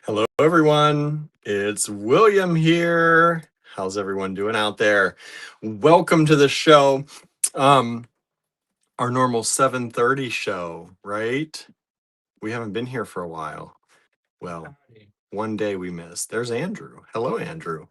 Hello, everyone. It's William here. How's everyone doing out there? Welcome to the show. Um, our normal 7:30 show, right? We haven't been here for a while. Well, one day we missed. There's Andrew. Hello, Andrew.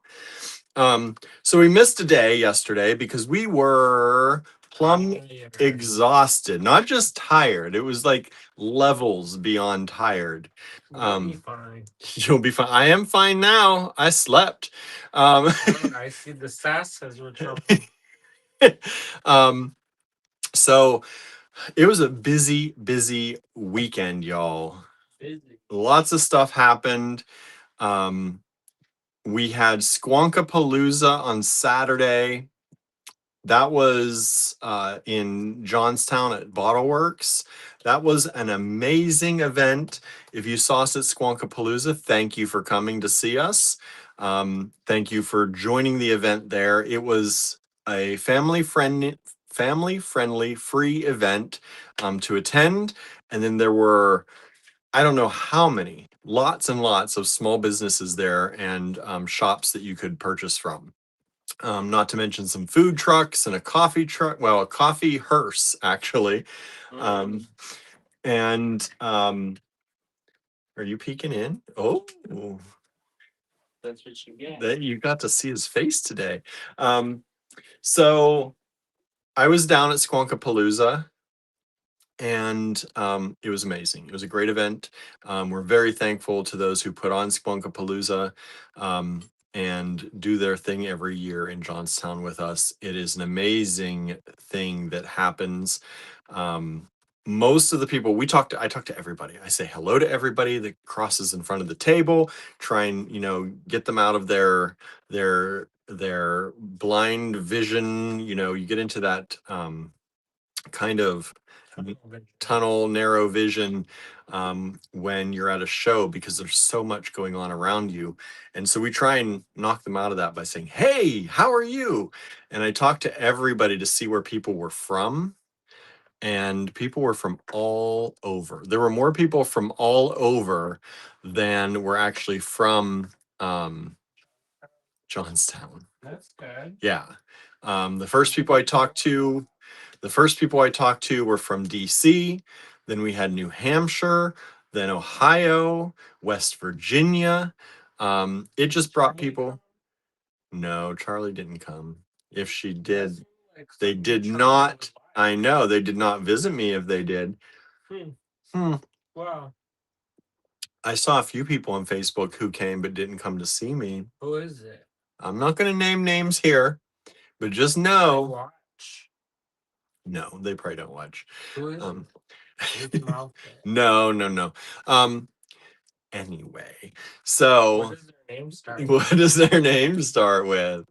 So we missed a day yesterday because we were plumb exhausted, not just tired. It was like levels beyond tired. You'll be fine. You'll be fine. I am fine now. I slept. Um, I see the sass says we're trouble. um, so it was a busy weekend, y'all. Busy. Lots of stuff happened. Um, we had Squonkapalooza on Saturday. That was in Johnstown at Bottle Works. That was an amazing event. If you saw us at Squonkapalooza, thank you for coming to see us. Thank you for joining the event there. It was a family friendly free event to attend. And then there were, I don't know how many, lots and lots of small businesses there and shops that you could purchase from. Not to mention some food trucks and a coffee truck. Well, a coffee hearse, actually. Um, and are you peeking in? Oh, That's what you get. that you got to see his face today. So I was down at Squonkapalooza and it was amazing. It was a great event. We're very thankful to those who put on Squonkapalooza and do their thing every year in Johnstown with us. It is an amazing thing that happens. Um, most of the people I talk to everybody. I say hello to everybody that crosses in front of the table. Try and get them out of their blind vision. You get into that kind of tunnel narrow vision when you're at a show because there's so much going on around you, and so we try and knock them out of that by saying, hey, how are you? And I talked to everybody to see where people were from, and people were from all over. There were more people from all over than were actually from Johnstown. That's good. Yeah. The first people I talked to were from DC. Then we had New Hampshire, then Ohio, West Virginia. It just brought people. No, Charlie didn't come. If she did, they did not. I know they did not visit me if they did. Hmm. Wow. I saw a few people on Facebook who came but didn't come to see me. Who is it? I'm not going to name names here, but just know. Watch. No, they probably don't watch. Who is Um, no. no. Anyway, so What does their name start with? what does their name start with?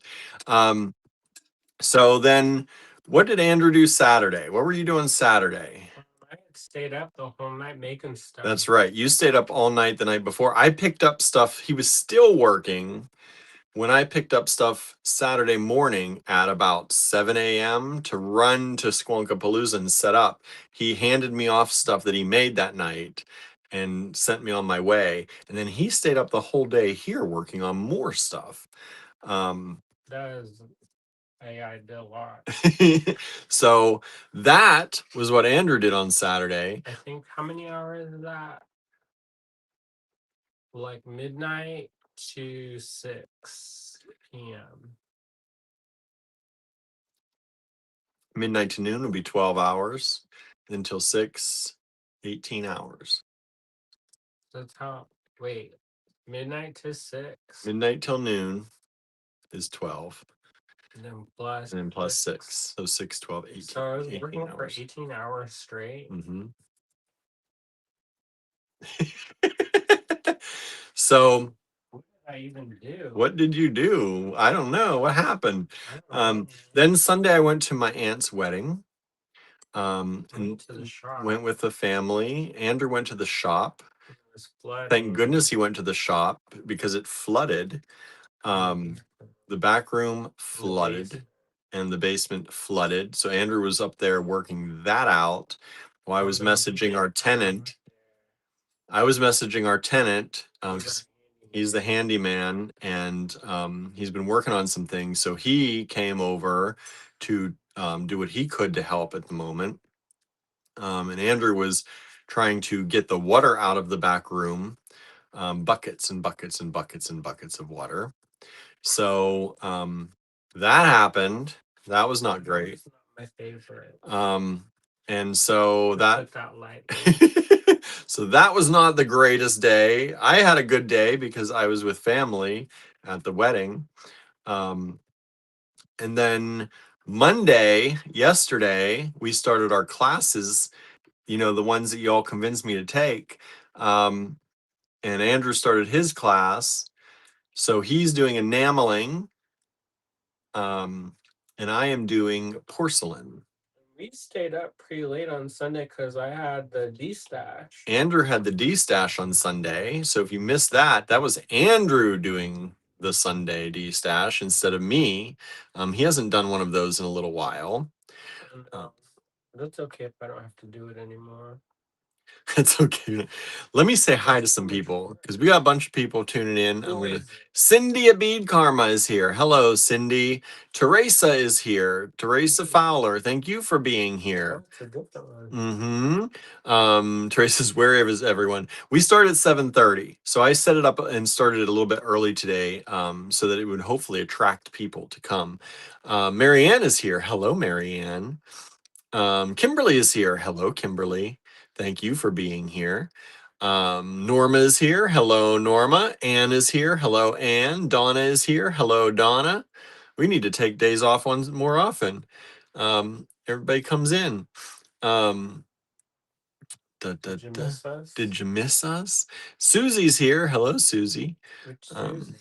So then what did Andrew do Saturday? What were you doing Saturday? I stayed up the whole night making stuff. That's right. You stayed up all night the night before. I picked up stuff. He was still working when I picked up stuff Saturday morning at about 7 a.m. to run to Squonkapalooza and set up. He handed me off stuff that he made that night and sent me on my way. And then he stayed up the whole day here working on more stuff. That is AI did a lot. So that was what Andrew did on Saturday. I think how many hours is that? Like midnight to 6 p.m. Midnight to noon would be 12 hours until 6, 18 hours. That's how, wait, midnight to 6. Midnight till noon is 12. And then plus, And then plus 6. So 6, 12, 18. So I was 18 working for hours. 18 hours straight. Mm-hmm. So what did I even do? What did you do? I don't know. What happened? Then Sunday I went to my aunt's wedding. And to the shop. Went with the family. Andrew went to the shop. Thank goodness he went to the shop because it flooded. The back room flooded and the basement flooded. So Andrew was up there working that out while I was messaging our tenant. I was messaging our tenant. He's He's the handyman, and he's been working on some things. So he came over to do what he could to help at the moment. And Andrew was trying to get the water out of the back room, buckets and buckets and buckets and buckets of water. So that happened. That was not great. It's not my favorite. And so that lightly. so that was not the greatest day. I had a good day because I was with family at the wedding. And then Monday, yesterday, we started our classes, the ones that you all convinced me to take. And Andrew started his class. So he's doing enameling. And I am doing porcelain. We stayed up pretty late on Sunday because I had the D-stash. Andrew had the D-stash on Sunday. So if you missed that, that was Andrew doing the Sunday D-stash instead of me. He hasn't done one of those in a little while. That's okay if I don't have to do it anymore. It's okay. Let me say hi to some people because we got a bunch of people tuning in. Cindy at Bead Karma is here. Hello, Cindy. Teresa is here. Teresa Fowler, thank you for being here. That's a different one. Teresa's where is everyone? We started at 7:30, so I set it up and started it a little bit early today, so that it would hopefully attract people to come. Marianne is here. Hello, Marianne. Kimberly is here. Hello, Kimberly. Thank you for being here. Norma is here. Hello, Norma. Anne is here. Hello, Anne. Donna is here. Hello, Donna. We need to take days off more often. Everybody comes in. Did you miss us? Did you miss us? Susie's here. Hello, Susie. Which Susie?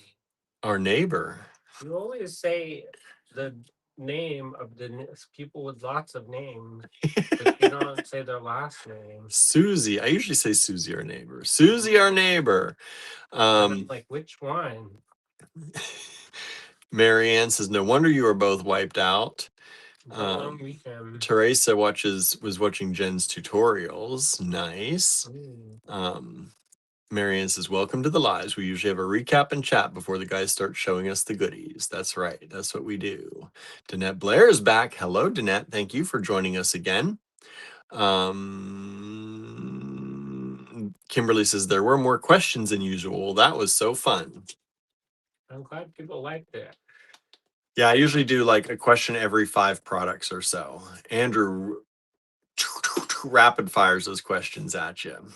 Our neighbor. You always say the name of the people with lots of names, but you don't say their last name. Susie. I usually say Susie, our neighbor. Susie, our neighbor. Like which one? Marianne says, no wonder you were both wiped out. Long weekend. Teresa was watching Jen's tutorials. Nice. Marianne says, welcome to the lives. We usually have a recap and chat before the guys start showing us the goodies. That's right. That's what we do. Danette Blair is back. Hello, Danette. Thank you for joining us again. Kimberly says, there were more questions than usual. That was so fun. I'm glad people liked it. Yeah, I usually do like a question every 5 products or so. Andrew rapid fires those questions at you,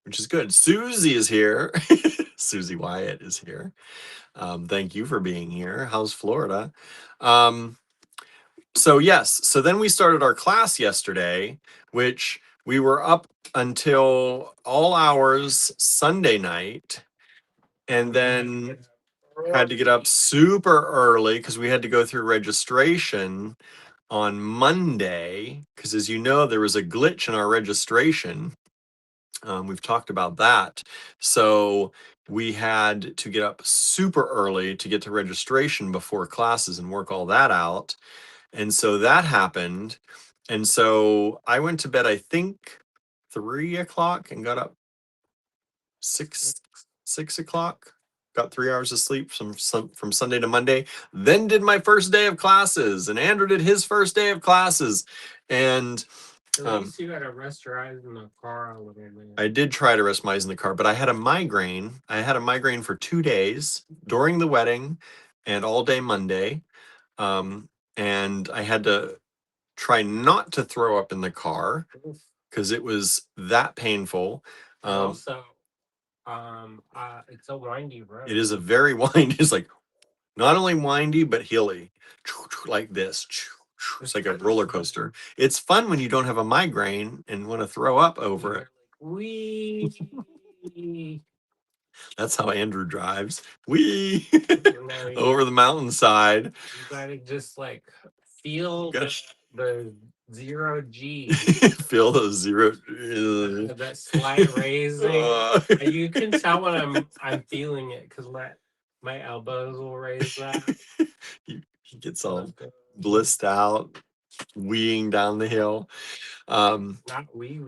which is good. Susie is here. Susie Wyatt is here. Thank you for being here. How's Florida? So then we started our class yesterday, which we were up until all hours Sunday night, and then had to get up super early because we had to go through registration on Monday, because as you know, there was a glitch in our registration. We've talked about that. So we had to get up super early to get to registration before classes and work all that out. And so that happened. And so I went to bed, I think 3 o'clock, and got up 6 o'clock. Got 3 hours of sleep from Sunday to Monday, then did my first day of classes, and Andrew did his first day of classes. And at least you got to rest your eyes in the car a little bit. I did try to rest my eyes in the car, but I had a migraine. I had a migraine for 2 days during the wedding and all day Monday. And I had to try not to throw up in the car because it was that painful. Also, it's a windy road. It is a very windy. It's like not only windy but hilly, like this. It's like a roller coaster. It's fun when you don't have a migraine and want to throw up over it. Wee. That's how Andrew drives. Wee over the mountainside. You gotta just like feel the 0 G. Feel those zero. That slight raising. You can tell when I'm feeling it because my elbows will raise that. He gets all blissed out. weeing down the hill. Um, Not wee.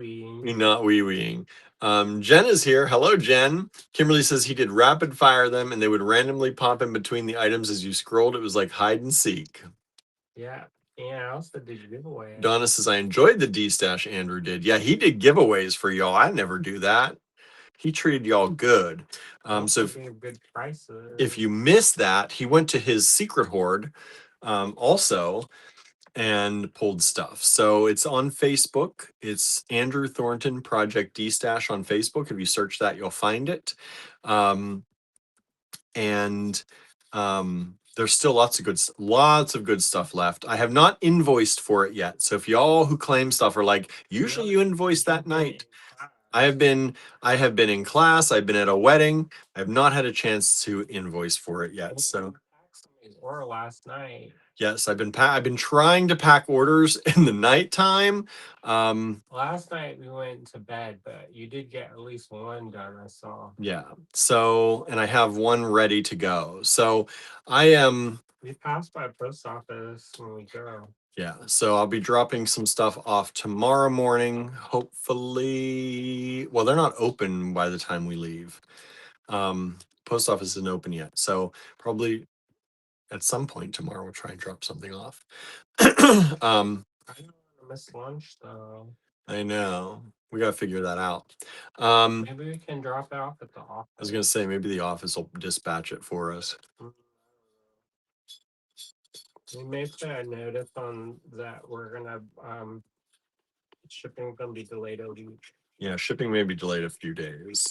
not wee-weeing. Jen is here. Hello, Jen. Kimberly says he did rapid fire them and they would randomly pop in between the items as you scrolled. It was like hide and seek. Yeah. And I also did giveaway. Donna says, I enjoyed the D-Stash Andrew did. Yeah, he did giveaways for y'all. I never do that. He treated y'all good. So good prices. If you missed that, he went to his secret hoard also and pulled stuff. So it's on Facebook. It's Andrew Thornton Project D-Stash on Facebook. If you search that, you'll find it. And there's still lots of good stuff left. I have not invoiced for it yet. So if y'all who claim stuff are like, usually you invoice that night. I have been in class. I've been at a wedding. I have not had a chance to invoice for it yet. So or last night. Yes, I've been trying to pack orders in the nighttime. Last night we went to bed, but you did get at least one done, I saw. Yeah. So, and I have one ready to go. So we passed by post office when we go. Yeah, so I'll be dropping some stuff off tomorrow morning. Hopefully, well, they're not open by the time we leave. Post office isn't open yet. So probably at some point tomorrow we'll try and drop something off. I don't want to miss lunch though. I know. We gotta figure that out. Maybe we can drop it off at the office. I was gonna say maybe the office will dispatch it for us. We may put a notice on that we're gonna shipping gonna be delayed a week. Yeah, shipping may be delayed a few days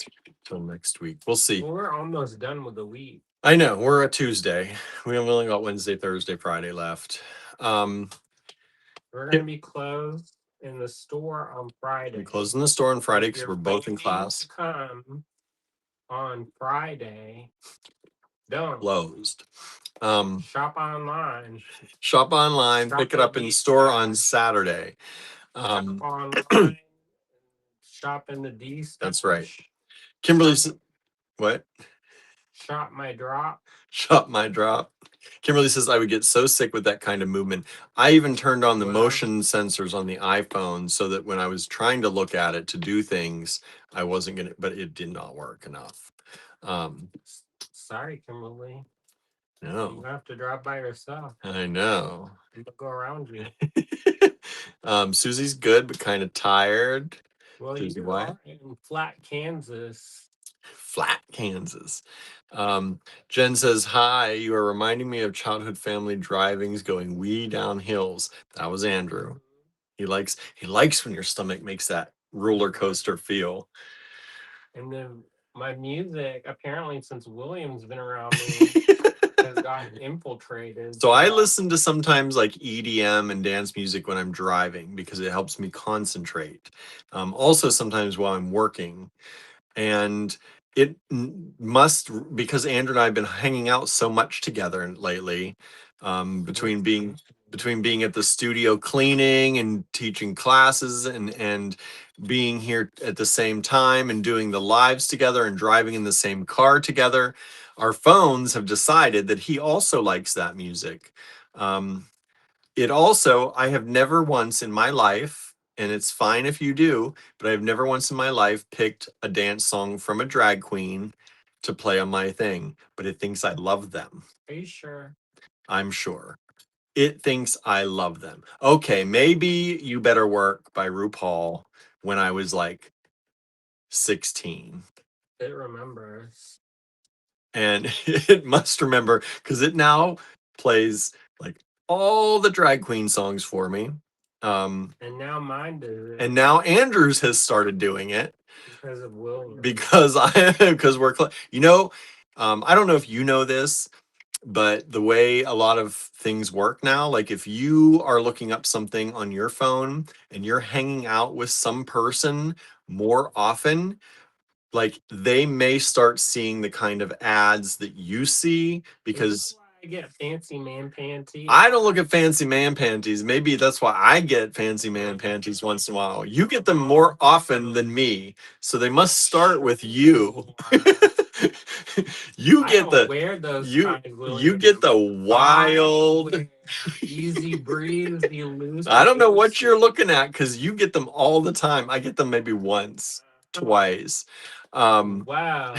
till next week. We'll see. Well, we're almost done with the week. I know, we're at Tuesday. We have only got Wednesday, Thursday, Friday left. We're gonna be closed in the store on Friday. We close in the store on Friday because we're both in class. Come on Friday. Don't Closed. Shop online. Shop online. Pick it up in store on Saturday. Shop online. Shop in the D. That's right. Kimberly's what? Shop my drop. Shop my drop. Kimberly says I would get so sick with that kind of movement. I even turned on the motion sensors on the iPhone so that when I was trying to look at it to do things, I wasn't gonna, but it did not work enough. Sorry, Kimberly. No. You have to drive by yourself. I know. Look around you. Susie's good, but kind of tired. Well, Susie, you are in Flat, Kansas. Flat, Kansas. Jen says, hi, you are reminding me of childhood family drivings going wee down hills. That was Andrew. He likes when your stomach makes that roller coaster feel. And then my music, apparently since William's been around me, has gotten infiltrated. So I listen to sometimes like EDM and dance music when I'm driving because it helps me concentrate. Also sometimes while I'm working. And it must, because Andrew and I have been hanging out so much together lately, between being at the studio cleaning and teaching classes and being here at the same time and doing the lives together and driving in the same car together, our phones have decided that he also likes that music. It also, I have never once in my life, and it's fine if you do, but I've never once in my life picked a dance song from a drag queen to play on my thing, but it thinks I love them. Are you sure? I'm sure. It thinks I love them. Okay, maybe You Better Work by RuPaul when I was like 16. It remembers. And it must remember because it now plays like all the drag queen songs for me. And now mine does it. And now Andrews has started doing it because of William. Because we're I don't know if you know this, but the way a lot of things work now, like if you are looking up something on your phone and you're hanging out with some person more often, like they may start seeing the kind of ads that you see because I get fancy man panties. I don't look at fancy man panties. Maybe that's why I get fancy man panties once in a while. You get them more often than me, so they must start with you. You get the wild Easy breeze, you lose. I don't know what you're looking at because you get them all the time. I get them maybe once, twice. Wow.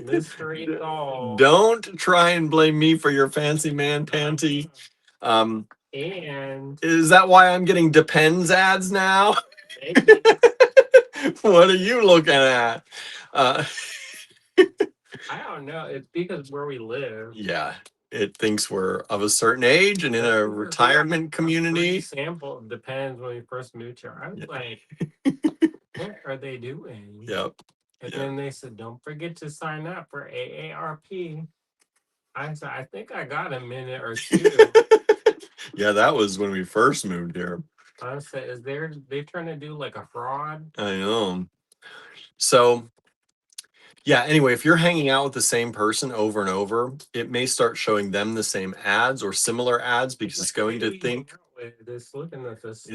Mystery solved. Don't try and blame me for your fancy man panty. And Is that why I'm getting Depends ads now? maybe What are you looking at? I don't know. It's because where we live. Yeah, it thinks we're of a certain age and in a retirement community. Sample depends when we first moved here. I was like, what are they doing? Yep. And then they said, don't forget to sign up for AARP. I said, I think I got a minute or two. Yeah, that was when we first moved here. I said, they trying to do like a fraud? I know. So, yeah, anyway, if you're hanging out with the same person over and over, it may start showing them the same ads or similar ads because it's going to think looking at this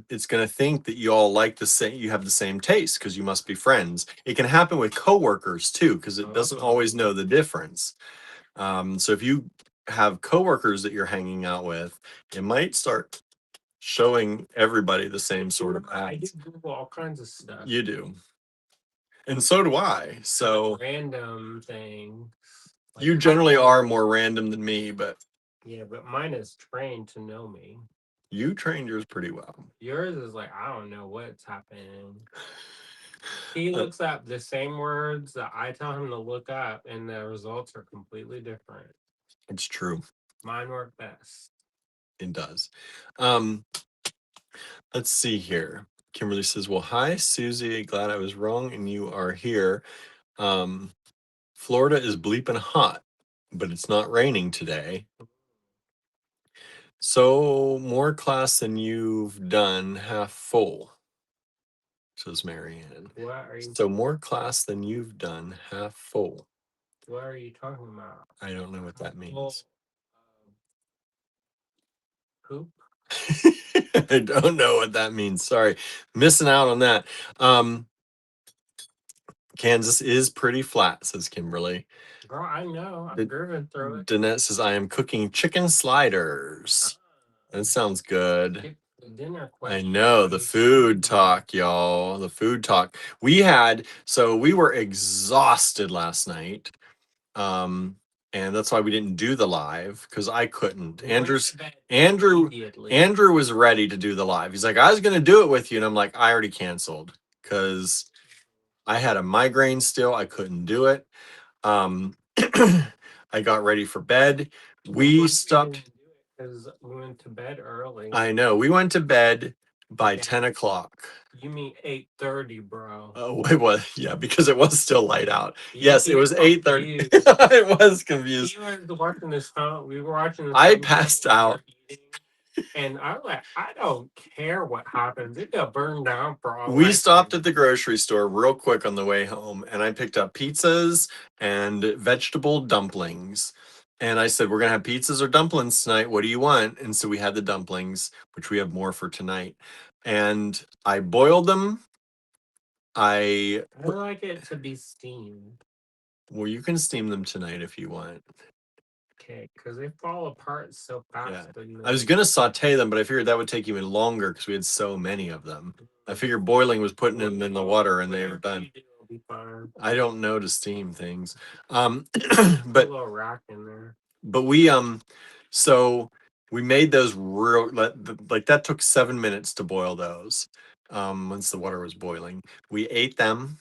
it's gonna think that you all like the same, you have the same taste because you must be friends. It can happen with coworkers too, because it doesn't always know the difference. So if you have coworkers that you're hanging out with, it might start showing everybody the same sort of ads. I do Google all kinds of stuff. You do. And so do I. So random things. Like you generally are more random than me, but yeah, but mine is trained to know me. You trained yours pretty well. Yours is like, I don't know what's happening. He looks up the same words that I tell him to look up, and the results are completely different. It's true. Mine work best. It does. Let's see here. Kimberly says, well, hi, Susie. Glad I was wrong and you are here. Florida is bleeping hot, but it's not raining today. So more class than you've done, half full, says Marianne. So more class than you've done, half full. What are you talking about? I don't know what that means. Poop? I don't know what that means. Sorry. Missing out on that. Kansas is pretty flat, says Kimberly. Girl, I know. I've driven through it. Danette says, I am cooking chicken sliders. That sounds good. I know, the food talk, y'all. The food talk. We were exhausted last night. And that's why we didn't do the live, because I couldn't. Andrew was ready to do the live. He's like, I was gonna do it with you, and I'm like, I already canceled because I had a migraine still. I couldn't do it. I got ready for bed. We stopped because we went to bed early. I know. We went to bed by 10 o'clock. You mean 8:30, bro? Oh, it was, yeah, because it was still light out. Yes, it was 8:30. It was confused. He was watching this we were watching this I passed out. And I was like, I don't care what happens. It got burned down for all. We stopped at the grocery store real quick on the way home, and I picked up pizzas and vegetable dumplings. And I said, we're going to have pizzas or dumplings tonight. What do you want? And so we had the dumplings, which we have more for tonight. And I boiled them. I like it to be steamed. Well, you can steam them tonight if you want. Okay, because they fall apart so fast. Yeah. I was going to saute them, but I figured that would take even longer because we had so many of them. I figured boiling was putting them in the water and they were done. I don't know to steam things. But a little rack in there. But so we made those real, like that took 7 minutes to boil those. Once the water was boiling, we ate them.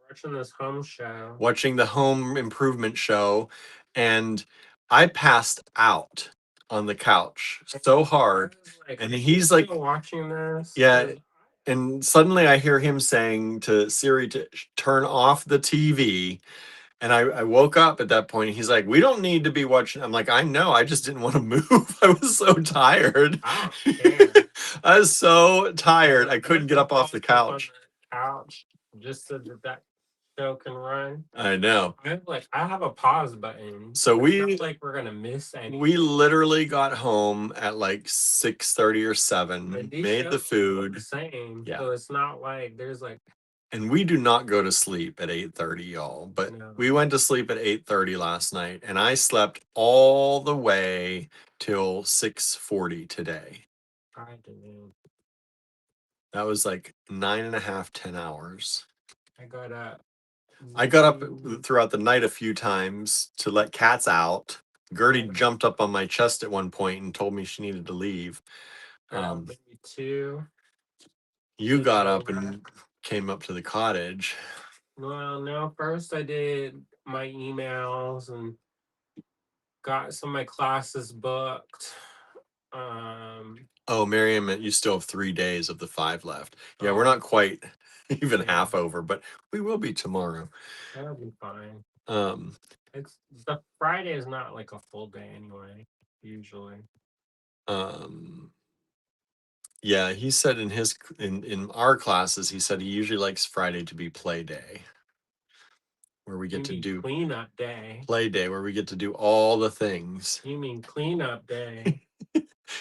Watching the home improvement show, and I passed out on the couch so hard. And he's like watching this. Yeah. And suddenly I hear him saying to Siri to turn off the TV. And I woke up at that point. He's like, we don't need to be watching. I'm like, I know. I just didn't want to move. I was so tired. I don't care. I was so tired. I couldn't get up off the couch. Just so that show can run. I know. I have a pause button. So we're gonna miss anything. We literally got home at like 6:30 or 7. Made the food. Same. Yeah. So it's not like there's like And we do not go to sleep at 8:30, y'all. But No, we went to sleep at 8:30 last night, and I slept all the way till 6:40 today. I didn't. That was like 9.5, 10 hours. I got up. I got up throughout the night a few times to let cats out. Gertie jumped up on my chest at one point and told me she needed to leave. Maybe 2. You Take got up over. and came up to the cottage. Well, no, first I did my emails and got some of my classes booked. Oh, Miriam, you still have 3 days of the 5 left. Yeah, we're Oh, not quite even yeah. half over, but we will be tomorrow. That'll be fine. Um, It's the Friday is not like a full day anyway, usually. yeah, he said in our classes, he said he usually likes Friday to be play day, where we You get to mean do cleanup day? play day, where we get to do all the things. You mean cleanup day?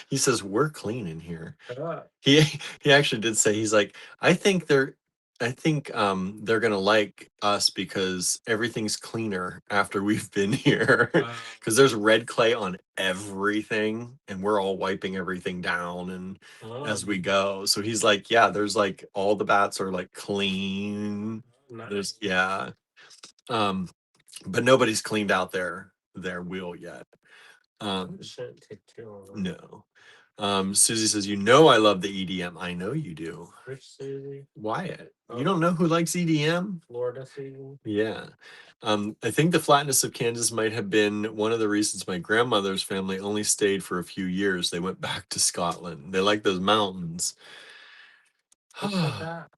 He says we're clean in here. Shut up. He he actually did say, he's like, I think they're gonna like us because everything's cleaner after we've been here. Because there's red clay on everything and we're all wiping everything down and as we go. So he's like, yeah, there's like all the bats are like clean. There's Nice. yeah. But nobody's cleaned out their wheel yet. It shouldn't take too long. No. Susie says, you know I love the EDM. I know you do. Which Susie? Wyatt. You Oh, don't know who likes EDM? Florida Susie. Yeah. I think the flatness of Kansas might have been one of the reasons my grandmother's family only stayed for a few years. They went back to Scotland. They like those mountains. Who said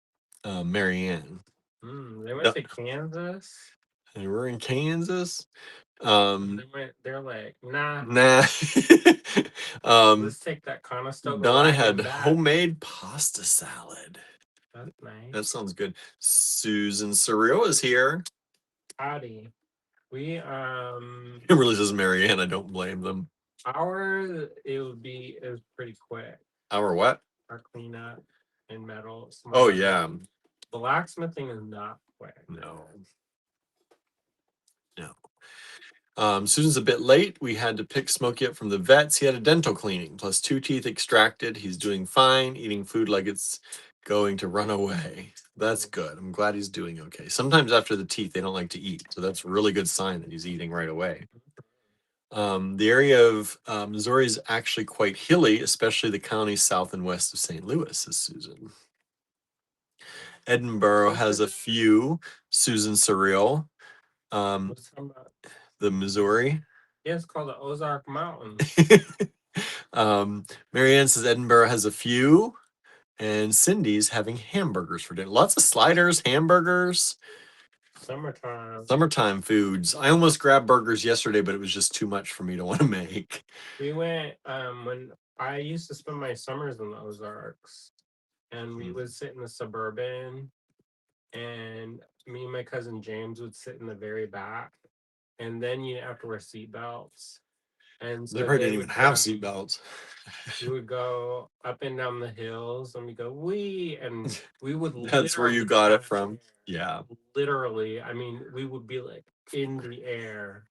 that? Marianne. They went to Kansas. They were in Kansas. They're like, nah. Nah. Let's take that Conestoga Donna wagon had back. homemade pasta salad. That's nice. That sounds good. Susan Surreal is here. Howdy. We It really says Marianne. I don't blame them. Ours it was pretty quick. Our what? Our cleanup and metal. Oh yeah. Blacksmithing is not quick. No. Susan's a bit late. We had to pick Smokey up from the vets. He had a dental cleaning plus 2 teeth extracted. He's doing fine, eating food like it's going to run away. That's good. I'm glad he's doing okay. Sometimes after the teeth, they don't like to eat. So that's a really good sign that he's eating right away. The area of Missouri is actually quite hilly, especially the counties south and west of St. Louis, says Susan. Edinburgh has a few. Susan Surreal. The Missouri. Yeah, it's called the Ozark Mountains. Marianne says Edinburgh has a few. And Cindy's having hamburgers for dinner. Lots of sliders, hamburgers. Summertime foods. I almost grabbed burgers yesterday, but it was just too much for me to want to make. We went when I used to spend my summers in the Ozarks, and we would sit in the Suburban, and me and my cousin James would sit in the very back, and then you have to wear seatbelts. And so they probably didn't even have seatbelts. We would go up and down the hills, and we go and we would. That's where you got it from. Yeah, literally. I mean, we would be like in the air.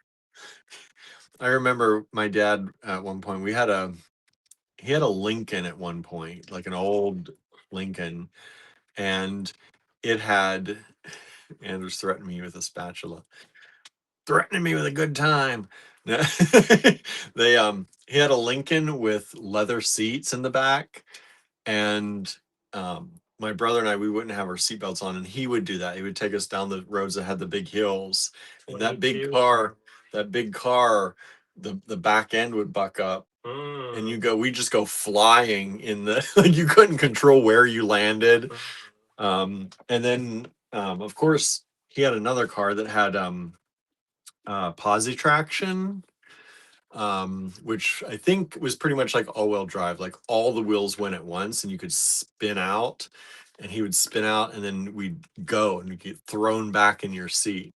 I remember my dad at one point. He had a Lincoln at one point, like an old Lincoln, and it had. Andrew's threatened me with a spatula. Threatening me with a good time. They he had a Lincoln with leather seats in the back, and my brother and I, we wouldn't have our seatbelts on, and he would do that. He would take us down the roads that had the big hills, and that big car, the back end would buck up, and we just go flying in the like you couldn't control where you landed. And then of course he had another car that had posi traction, which I think was pretty much like all-wheel drive. Like all the wheels went at once and you could spin out, and he would spin out and then we'd go and you get thrown back in your seat.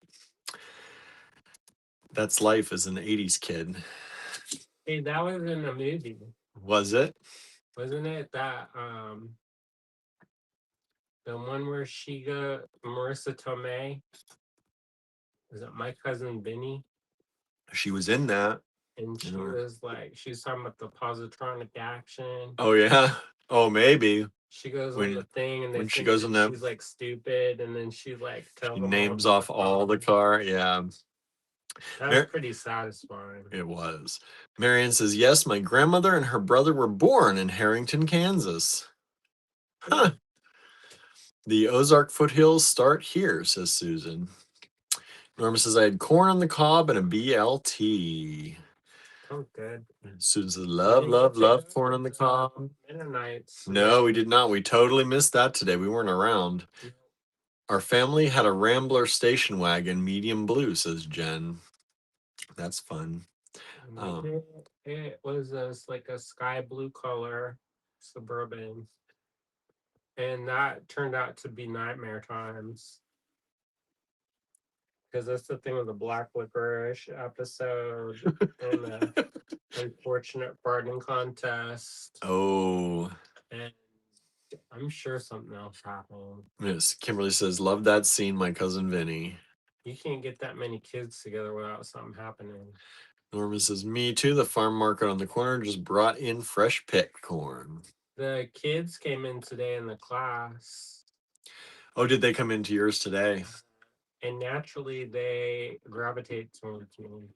That's life as an 80s kid. Hey, that was in a movie. Was it? Wasn't it that The one where Marissa Tomei, is it My Cousin Vinny? She was in that. And she was like, she's talking about the positronic action. Oh yeah. Oh, maybe. She goes on the thing, and they when she think goes that on that, she's like stupid, and then she like tells she them names all off all the car. Yeah. That was pretty satisfying. It was. Marianne says, yes, my grandmother and her brother were born in Harrington, Kansas. Huh. The Ozark foothills start here, says Susan. Norma says, I had corn on the cob and a BLT. Oh, good. Susan says, love corn on the cob. Mennonites. No, we did not. We totally missed that today. We weren't around. Our family had a Rambler station wagon, medium blue, says Jen. That's fun. It was like a sky blue color Suburban. And that turned out to be nightmare times. Because that's the thing with the black licorice episode and the unfortunate farting contest. Oh. And I'm sure something else happened. Yes, Kimberly says, love that scene, my cousin Vinny. You can't get that many kids together without something happening. Norma says, me too. The farm market on the corner just brought in fresh picked corn. The kids came in today in the class. Oh, did they come into yours today? And naturally, they gravitate towards me.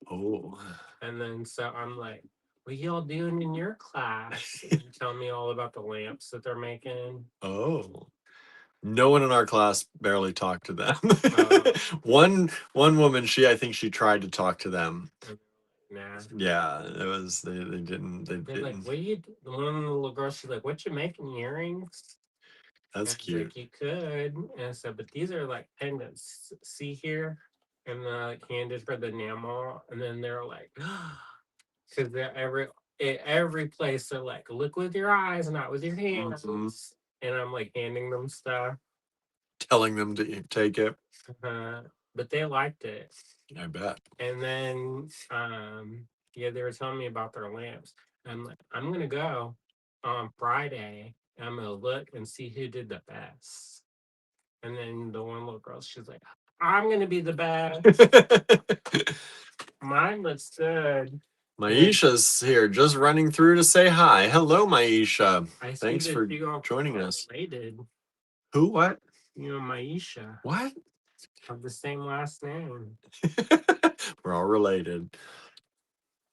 Oh. And then so I'm like, what y'all doing in your class? And tell me all about the lamps that they're making. Oh. No one in our class barely talked to them. One woman, I think she tried to talk to them. Nah. Yeah, it was they didn't. They're like, what you? The one little girl, she's like, what you making, earrings? That's cute. Like, you could. And I said, but these are like pendants. See here? And like handed her the enamel, and then they're like, because they're every place they're like, look with your eyes, not with your hands. And I'm like handing them stuff, telling them to take it. But they liked it. I bet. And then yeah, they were telling me about their lamps. I'm like, I'm gonna go on Friday. And I'm gonna look and see who did the best. And then the one little girl, she's like, I'm gonna be the best. Mine looks good. Maisha's here, just running through to say hi. Hello, Maisha. Thanks for joining us. Related. Who? What? You know, Maisha. What? Have the same last name. We're all related.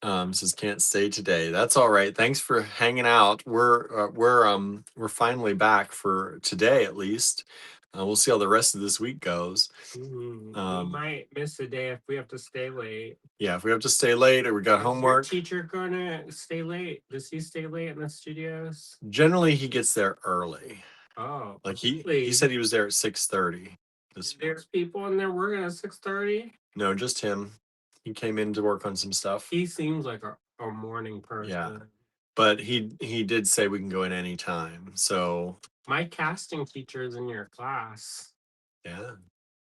Says can't stay today. That's all right. Thanks for hanging out. We're finally back for today at least. We'll see how the rest of this week goes. We might miss a day if we have to stay late. Yeah, if we have to stay late or we got homework. Your teacher gonna stay late? Does he stay late in the studios? Generally, he gets there early. Oh, like he said he was there at 6:30. There's people in there working at 6:30. No, just him. He came in to work on some stuff. He seems like a morning person. Yeah, but he did say we can go in any time. So my casting teacher is in your class. Yeah,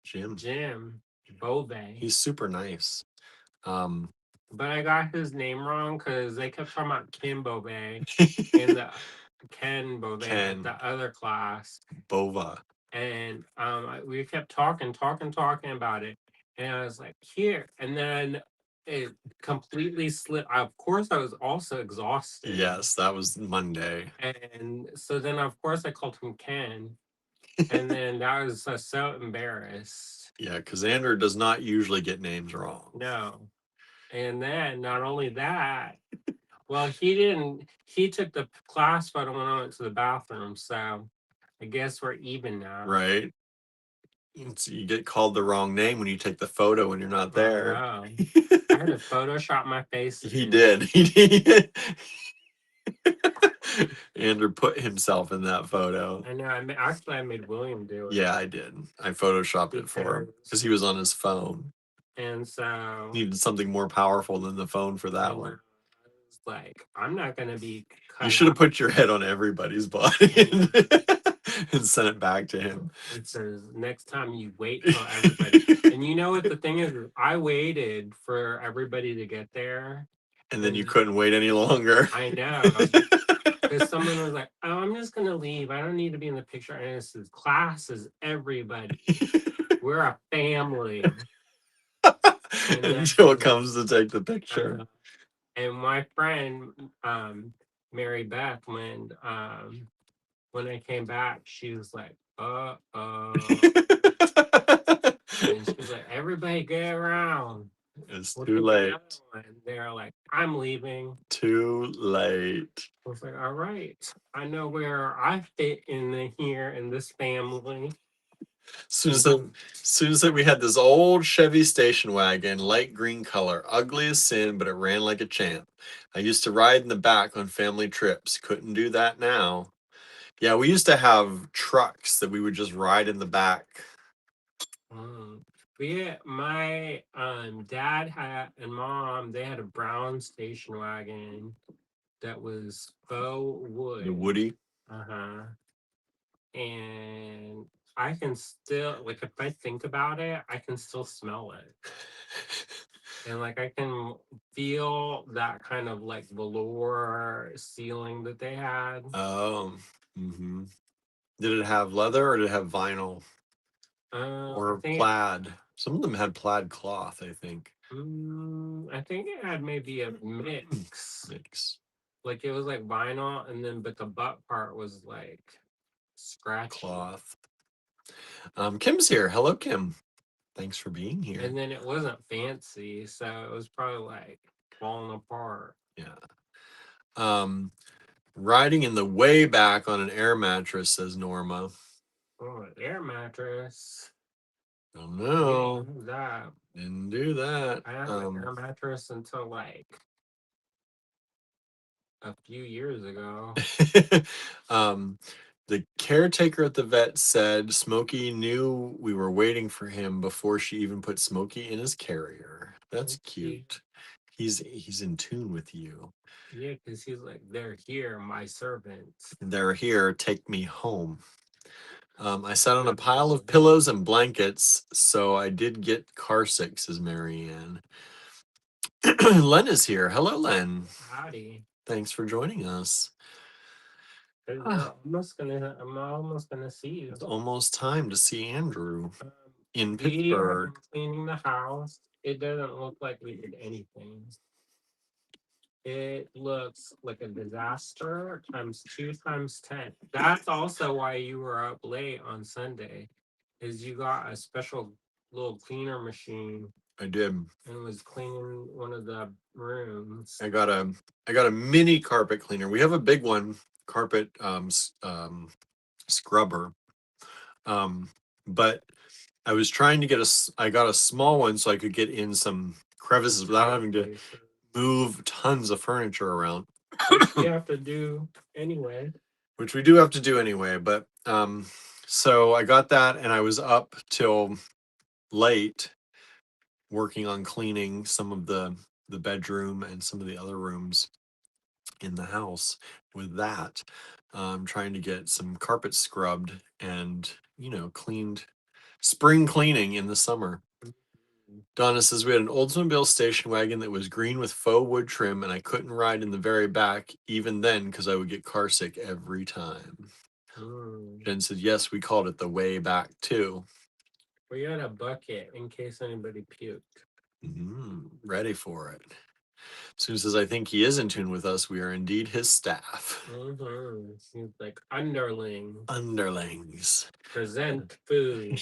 Jim Bove. He's super nice. But I got his name wrong because they kept talking about Kim Bove in the Ken Bove in the other class. Bova. And we kept talking about it. And I was like, here. And then it completely slipped. Of course, I was also exhausted. Yes, that was Monday. And so then, of course, I called him Ken. And then I was so embarrassed. Yeah, because Andrew does not usually get names wrong. No. And then, not only that, well, he took the class photo when I went to the bathroom. So I guess we're even now. Right. So you get called the wrong name when you take the photo when you're not there. I had to Photoshop my face. He did. Andrew put himself in that photo. I know. I made William do it. Yeah, I did. I photoshopped it for him because he was on his phone. And so needed something more powerful than the phone for that one. Like, I'm not gonna be. You should have put your head on everybody's body and sent it back to him. It says next time you wait till everybody. And you know what the thing is? I waited for everybody to get there. And then you couldn't wait any longer. I know. Because someone was like, "Oh, I'm just gonna leave. I don't need to be in the picture." And this is class is everybody. We're a family. And Until it then comes to take the picture. and my friend, Mary Beth, when I came back, she was like, and she was like, "Everybody get around." It's Look too at the late. other one. They're like, "I'm leaving." Too late. I was like, "All right, I know where I fit here in this family." Soon as we had this old Chevy station wagon, light green color, ugly as sin, but it ran like a champ. I used to ride in the back on family trips. Couldn't do that now. Yeah, we used to have trucks that we would just ride in the back. My dad had and mom, they had a brown station wagon that was faux wood. The Woody. Uh-huh. And I can still, like, if I think about it, I can still smell it. And like I can feel that kind of like velour ceiling that they had. Mm-hmm. Did it have leather or did it have vinyl or plaid? Some of them had plaid cloth, I think. I think it had maybe a mix. Like it was like vinyl, and then but the butt part was like scratchy. Cloth. Kim's here. Hello, Kim. Thanks for being here. And then it wasn't fancy, so it was probably like falling apart. Yeah. Riding in the way back on an air mattress, says Norma. Oh, an air mattress. Oh no. Didn't do that. I had an air mattress until like a few years ago. The caretaker at the vet said Smokey knew we were waiting for him before she even put Smokey in his carrier. That's cute. He's in tune with you. Yeah, because he's like, "They're here, my servants. They're here, take me home." I sat on a pile of pillows and blankets, so I did get car sick, says Marianne. Len is here. Hello, Len. Howdy. Thanks for joining us. I'm almost gonna see you. It's almost time to see Andrew in We Pittsburgh. have been cleaning the house. It doesn't look like we did anything. It looks like a disaster times 2 times 10. That's also why you were up late on Sunday, is you got a special little cleaner machine. I did. And was cleaning one of the rooms. I got a mini carpet cleaner. We have a big one, carpet scrubber. But I was trying to get I got a small one so I could get in some crevices without having to move tons of furniture around. Which we have to do anyway. Which we do have to do anyway, but so I got that and I was up till late working on cleaning some of the bedroom and some of the other rooms in the house with that. Trying to get some carpet scrubbed and, cleaned, spring cleaning in the summer. Donna says we had an Oldsmobile station wagon that was green with faux wood trim, and I couldn't ride in the very back even then because I would get car sick every time. Jen said, yes, we called it the way back too. We had a bucket in case anybody puked. Ready for it. Sue says, I think he is in tune with us. We are indeed his staff. He's like underling. Underlings. Present food.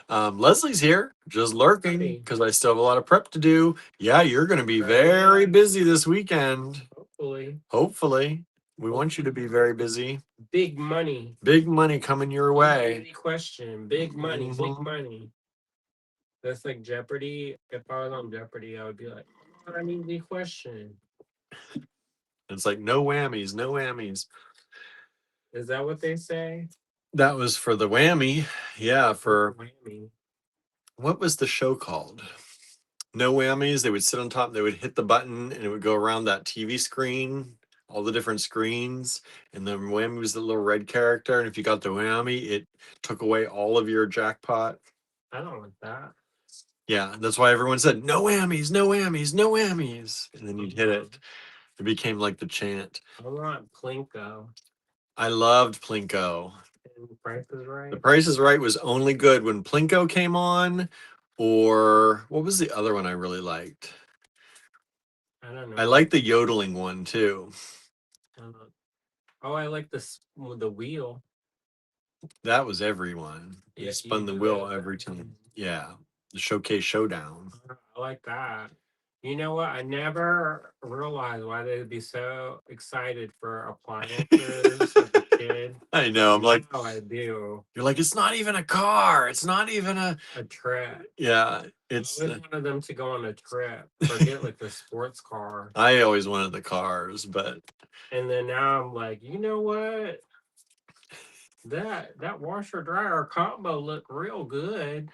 Leslie's here, just lurking because I still have a lot of prep to do. Yeah, you're going to be very busy this weekend. Hopefully. We want you to be very busy. Big money. Big money coming your way. Easy question. Big money. Big money. That's like Jeopardy. If I was on Jeopardy, I would be like, an easy question. It's like no whammies, no whammies. Is that what they say? That was for the whammy. Yeah, for whammy. What was the show called? No whammies. They would sit on top, they would hit the button, and it would go around that TV screen, all the different screens. And then whammy was the little red character. And if you got the whammy, it took away all of your jackpot. I don't want that. Yeah, that's why everyone said no whammies, no whammies, no whammies. And then you'd hit it. It became like the chant. I want Plinko. I loved Plinko. And Price is The Right. Price is Right was only good when Plinko came on, or what was the other one I really liked? I don't know. I liked the yodeling one too. Oh, I like this with the wheel. That was everyone. You Yeah, spun you the do wheel it. every time. Yeah. The Showcase Showdown. I like that. You know what? I never realized why they'd be so excited for appliances as a kid. I know. I'm like, Now I do. you're like, it's not even a car. It's not even a trip. yeah. I It's always wanted them to go on a trip or get like the sports car. I always wanted the cars, but And then now I'm like, you know what? That washer dryer combo looked real good.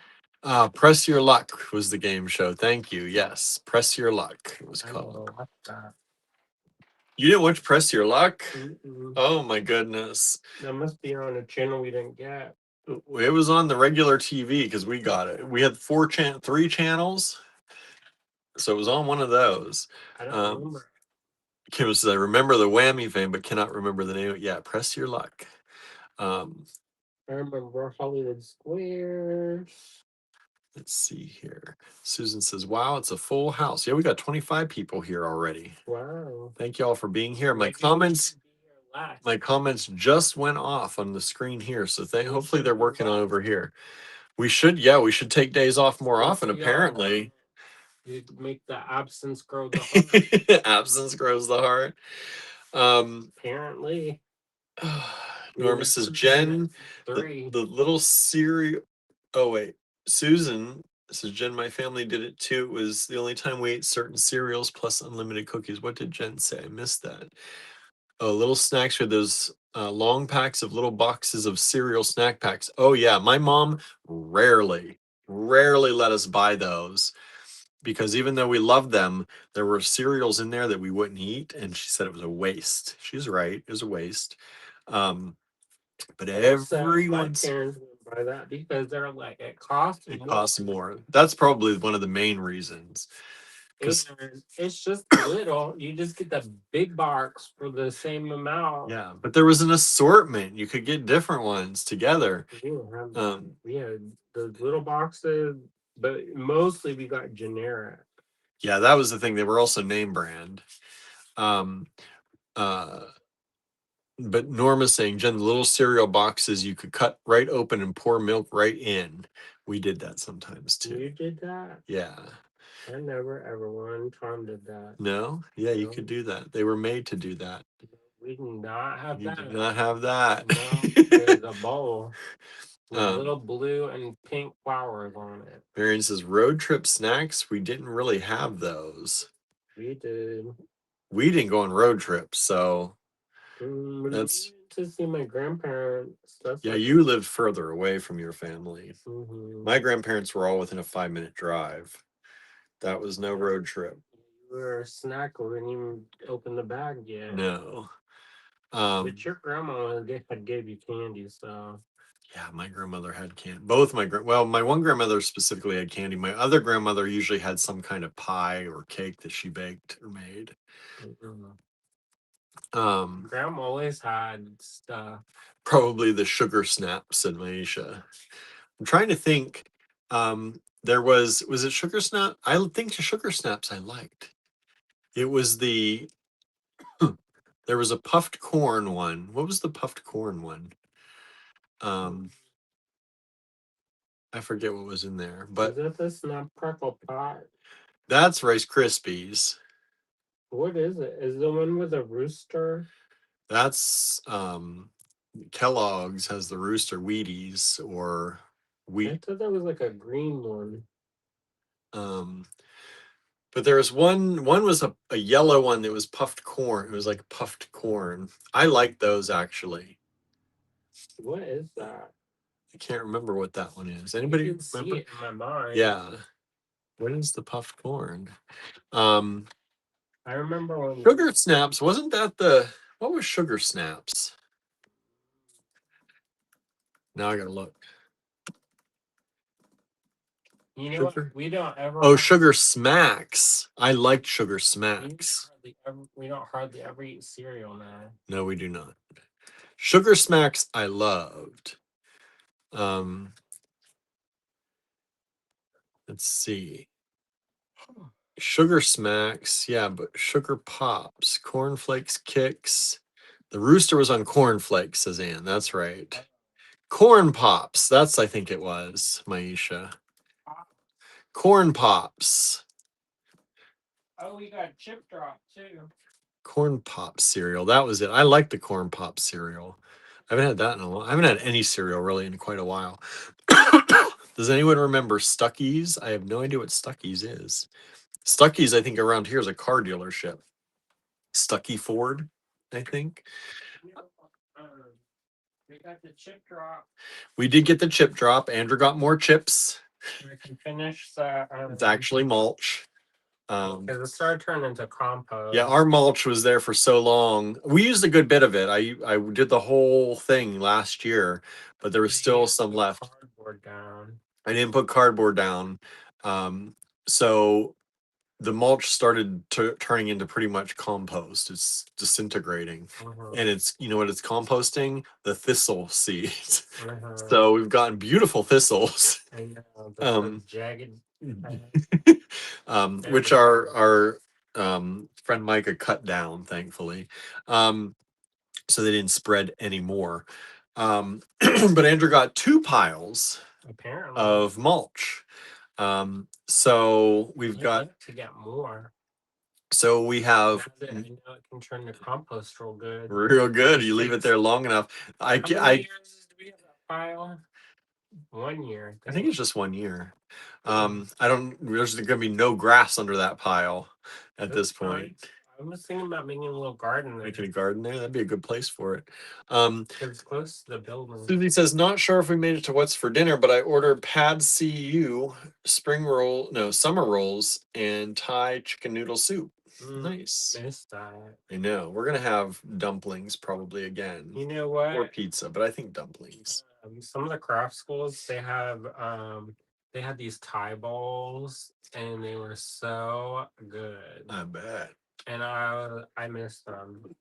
Press Your Luck was the game show. Thank you. Yes. Press Your Luck it was I called. know, watch that. You didn't watch Press Your Luck? Mm-mm. Oh my goodness. That must be on a channel we didn't get. It was on the regular TV because we got it. We had three channels. So it was on one of those. I don't remember. Kim says, I remember the Whammy fame, but cannot remember the name. Yeah, Press Your Luck. I remember Hollywood Squares. Let's see here. Susan says, wow, it's a full house. Yeah, we got 25 people here already. Wow. Thank you all for being here. My Maybe we comments should be here last. my comments just went off on the screen here. So hopefully they're working on over here. We should take days off more often, apparently. You make the absence grow the heart. Absence grows the heart. Apparently. Norma says, Jen, the little cereal. Oh, wait. Susan says, Jen, my family did it too. It was the only time we ate certain cereals plus unlimited cookies. What did Jen say? I missed that. Oh, little snacks with those long packs of little boxes of cereal snack packs. Oh, yeah. My mom rarely let us buy those because even though we loved them, there were cereals in there that we wouldn't eat. And she said it was a waste. She's right. It was a waste. But everyone's my parents would buy that because they're like it costs more. That's probably one of the main reasons. Because it's just little. You just get the big box for the same amount. Yeah, but there was an assortment. You could get different ones together. We had the little boxes, but mostly we got generic. Yeah, that was the thing. They were also name brand. But Norma's saying, Jen, the little cereal boxes you could cut right open and pour milk right in. We did that sometimes too. You did that? Yeah. I never ever one time did that. No? Yeah, you could do that. They were made to do that. We did not have You that. did not have that. No, there's a bowl with little blue and pink flowers on it. Marion says, road trip snacks, we didn't really have those. We did. We didn't go on road trips, so that's to see my grandparents. Yeah, you lived further away from your family. My grandparents were all within a 5-minute drive. That was no road trip. You were a snack. We didn't even open the bag yet. No. But your grandma had gave you candy, so. Yeah, my grandmother had candy. Both my my one grandmother specifically had candy. My other grandmother usually had some kind of pie or cake that she baked or made. Grandma always had stuff. Probably the sugar snaps, said Maisha. I'm trying to think. There was it sugar snap? I think the sugar snaps I liked. It was there was a puffed corn one. What was the puffed corn one? I forget what was in there, but is that the Snap Crackle Pot? That's Rice Krispies. What is it? Is the one with a rooster? That's Kellogg's has the rooster Wheaties or wheat. I thought that was like a green one. But there was one was a yellow one that was puffed corn. It was like puffed corn. I like those actually. What is that? I can't remember what that one is. Anybody remember? See it in my mind. Yeah. What is the puffed corn? I remember when Sugar Snaps, wasn't that what was Sugar Snaps? Now I gotta look. You know what? We don't ever. Oh, Sugar Smacks. I liked Sugar Smacks. hardly ever eat cereal now. No, we do not. Sugar Smacks I loved. Um, let's see. Sugar Smacks, yeah, but Sugar Pops, Cornflakes, Kicks. The rooster was on Cornflakes, says Ann. That's right. Corn Pops. That's, I think it was, Maisha. Corn Pops. Oh, we got Chip Drop too. Corn Pop cereal. That was it. I like the Corn Pop cereal. I haven't had that in a while. I haven't had any cereal really in quite a while. Does anyone remember Stuckey's? I have no idea what Stuckey's is. Stuckey's, I think, around here is a car dealership. Stuckey Ford, I think. Um, we got the Chip Drop. We did get the chip drop. Andrew got more chips. We can finish the. It's actually mulch. Because it started turning into compost. Yeah, our mulch was there for so long. We used a good bit of it. I did the whole thing last year, but there was still some left. Cardboard down. I didn't put cardboard down. So the mulch started turning into pretty much compost. It's disintegrating. And it's, you know what it's composting? The thistle seeds. So we've gotten beautiful thistles. I know, the jagged. Which our friend Micah cut down, thankfully. So they didn't spread anymore. But Andrew got 2 piles apparently of mulch. So we've got to get more. So we have I know it can turn to compost real good. Real good. You leave it there long enough. How many years do we have that pile? 1 year. I think it's just 1 year. There's gonna be no grass under that pile at this point. I was thinking about making a little garden there. Making a garden there, that'd be a good place for it. It's close to the building. Susie says, not sure if we made it to what's for dinner, but I ordered pad CU, summer rolls, and Thai chicken noodle soup. Nice. Missed that. I know. We're gonna have dumplings probably again. You know what? Or pizza, but I think dumplings. Some of the craft schools they had these Thai bowls and they were so good. I bet. And I miss them.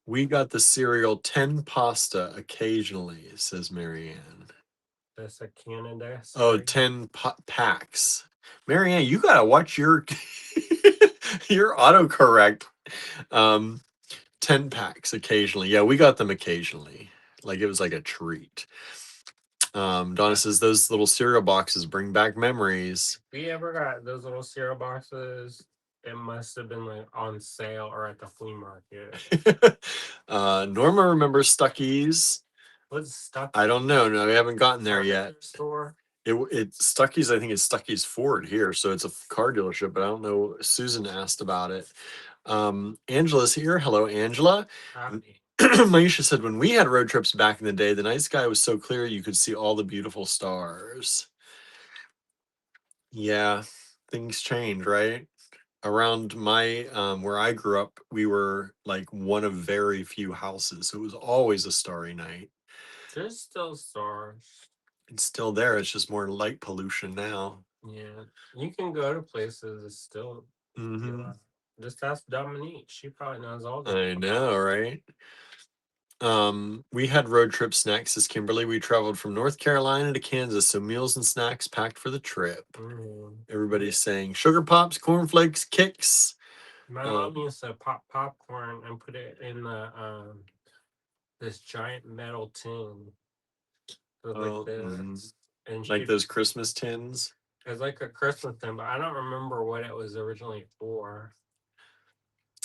We got the cereal 10 pasta occasionally, says Marianne. That's a Canada. Oh, 10 packs. Marianne, you gotta watch your your autocorrect. 10 packs occasionally. Yeah, we got them occasionally. Like it was like a treat. Donna says those little cereal boxes bring back memories. If we ever got those little cereal boxes, it must have been like on sale or at the flea market. Norma remembers Stuckey's. What's Stuckey's? I don't know. No, we haven't gotten there yet. Store. It's Stuckey's. I think it's Stuckey's Ford here, so it's a car dealership. But I don't know. Susan asked about it. Angela's here. Hello, Angela. Maisha said when we had road trips back in the day, the night sky was so clear you could see all the beautiful stars. Yeah, things change, right? Around my where I grew up, we were like one of very few houses, so it was always a starry night. There's still stars. It's still there. It's just more light pollution now. Yeah, you can go to places. It's still. Just ask Dominique. She probably knows all that. I know, right? We had road trip snacks as Kimberly. We traveled from North Carolina to Kansas, so meals and snacks packed for the trip. Everybody's saying sugar pops, cornflakes, kicks. My mom used to pop popcorn and put it in the this giant metal tin. Like this. And like those Christmas tins. It was like a Christmas tin, but I don't remember what it was originally for.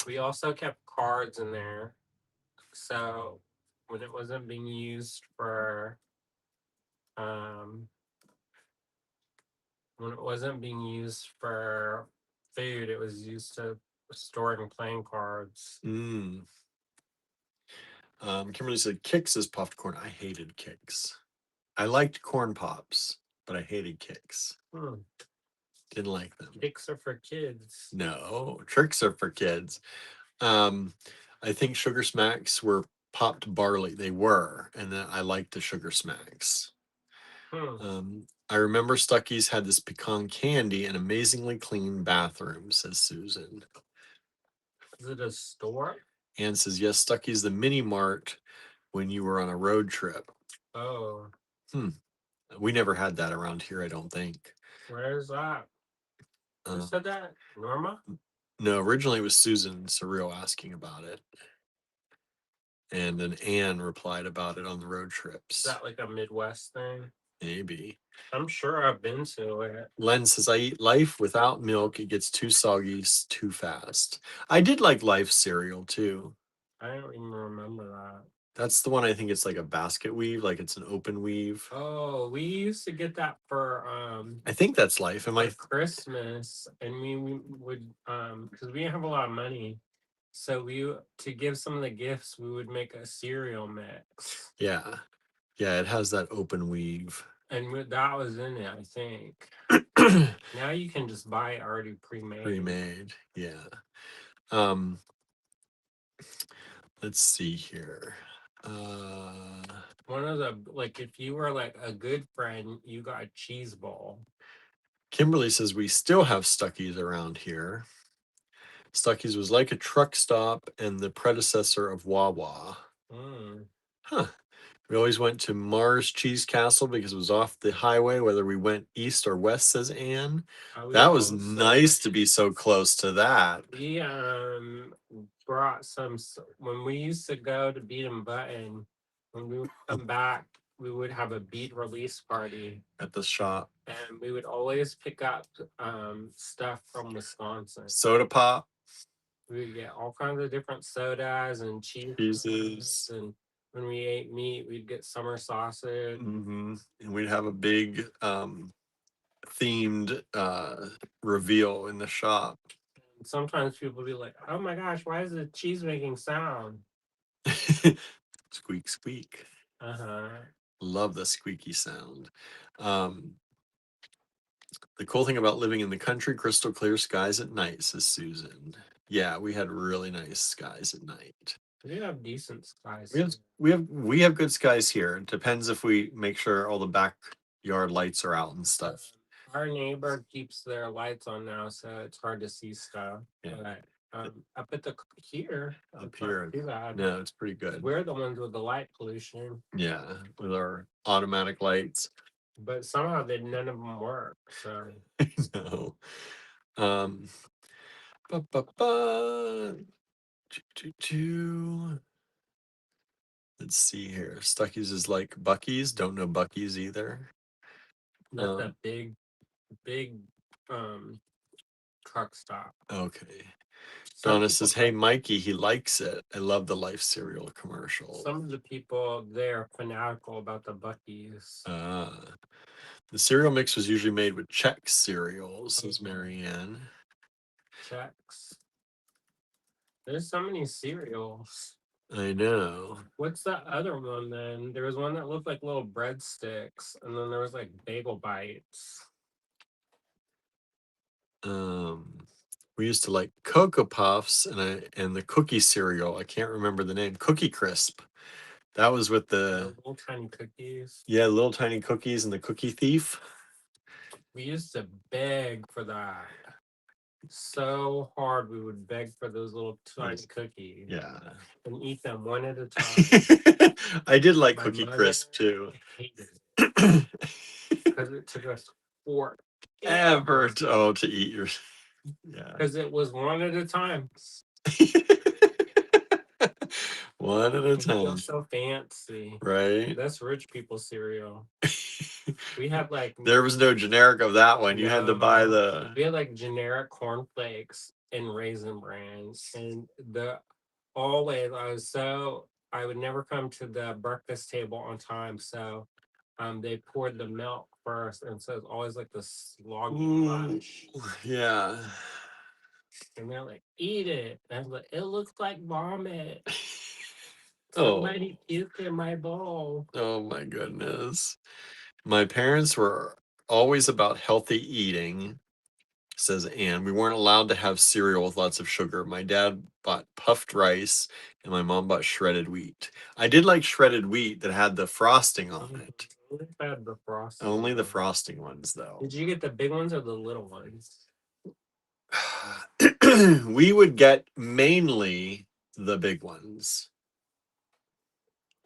We also kept cards in there. So when it wasn't being used for food, it was used to storing playing cards. Kimberly said kicks is puffed corn. I hated kicks. I liked corn pops, but I hated kicks. Didn't like them. Kicks are for kids. No, tricks are for kids. I think Sugar Smacks were popped barley. They were, and then I liked the Sugar Smacks. I remember Stuckey's had this pecan candy and amazingly clean bathroom, says Susan. Is it a store? Ann says, yes, Stucky's the mini mart when you were on a road trip. Oh, We never had that around here, I don't think. where's that? Who Uh, said that? Norma? no, originally it was Susan Surreal asking about it. And then Ann replied about it on the road Is trips. that like a Midwest thing? Maybe. I'm sure I've been to it. Len says, I eat Life without milk. It gets too soggy too fast. I did like Life cereal too. I don't even remember that. That's the one I think it's like a basket weave, like it's an open weave. Oh, we used to get that for I think that's Life. Am I? Christmas, and we would because we didn't have a lot of money, so we to give some of the gifts we would make a cereal mix, Yeah. Yeah, it has that open weave. and that was in it, I think. Now you can just buy it already pre-made. Pre-made. Yeah. Um let's see here. One of the like if you were like a good friend, you got a cheese ball. Kimberly says we still have Stuckies around here. Stuckies was like a truck stop and the predecessor of Wawa. Huh. We always went to Mars Cheese Castle because it was off the highway, whether we went east or west, says Anne. That was nice to be so close to that. We brought some when we used to go to Beat and Button. When we would come back, we would have a beat release party at the shop, and we would always pick up stuff from Wisconsin. Soda pop. We would get all kinds of different sodas and cheeses, and when we ate meat, we'd get summer sausage. And we'd have a big themed reveal in the shop. And sometimes people would be like, "Oh my gosh, why is the cheese making sound?" Squeak, squeak. Uh-huh. Love the squeaky sound. The cool thing about living in the country, crystal clear skies at night, says Susan. Yeah, we had really nice skies at night. We have decent skies. We have good skies here. It depends if we make sure all the backyard lights are out and stuff. Our neighbor keeps their lights on now, so it's hard to see stuff. Yeah. But up at the here, up here, not too bad. No, it's pretty good. We're the ones with the light pollution. Yeah, with our automatic lights. But somehow none of them work. So no. Ba, ba, ba. Let's see here. Stuckies is like Bucky's. Don't know Bucky's either. That's a big truck stop. Okay. Donna says, hey, Mikey, he likes it. I love the Life cereal commercial. Some of the people there are fanatical about the Bucky's. The cereal mix was usually made with Chex cereals, says Marianne. Chex. There's so many cereals. I know. What's that other one then? There was one that looked like little breadsticks, and then there was like bagel bites. We used to like Cocoa Puffs and the cookie cereal. I can't remember the name. Cookie Crisp. That was with the little tiny cookies. Yeah, little tiny cookies and the Cookie Thief. We used to beg for that. So hard we would beg for those little tiny cookies. Yeah. And eat them one at a time. I did like Cookie Crisp too. Hated it. Because it took us forever to eat your. Yeah. Because it was one at a time. One at a time. So fancy. Right. That's rich people cereal. We had like there was no generic of that one. You had to buy we had like generic cornflakes and Raisin Brands. And always I would never come to the breakfast table on time. So they poured the milk first, and so it's always like the sloggy lunch. Yeah. And they're like, eat it. And I was like, it looks like vomit. Somebody puked in my bowl. Oh my goodness. My parents were always about healthy eating, says Anne. We weren't allowed to have cereal with lots of sugar. My dad bought puffed rice and my mom bought shredded wheat. I did like shredded wheat that had the frosting on it. Only the frosting. Only the frosting ones, though. Did you get the big ones or the little ones? We would get mainly the big ones.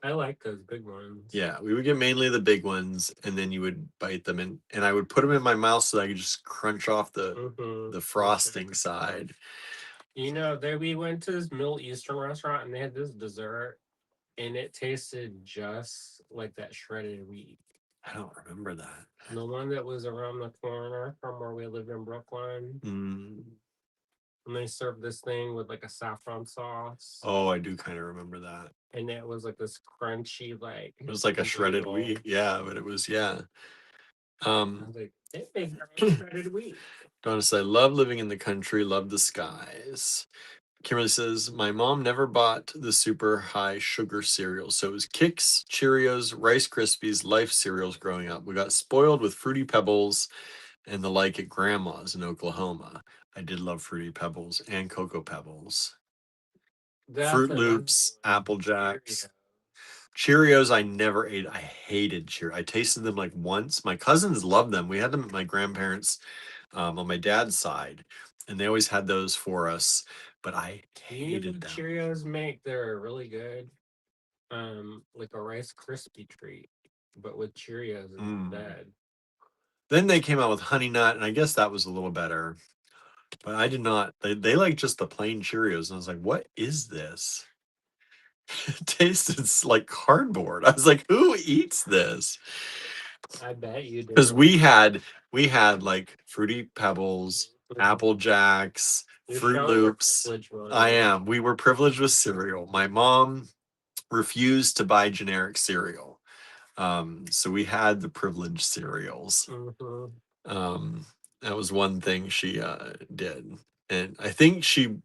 I like those big ones. Yeah, we would get mainly the big ones, and then you would bite them, and I would put them in my mouth so that I could just crunch off the frosting side. You know, there we went to this Middle Eastern restaurant and they had this dessert and it tasted just like that shredded wheat. I don't remember that. The one that was around the corner from where we lived in Brooklyn. Mm. And they served this thing with like a saffron sauce. Oh, I do kind of remember that. And it was like this crunchy, like It was like a shredded noodle. wheat. Yeah, but it was, yeah. I was like, it makes shredded wheat. Donna said, I love living in the country, love the skies. Kimberly says, my mom never bought the super high sugar cereals. So it was Kix, Cheerios, Rice Krispies, Life cereals growing up. We got spoiled with Fruity Pebbles and the like at grandma's in Oklahoma. I did love Fruity Pebbles and Cocoa Pebbles. Fruit Loops, Apple Jacks. Cheerios, I never ate. I hated Cheerios. I tasted them like once. My cousins loved them. We had them at my grandparents' on my dad's side, and they always had those for us. But I hated them. Cheerios make they're really good. Like a Rice Krispie treat, but with Cheerios instead. Then they came out with Honey Nut, and I guess that was a little better. But I did not. They like just the plain Cheerios, and I was like, "What is this?" It tasted like cardboard. I was like, "Who eats this?" I bet you did. Because we had like Fruity Pebbles, Apple Jacks, Fruit Loops. I am. We were privileged with cereal. My mom refused to buy generic cereal. So we had the privileged cereals. That was one thing she did. And I think she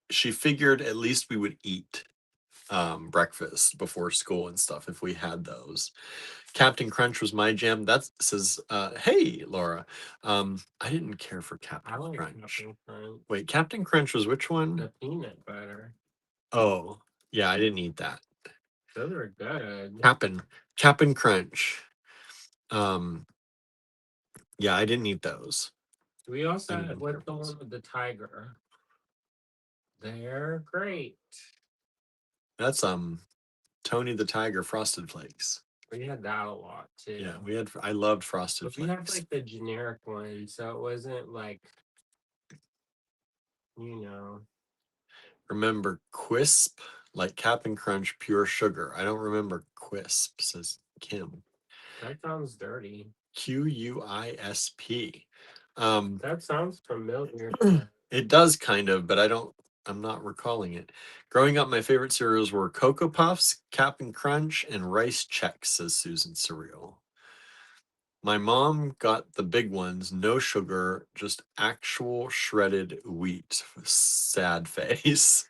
figured at least we would eat breakfast before school and stuff if we had those. Captain Crunch was my jam. That says, hey, Laura. I didn't care for Captain Crunch. Wait, Captain Crunch was which one? The peanut butter. Oh, yeah, I didn't eat that. Those are good. Captain Crunch. Yeah, I didn't eat those. We also had with the one with the tiger. They're great. That's Tony the Tiger Frosted Flakes. We had that a lot too. Yeah, I loved Frosted Flakes. We had like the generic one, so it wasn't like, you know. Remember Quisp? Like Captain Crunch pure sugar. I don't remember Quisp, says Kim. That sounds dirty. QUISP. That sounds familiar. It does kind of, but I'm not recalling it. Growing up, my favorite cereals were Cocoa Puffs, Captain Crunch, and Rice Chex, says Susan Cereal. My mom got the big ones, no sugar, just actual shredded wheat. Sad face.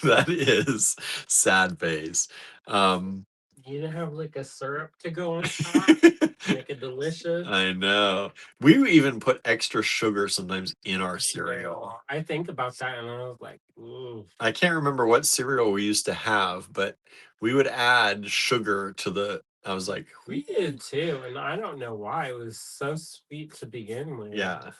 That is sad face. You didn't have like a syrup to go on top, make it delicious. I know. We even put extra sugar sometimes in our cereal. I think about that and I was like, ooh. I can't remember what cereal we used to have, but we would add sugar to the. I was like, we did too, and I don't know why it was so sweet to begin with. Yeah.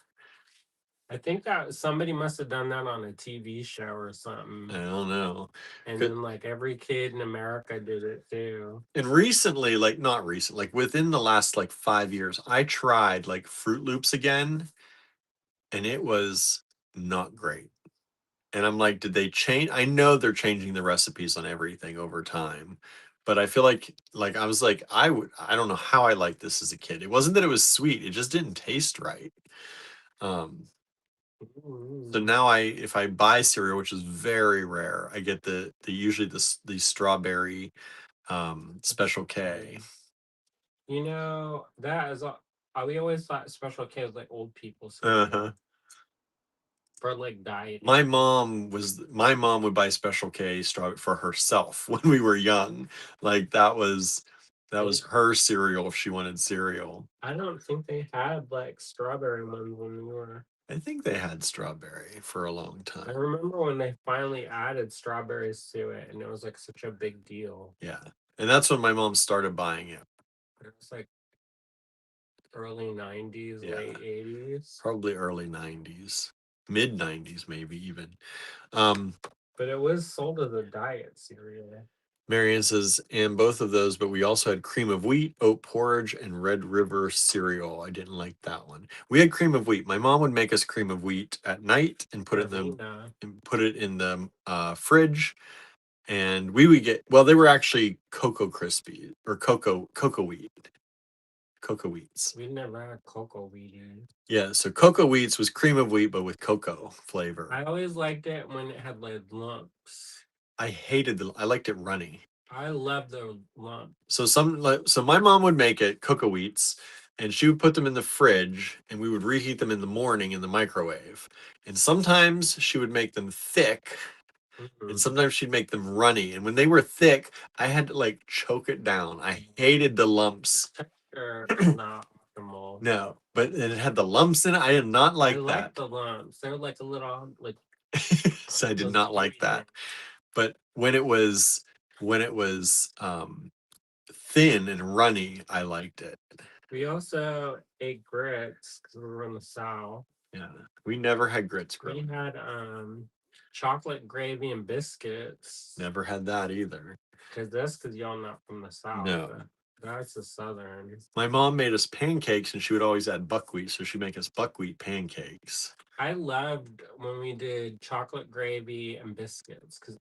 I think that somebody must have done that on a TV show or something. I don't know. And then like every kid in America did it too. And recently, like not recent, like within the last like 5 years, I tried like Fruit Loops again, and it was not great. And I'm like, did they change? I know they're changing the recipes on everything over time, but I feel like I was like, I don't know how I liked this as a kid. It wasn't that it was sweet; it just didn't taste right. So now if I buy cereal, which is very rare, I get usually the strawberry Special K. You know, that is we always thought Special K was like old people cereal. For like diet. My mom would buy Special K strawberry for herself when we were young. Like that was her cereal if she wanted cereal. I don't think they had like strawberry ones when we were. I think they had strawberry for a long time. I remember when they finally added strawberries to it, and it was like such a big deal. Yeah, and that's when my mom started buying it. It was like early 90s, Yeah. late 80s. Probably early 90s, mid 90s, maybe even. But it was sold as a diet cereal. Marianne says, and both of those, but we also had cream of wheat, oat porridge, and Red River cereal. I didn't like that one. We had cream of wheat. My mom would make us cream of wheat at night and put it in the fridge. And we would get, well, they were actually Cocoa Crispy or cocoa wheats. We never had cocoa wheaties. Yeah, so cocoa wheats was cream of wheat, but with cocoa flavor. I always liked it when it had like lumps. I liked it runny. I love the lump. So my mom would make it cocoa wheats, and she would put them in the fridge, and we would reheat them in the morning in the microwave. And sometimes she would make them thick, and sometimes she'd make them runny. And when they were thick, I had to like choke it down. I hated the lumps. Texture is not optimal. No, but it had the lumps in it. I did not like that. I like the lumps. They're like a little like. So I did not like that. But when it was thin and runny, I liked it. We also ate grits because we were in the South. Yeah, we never had grits growing. We had chocolate gravy and biscuits. Never had that either. Because y'all not from the South. No. That's the Southern. My mom made us pancakes, and she would always add buckwheat, so she'd make us buckwheat pancakes. I loved when we did chocolate gravy and biscuits because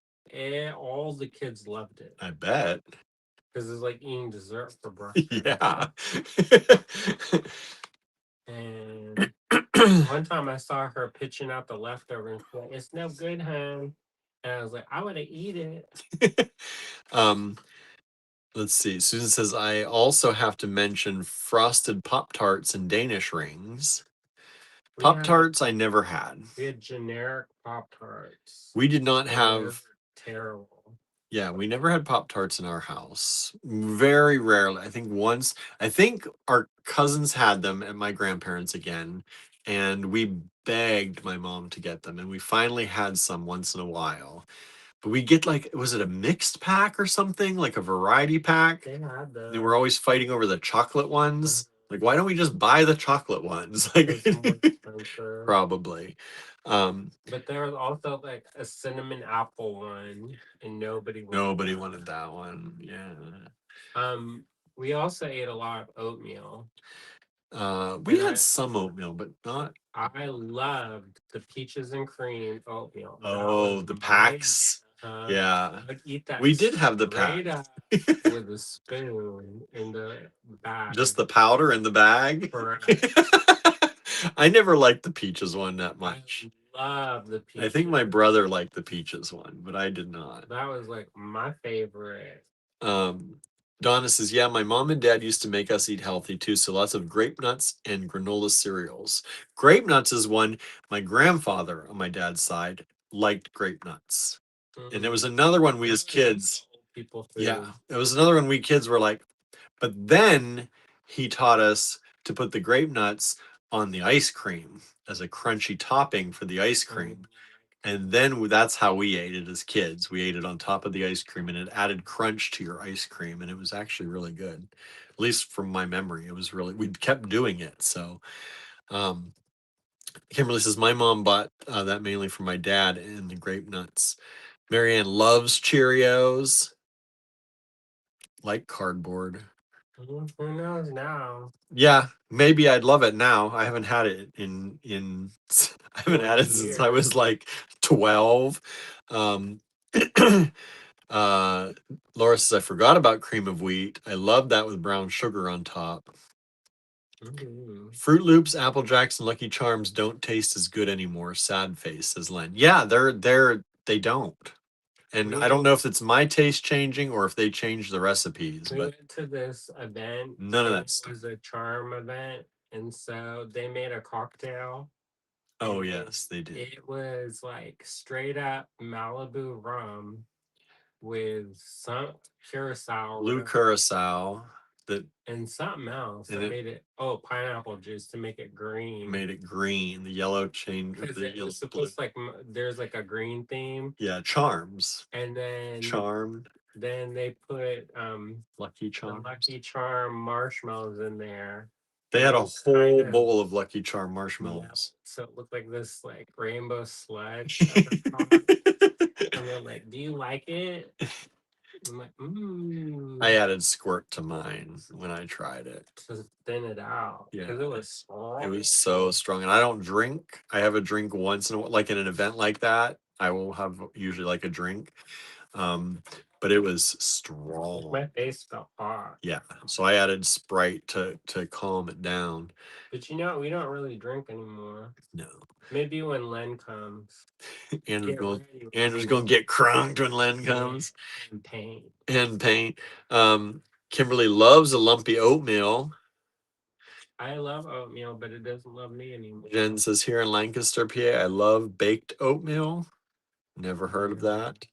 all the kids loved it. I bet. Because it's like eating dessert for breakfast. Yeah. And one time I saw her pitching out the leftovers. Like, it's no good, hon. And I was like, I want to eat it. Let's see. Susan says, I also have to mention frosted Pop-Tarts and Danish rings. Pop-Tarts I never had. We had generic Pop-Tarts. We did not have. Terrible. Yeah, we never had Pop-Tarts in our house. Very rarely. I think our cousins had them at my grandparents again, and we begged my mom to get them, and we finally had some once in a while. But we get like, was it a mixed pack or something? Like a variety pack? They had those. They were always fighting over the chocolate ones. Like, why don't we just buy the chocolate ones? Like, probably. But there was also like a cinnamon apple one, and nobody wanted that one. Yeah. We also ate a lot of oatmeal. We had some oatmeal, but not. I loved the peaches and cream oatmeal. Oh, the packs. Yeah. I'd eat that. We did have the pack with a spoon in the bag. Just the powder in the bag. I never liked the peaches one that much. I love the peaches. I think my brother liked the peaches one, but I did not. That was like my favorite. Donna says, yeah, my mom and dad used to make us eat healthy too. So lots of grape nuts and granola cereals. Grape nuts is one. My grandfather on my dad's side liked grape nuts. And there was another one we as kids. Yeah, it was another one we kids were like, but then he taught us to put the grape nuts on the ice cream as a crunchy topping for the ice cream. And then that's how we ate it as kids. We ate it on top of the ice cream, and it added crunch to your ice cream, and it was actually really good. At least from my memory, it was really. We kept doing it. So, Kimberly says my mom bought that mainly for my dad and the grape nuts. Marianne loves Cheerios, like cardboard. Who knows now? Yeah, maybe I'd love it now. I haven't had it in I haven't had it since I was like 12. Laura says I forgot about cream of wheat. I love that with brown sugar on top. Fruit Loops, Apple Jacks, and Lucky Charms don't taste as good anymore. Sad face, says Len. Yeah, they don't. And I don't know if it's my taste changing or if they changed the recipes. We but went to this event. None of that stuff. It was a charm event, and so they made a cocktail. Oh yes, they did. It was like straight up Malibu rum with some curacao, blue curacao, and something else that made it. Oh, pineapple juice to make it green. Made it green. The yellow change. It was supposed to, like there's like a green theme. Yeah, charms. And then Charmed. Then they put Lucky Charms. Lucky Charm marshmallows in there. They had a was kind whole of bowl of Lucky Charm melt, marshmallows. so it looked like this like rainbow sludge at the top. And they're like, "Do you like it?" I'm like, I added squirt to mine when I tried it. to thin it out Yeah. because it was strong. It was so strong. And I don't drink. I have a drink once in a while, like in an event like that. I will have usually like a drink. But it was strong. My face felt hot. Yeah. So I added Sprite to calm it down. But you know, we don't really drink anymore. No. Maybe when Len comes. Andrew's Get going ready, Andrew's Len. gonna get crunked when Len comes. And pain. And paint. Kimberly loves a lumpy oatmeal. I love oatmeal, but it doesn't love me anymore. Jen says here in Lancaster, PA, I love baked oatmeal. Never heard of that.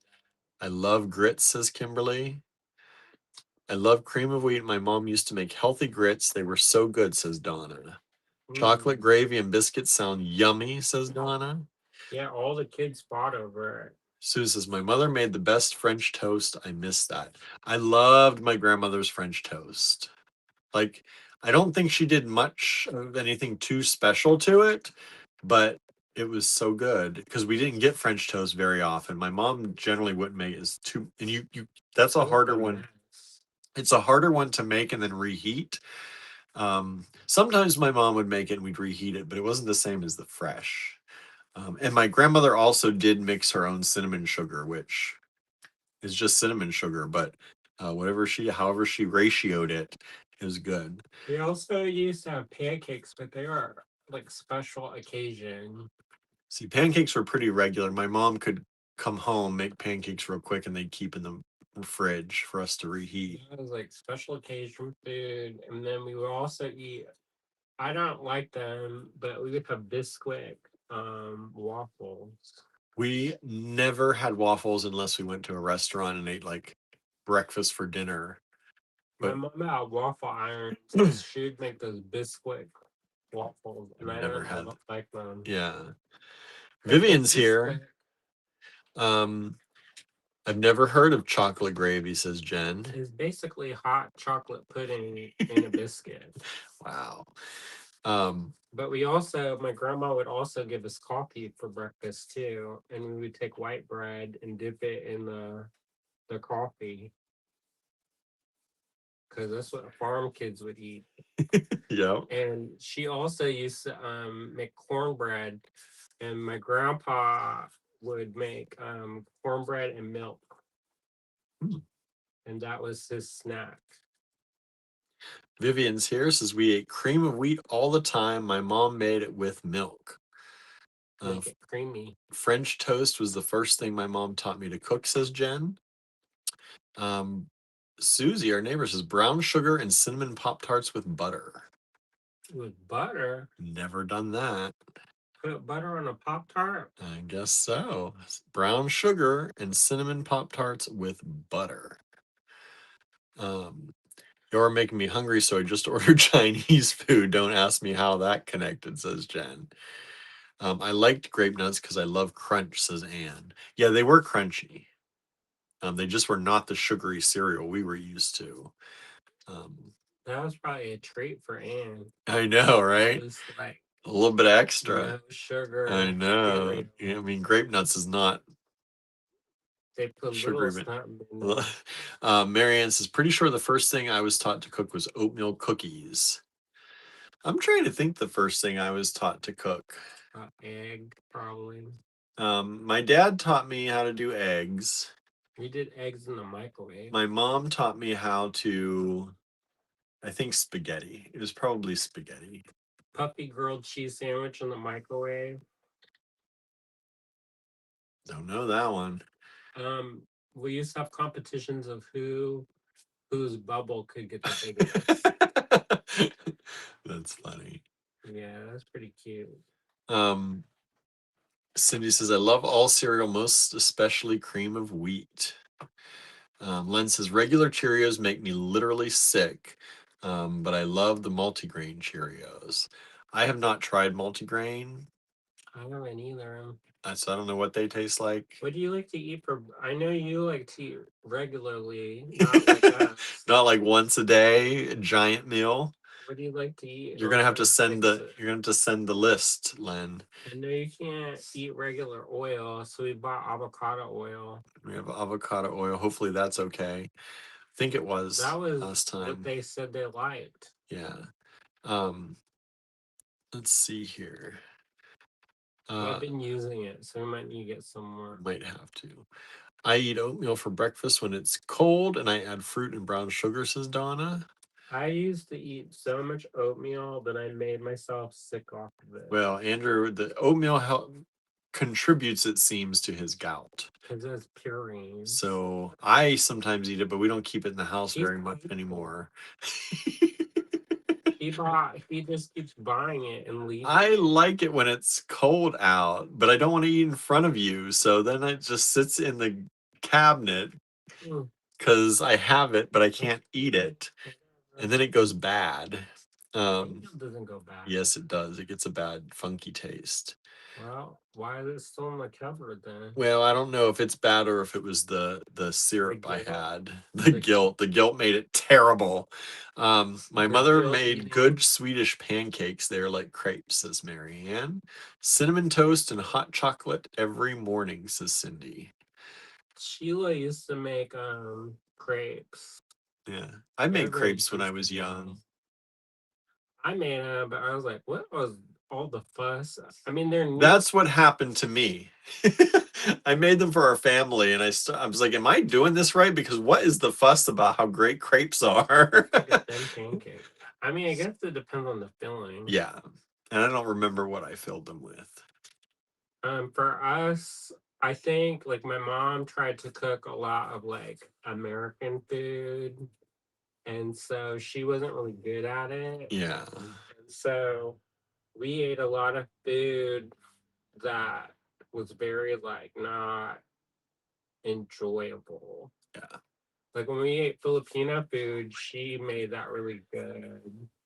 I love grits, says Kimberly. I love cream of wheat. My mom used to make healthy grits. They were so good, says Donna. Chocolate gravy and biscuits sound yummy, says Donna. Yeah, all the kids fought over it. Sue says, my mother made the best French toast. I miss that. I loved my grandmother's French toast. Like, I don't think she did much of anything too special to it, but it was so good because we didn't get French toast very often. My mom generally wouldn't make it as too, and you that's a harder one. It's a harder one to make and then reheat. Sometimes my mom would make it and we'd reheat it, but it wasn't the same as the fresh. And my grandmother also did mix her own cinnamon sugar, which is just cinnamon sugar, but however she ratioed it, it was good. We also used to have pancakes, but they were like special occasion. See, pancakes were pretty regular. My mom could come home, make pancakes real quick, and they'd keep in the fridge for us to reheat. It was like special occasion food, and then we would also eat. I don't like them, but we would have Bisquick waffles. We never had waffles unless we went to a restaurant and ate like breakfast for dinner. My But mom had waffle irons, so she'd make those Bisquick waffles, and I never don't had. like them. Yeah. But the Vivian's here. Bisquick I've never heard of chocolate gravy, says Jen. is basically hot chocolate pudding in a biscuit. Wow. But we also, my grandma would also give us coffee for breakfast too, and we would take white bread and dip it in the coffee, because that's what farm kids would eat. Yeah. And she also used to make cornbread, and my grandpa would make cornbread and milk, and that was his snack. Vivian's here, says we ate cream of wheat all the time. My mom made it with milk. Make it creamy. French toast was the first thing my mom taught me to cook, says Jen. Susie, our neighbor, says brown sugar and cinnamon Pop Tarts with butter. With butter? Never done that. Put butter on a Pop Tart? I guess so. Brown sugar and cinnamon Pop Tarts with butter. You're making me hungry, so I just ordered Chinese food. Don't ask me how that connected, says Jen. I liked grape nuts because I love crunch, says Anne. Yeah, they were crunchy. They just were not the sugary cereal we were used to. That was probably a treat for Anne. I know, right? It was like a little bit extra. No sugar. I know. Yeah, I mean, grape nuts is not. They put sugary, little Marianne says, pretty sure the first thing I was taught to cook was oatmeal cookies. I'm trying to think the first thing I was taught to cook. Egg, probably. My dad taught me how to do eggs. We did eggs in the microwave. My mom taught me how to, I think, spaghetti. It was probably spaghetti. Puffy grilled cheese sandwich in the microwave. Don't know that one. We used to have competitions of whose bubble could get the biggest. That's funny. Yeah, that's pretty cute. Cindy says, I love all cereal, most especially cream of wheat. Len says, regular Cheerios make me literally sick, but I love the multigrain Cheerios. I have not tried multigrain. I haven't either. So I don't know what they taste like. What do you like to eat for? I know you like to eat regularly, not like us. Not like once a day, a giant meal. What do you like to eat? You're gonna have to send Fix the it. you're gonna have to send the list, Len. I know you can't eat regular oil, so we bought avocado oil. We have avocado oil. Hopefully that's okay. I think it was That was last what time. they said they liked. Yeah. Um, let's see here. We've been using it, so we might need to get some more. Might have to. I eat oatmeal for breakfast when it's cold, and I add fruit and brown sugar, says Donna. I used to eat so much oatmeal that I made myself sick off of it. Well, Andrew, the oatmeal contributes, it seems, to his gout. Because it's purine. So I sometimes eat it, but we don't keep it in the house He's very much hateful. anymore. He just keeps buying it and leaving. I like it when it's cold out, but I don't want to eat in front of you. So then it just sits in the cabinet because I have it, but I can't eat it. And then it goes bad. Oatmeal doesn't go bad. Yes, it does. It gets a bad, funky taste. Well, why is it still in the cupboard then? Well, I don't know if it's bad or if it was the syrup I guilt. had. The guilt. The guilt made it terrible. My mother guilt made eating. good Swedish pancakes. They're like crepes, says Marianne. Cinnamon toast and hot chocolate every morning, says Cindy. Sheila used to make crepes. Yeah. I made crepes when I was young. I made them, but I was like, what was all the fuss? I mean, they're new. That's what happened to me. I made them for our family, and I was like, "Am I doing this right? Because what is the fuss about how great crepes are?" Like a thin pancake. I mean, I guess it depends on the filling. Yeah, and I don't remember what I filled them with. For us, I think like my mom tried to cook a lot of like American food, and so she wasn't really good at it. Yeah. And so we ate a lot of food that was very like not enjoyable. Yeah. Like when we ate Filipino food, she made that really good.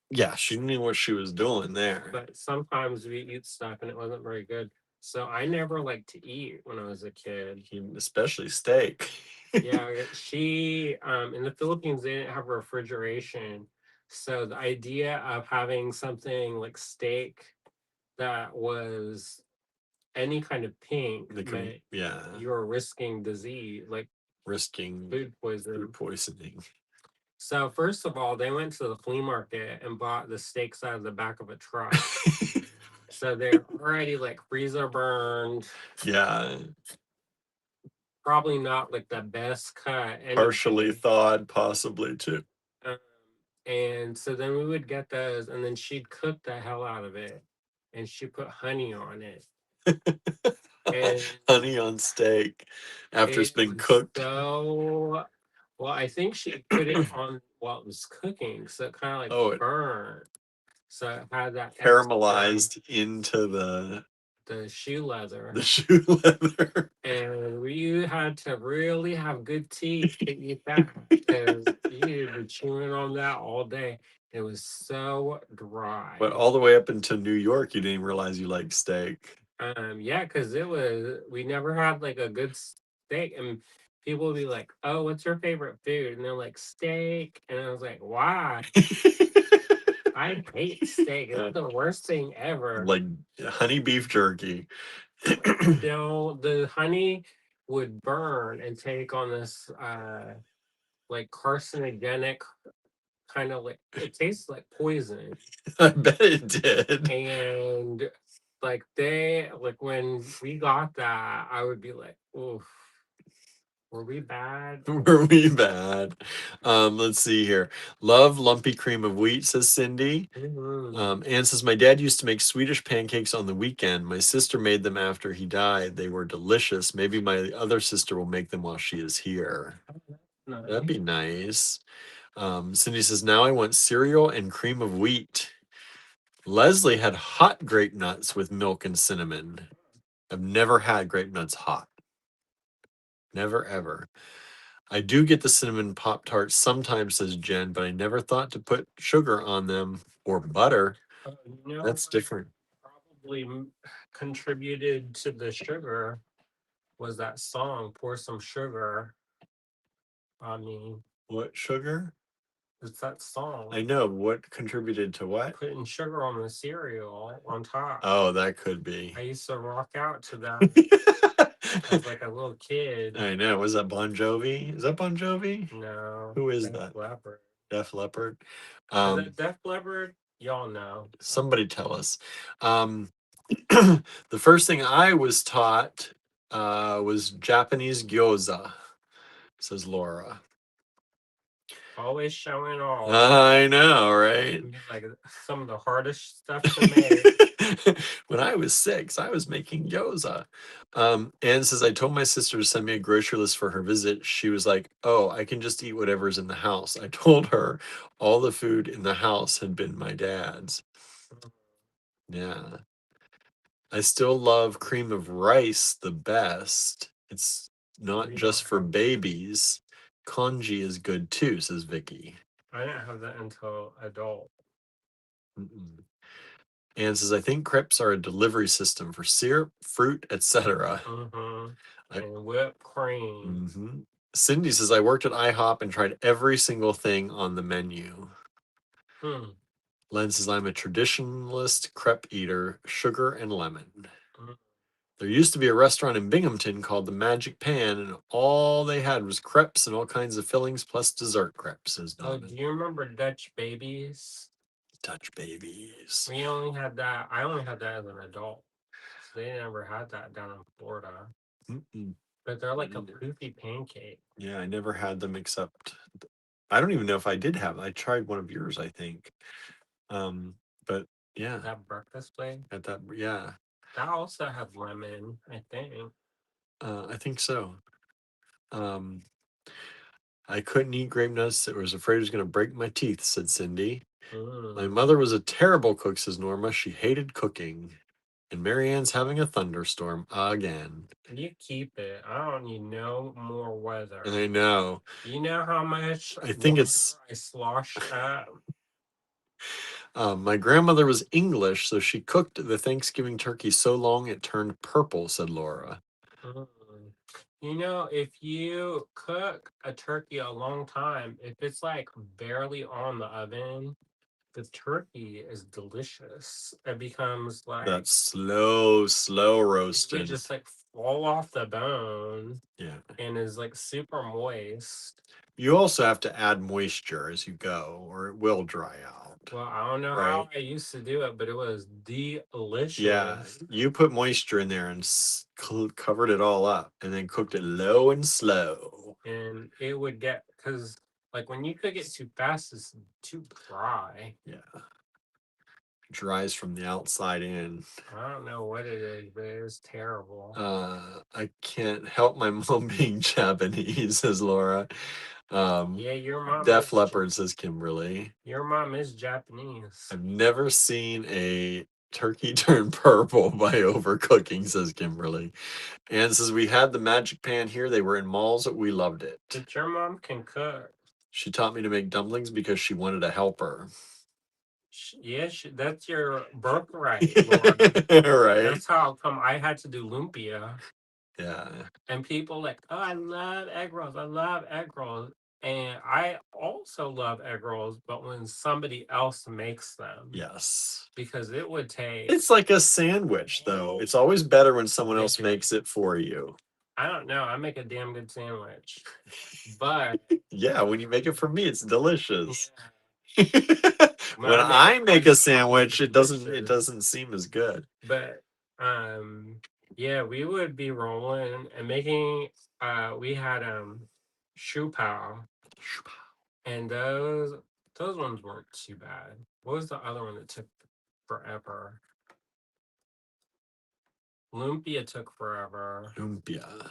Yeah, she knew what she was doing there. But sometimes we eat stuff and it wasn't very good. So I never liked to eat when I was a kid. Especially steak. Yeah, she in the Philippines they didn't have refrigeration. So the idea of having something like steak that was any kind of pink meant you were risking disease, like risking food poisoning. So first of all, they went to the flea market and bought the steaks out of the back of a truck. So they're already like freezer burned. Yeah. Probably not like the best cut. Anyway. Partially thawed, possibly too. And so then we would get those, and then she'd cook the hell out of it, and she put honey on it. And honey on steak after it's been cooked. So, well, I think she put it on while it was cooking, so it kind of like burned. So it had that caramelized into the shoe leather. The shoe leather. And we had to really have good teeth to eat that because you'd be chewing on that all day. It was so dry. But all the way up into New York, you didn't realize you liked steak. Yeah, because we never had like a good steak, and people would be like, "Oh, what's your favorite food?" And they're like, "Steak," and I was like, "Why?" I hate steak. It's the worst thing ever. Like honey beef jerky. The honey would burn and take on this like carcinogenic kind of like it tastes like poison. I bet it did. And like when we got that, I would be like, oof. Were we bad? Were we bad? Let's see here. Love lumpy cream of wheat, says Cindy. Anne says, my dad used to make Swedish pancakes on the weekend. My sister made them after he died. They were delicious. Maybe my other sister will make them while she is here. Nice. That'd be nice. Cindy says, now I want cereal and cream of wheat. Leslie had hot grape nuts with milk and cinnamon. I've never had grape nuts hot. Never, ever. I do get the cinnamon Pop-Tarts sometimes, says Jen, but I never thought to put sugar on them or butter. That's different. Probably contributed to the sugar was that song, Pour Some Sugar on Me. What sugar? It's that song. I know. What contributed to what? Putting sugar on the cereal on top. Oh, that could be. I used to rock out to that as like a little kid. I know. Was that Bon Jovi? Is that Bon Jovi? No. Who is Def that? Leppard. Def Leppard. Is that Def Leppard? Y'all know. Somebody tell us. The first thing I was taught was Japanese gyoza, says Laura. Always showing off. I know, right? Like some of the hardest stuff to make. When I was 6, I was making gyoza. Anne says, I told my sister to send me a grocery list for her visit. She was like, oh, I can just eat whatever's in the house. I told her all the food in the house had been my dad's. Yeah. I still love cream of rice the best. It's not We just don't for have- babies. Congee is good too, says Vicky. I didn't have that until adult. Mm-mm. Anne says, I think crepes are a delivery system for syrup, fruit, etc. And whipped cream. Mm-hmm. Cindy says, I worked at IHOP and tried every single thing on the menu. Len says, I'm a traditionalist crepe eater, sugar and lemon. There used to be a restaurant in Binghamton called the Magic Pan, and all they had was crepes and all kinds of fillings plus dessert crepes, says Oh, Donna. do you remember Dutch Babies? Dutch Babies. We only had that. I only had that as an adult. So they never had that down in Florida. Mm-mm. But they're like a poofy pancake. Yeah, I never had them except I don't even know if I did have. I tried one of yours, I think. But yeah. That breakfast place? At that, yeah. That also had lemon, I think. I think so. I couldn't eat grape nuts. I was afraid it was going to break my teeth, said Cindy. My mother was a terrible cook, says Norma. She hated cooking. And Marianne's having a thunderstorm again. You keep it. I don't need no more weather. I know. You know how much I think it's I sloshed up? my grandmother was English, so she cooked the Thanksgiving turkey so long it turned purple, said Laura. You know, if you cook a turkey a long time, if it's like barely on the oven, the turkey is delicious. It becomes like that slow it roasted. just like fall off the bone. Yeah. And is like super moist. You also have to add moisture as you go, or it will dry out. Well, I don't know how I used to do it, but it was delicious. Yeah, you put moisture in there and covered it all up, and then cooked it low and slow. And it would get, because like when you cook it too fast, it's too dry. Yeah, dries from the outside in. I don't know what it is, but it's terrible. I can't help my mom being Japanese, says Laura. Yeah, your mom. Def Leppard, says Kimberly. Your mom is Japanese. I've never seen a turkey turn purple by overcooking, says Kimberly. And says, we had the Magic Pan here. They were in malls. We loved it. But your mom can cook. She taught me to make dumplings because she wanted to help her. Yes, that's your birthright, Laura. Right. That's how come I had to do lumpia. Yeah. And people like, oh, I love egg rolls. I love egg rolls. And I also love egg rolls, but when somebody else makes them. Yes. Because it would take. It's like a sandwich, though. It's always better when someone else makes it for you. I don't know. I make a damn good sandwich. But. Yeah, when you make it for me, it's delicious. Yeah. When I make a sandwich, it doesn't seem as good. But yeah, we would be rolling and making we had shoe pow. And those ones weren't too bad. What was the other one that took forever? Lumpia took forever. Lumpia.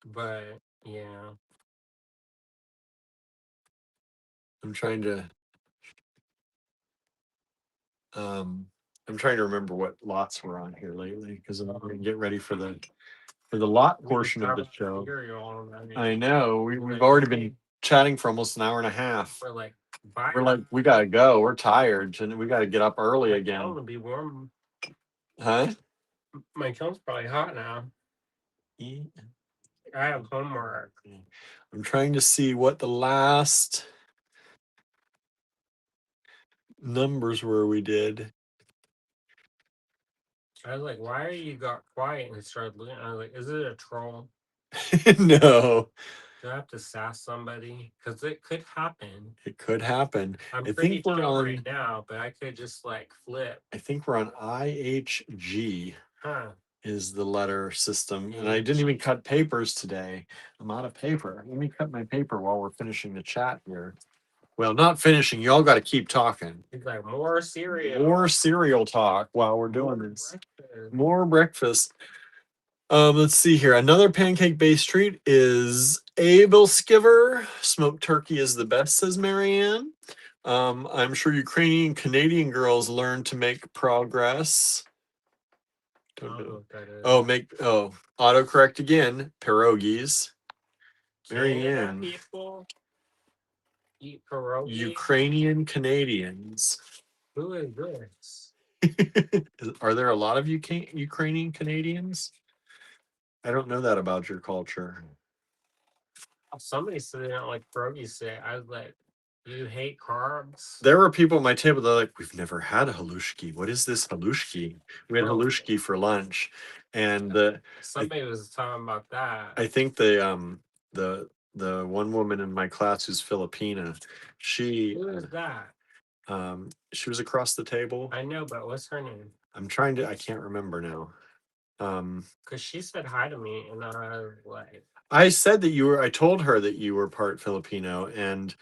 But yeah. I'm trying to remember what lots were on here lately because I'm going to get ready for the lot portion of the show. I know we've already been chatting for almost an hour and a half. We're like, we gotta go. We're tired and we gotta get up early again. I want to be warm. Huh? My kiln's probably hot now. Yeah. I have homework. I'm trying to see what the last numbers were we did. I was like, why are you got quiet and started looking? I was like, is it a troll? No, Do I have to sass somebody? Because it could happen. it could happen. I'm I pretty think we're chill on. right now, but I could just like flip. I think we're on IHG Huh. is the letter system, and I didn't even cut papers today. I'm out of paper. Let me cut my paper while we're finishing the chat here. Well, not finishing. Y'all got to keep talking. He's like, more cereal. More cereal talk while we're doing More this. breakfast. More breakfast. Let's see here. Another pancake-based treat is Abel Skiver. Smoked turkey is the best, says Marianne. I'm sure Ukrainian Canadian girls learn to make progress. I don't know what that is. Autocorrect again. Pierogies. Canada Marianne. people eat pierogi. Ukrainian Canadians. Who is this? Are there a lot of Ukrainian Canadians? I don't know that about your culture. Somebody said they don't like pierogies today. I was like, you hate carbs? There were people at my table that are like, we've never had a halushki. What is this halushki? We had Oh. halushki for lunch. And somebody was talking about that. I think the one woman in my class who's Filipina, Who is that? She was across the table. I know, but what's her name? I can't remember now. Because she said hi to me, and I was like, I said that I told her that you were part Filipino, and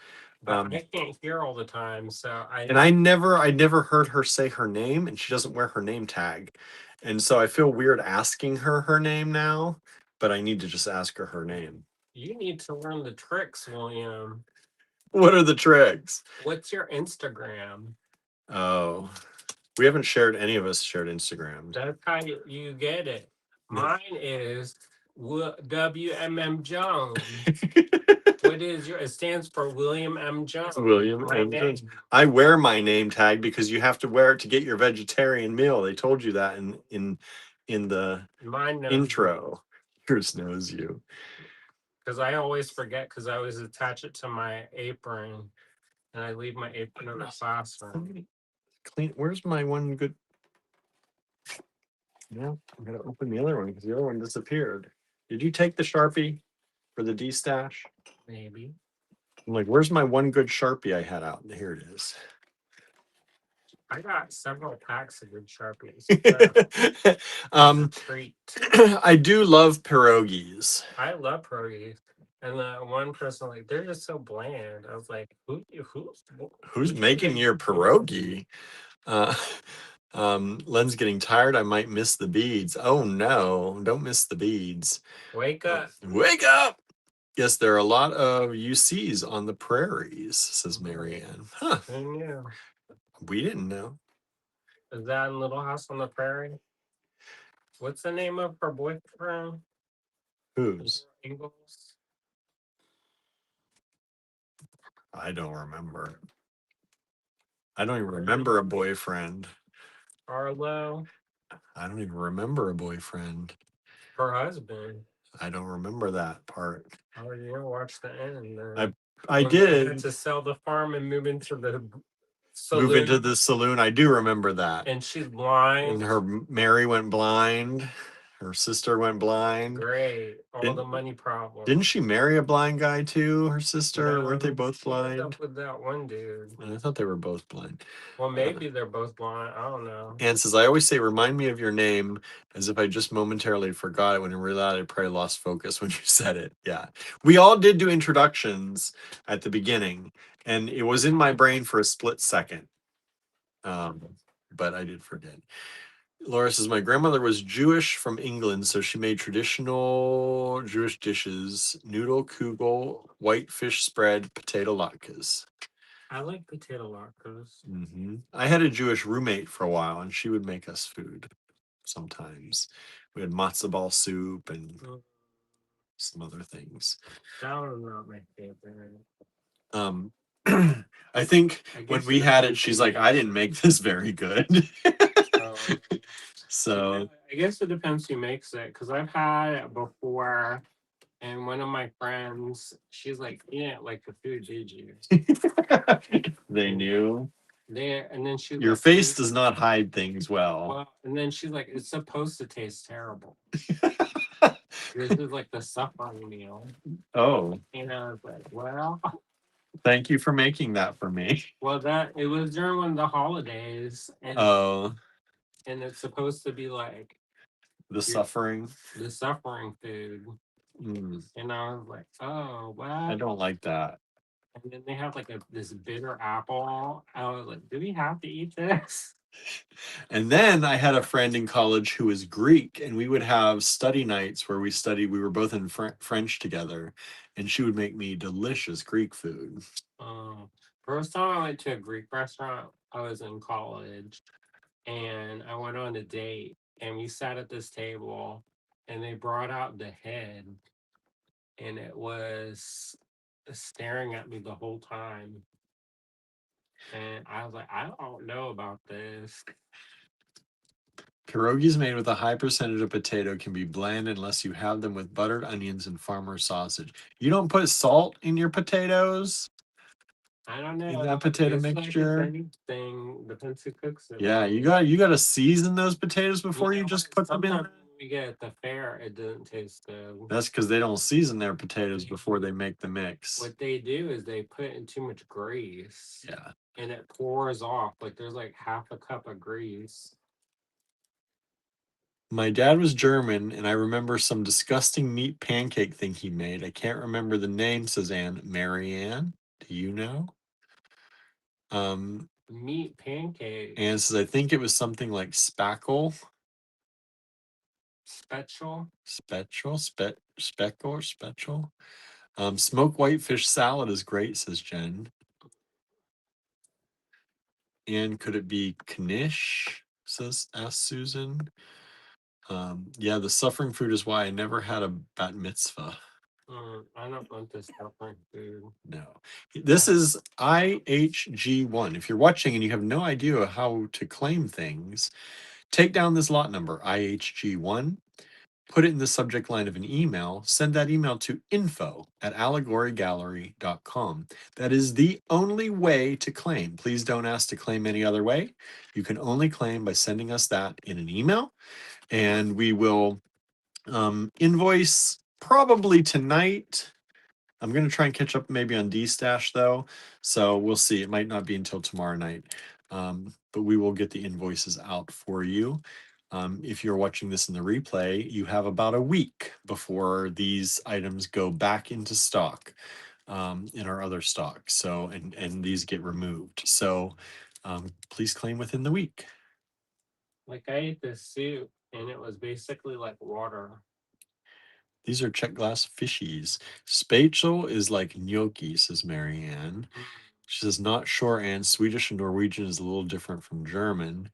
but I can't hear all the time, so I never heard her say her name, and she doesn't wear her name tag, and so I feel weird asking her name now, but I need to just ask her name. You need to learn the tricks, William. What are the tricks? What's your Instagram? Oh, we haven't shared, any of us shared Instagram. That's how you get it. Mine is WMM Jones. What is your? It stands for William M. Jones. William M. Jones. I wear my name tag because you have to wear it to get your vegetarian meal. They told you that in the intro. Yours knows you. Because I always forget because I always attach it to my apron, and I leave my apron in the classroom. Clean. Where's my one good? No, I'm gonna open the other one because the other one disappeared. Did you take the Sharpie for the D stash? Maybe. I'm like, where's my one good Sharpie I had out? Here it is. I got several packs of good Sharpies. I do love pierogies. I love pierogies. And one person like, they're just so bland. I was like, who's making your pierogi? Len's getting tired. I might miss the beads. Oh no, don't miss the beads. Wake up. Wake up. Yes, there are a lot of UCs on the prairies, says Marianne. Huh. I knew. We didn't know. Is that in Little House on the Prairie? What's the name of her boyfriend? Whose? Ingalls? I don't remember. I don't even remember a boyfriend. Arlo? I don't even remember a boyfriend. Her husband. I don't remember that part. Oh, you didn't watch the end. I did. Had to sell the farm and move into the saloon. Move into the saloon. I do remember that. And she's blind. And Mary went blind. Her sister went blind. Great. All the money problems. Didn't she marry a blind guy too? Her sister? Weren't they both blind? Up with that one dude. I thought they were both blind. Well, maybe they're both blind. I don't know. Anne says, I always say, remind me of your name, as if I just momentarily forgot it when in reality I probably lost focus when you said it. Yeah. We all did do introductions at the beginning, and it was in my brain for a split second. But I did forget. Laura says, my grandmother was Jewish from England, so she made traditional Jewish dishes, noodle kugel, white fish spread, potato latkes. I like potato latkes. Mm-hmm. I had a Jewish roommate for a while, and she would make us food sometimes. We had matzo ball soup and some other things. That was not my favorite. I think when we had it, she's like, I didn't make this very good. So I guess it depends who makes it, because I've had it before And one of my friends, she's like, "You didn't like the food, did you?" They knew. And then she's Your like, face does not hide things well. well, and then she's like, "It's supposed to taste terrible. This is like the suffering meal." Oh, And I was like, "Well, thank you for making that for me. well, that it was during one of the holidays, Oh, and it's supposed to be like the suffering. the suffering food." Mm, And I was like, "Oh, I well." don't like that. And then they have like this bitter apple. I was like, "Do we have to eat this?" And then I had a friend in college who was Greek, and we would have study nights where we studied. We were both in French together, and she would make me delicious Greek food. Um, First time I went to a Greek restaurant, I was in college, and I went on a date, and we sat at this table, and they brought out the head, and it was staring at me the whole time. And I was like, "I don't know about this." Pierogies made with a high percentage of potato can be bland unless you have them with buttered onions and farmer sausage. You don't put salt in your potatoes? I don't In know. that potato Just like with mixture? anything, depends who cooks it. Yeah, Right? you gotta season those potatoes before you just put them in. Sometimes when we get at the fair, it doesn't taste good. That's because they don't season their potatoes before they make the mix. What they do is they put in too much grease. Yeah. And it pours off. Like there's like half a cup of grease. My dad was German, and I remember some disgusting meat pancake thing he made. I can't remember the name, says Anne. Marianne, do you know? Meat pancake. Anne says, I think it was something like spackle. Special. Speckle or special. Smoked whitefish salad is great, says Jen. And could it be knish? Asks Susan. Yeah, the suffering food is why I never had a bat mitzvah. I don't want this suffering food. No. This is IHG1. If you're watching and you have no idea how to claim things, take down this lot number, IHG1, put it in the subject line of an email, send that email to info@allegorygallery.com. That is the only way to claim. Please don't ask to claim any other way. You can only claim by sending us that in an email, and we will invoice probably tonight. I'm going to try and catch up maybe on D-Stash though. So we'll see. It might not be until tomorrow night. But we will get the invoices out for you. If you're watching this in the replay, you have about a week before these items go back into stock in our other stock. So, and these get removed. So please claim within the week. Like I ate this soup and it was basically like water. These are check glass fishies. Spatchel is like gnocchi, says Marianne. She says, not sure, and Swedish and Norwegian is a little different from German.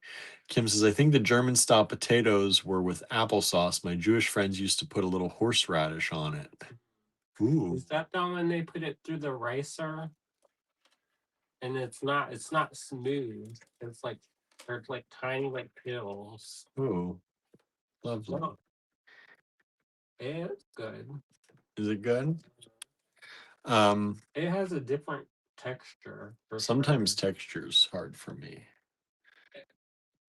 Kim says, I think the German style potatoes were with applesauce. My Jewish friends used to put a little horseradish on it. Ooh. Is that the one they put it through the ricer? And it's not smooth. It's like there's like tiny like pills. Ooh. Lovely. Oh, it's good. Is it good? It has a different texture. Sometimes texture is hard for me.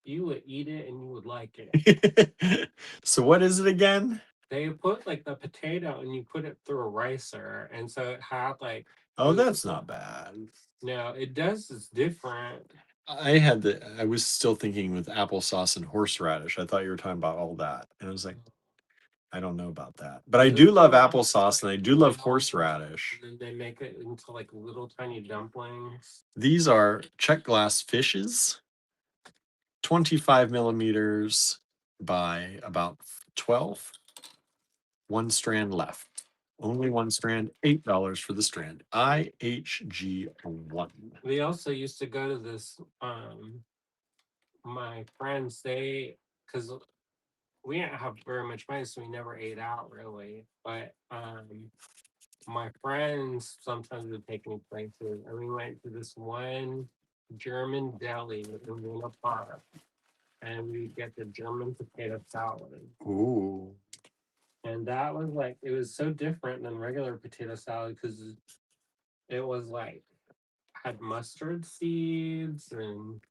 You would eat it and you would like it. So what is it again? They put like the potato and you put it through a ricer, and so it had like. Oh, that's not bad. No, it does. It's different. I was still thinking with applesauce and horseradish. I thought you were talking about all that. And I was like, I don't know about that. But I do love applesauce and I do love horseradish. And then they make it into like little tiny dumplings. These are check glass fishes, 25 millimeters by about 12. One strand left. Only one strand, $8 for the strand. IHG1. We also used to go to this my friends, because we didn't have very much money, so we never ate out really. But my friends sometimes would take me places, and we went to this one German deli in Luna Park, and we get the German potato salad. Ooh. And that was like, it was so different than regular potato salad because it was like, had mustard seeds and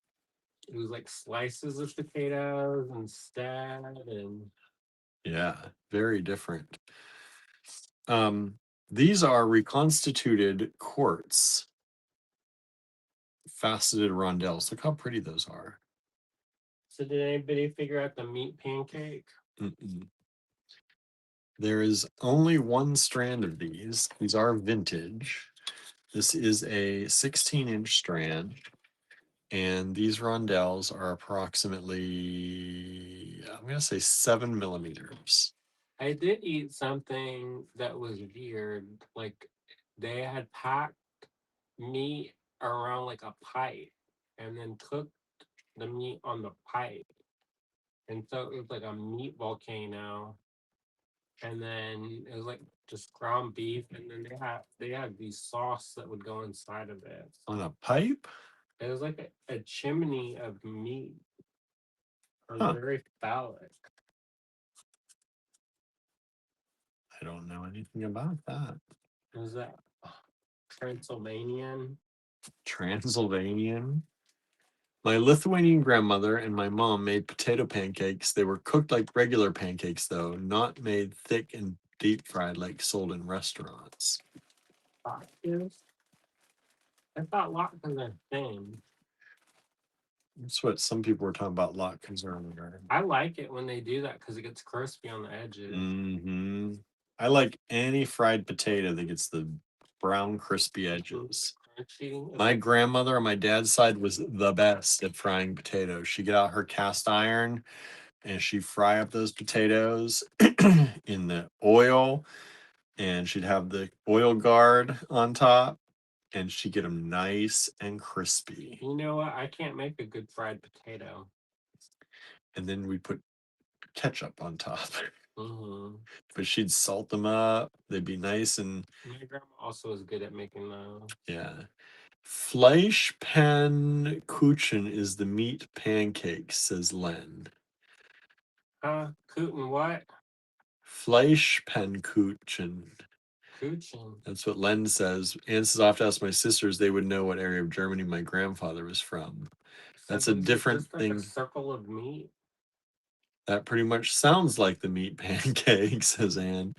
it was like slices of potatoes instead. And Yeah, very different. These are reconstituted quartz faceted rondelles. Look how pretty those are. so, did anybody figure out the meat pancake? Mm-mm. There is only one strand of these. These are vintage. This is a 16-inch strand, and these rondelles are approximately, I'm going to say 7 millimeters. I did eat something that was weird. Like, they had packed meat around like a pipe and then cooked the meat on the pipe. And so it was like a meat volcano. And then it was like just ground beef, and then they had these sauce that would go inside of it. On a pipe? It was like a chimney of meat. It was Huh. very phallic. I don't know anything about that. Was that Transylvanian? Transylvanian? My Lithuanian grandmother and my mom made potato pancakes. They were cooked like regular pancakes, though, not made thick and deep fried like sold in restaurants. Latkes? I thought latkes are thin. That's what some people were talking about latkes earlier. I like it when they do that because it gets crispy on the edges. Mm-hmm. I like any fried potato that gets the brown, crispy edges. Crunchy. My grandmother on my dad's side was the best at frying potatoes. She'd get out her cast iron and she'd fry up those potatoes in the oil, and she'd have the oil guard on top, and she'd get them nice and crispy. You know what? I can't make a good fried potato. And then we'd put ketchup on top. Mm-hmm. But she'd salt them up. They'd be nice and My grandma also is good at making those. yeah. Fleischpannkuchen is the meat pancake, says Len. Cootin' what? Fleischpannkuchen. Cooching. That's what Len says. Anne says, I have to ask my sisters. They would know what area of Germany my grandfather was from. That's a different like thing. a circle of meat. That pretty much sounds like the meat pancake, says Anne.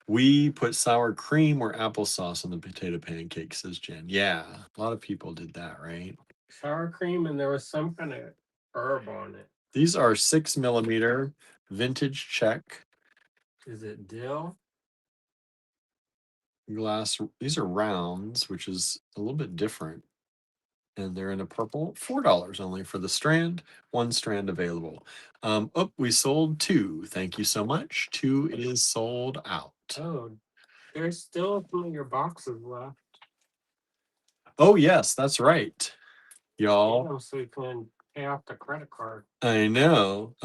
We put sour cream or applesauce on the potato pancake, says Jen. Yeah, a lot of people did that, right? Sour cream, and there was some kind of herb on it. These are 6 millimeter vintage Czech Is it dill? glass. These are rounds, which is a little bit different. And they're in a purple. $4 only for the strand. 1 strand available. Oh, we sold 2. Thank you so much. 2 is sold out. Oh, there's still some of your boxes left. Oh, yes, that's right, y'all. Yeah, so you can pay off the credit card. I know.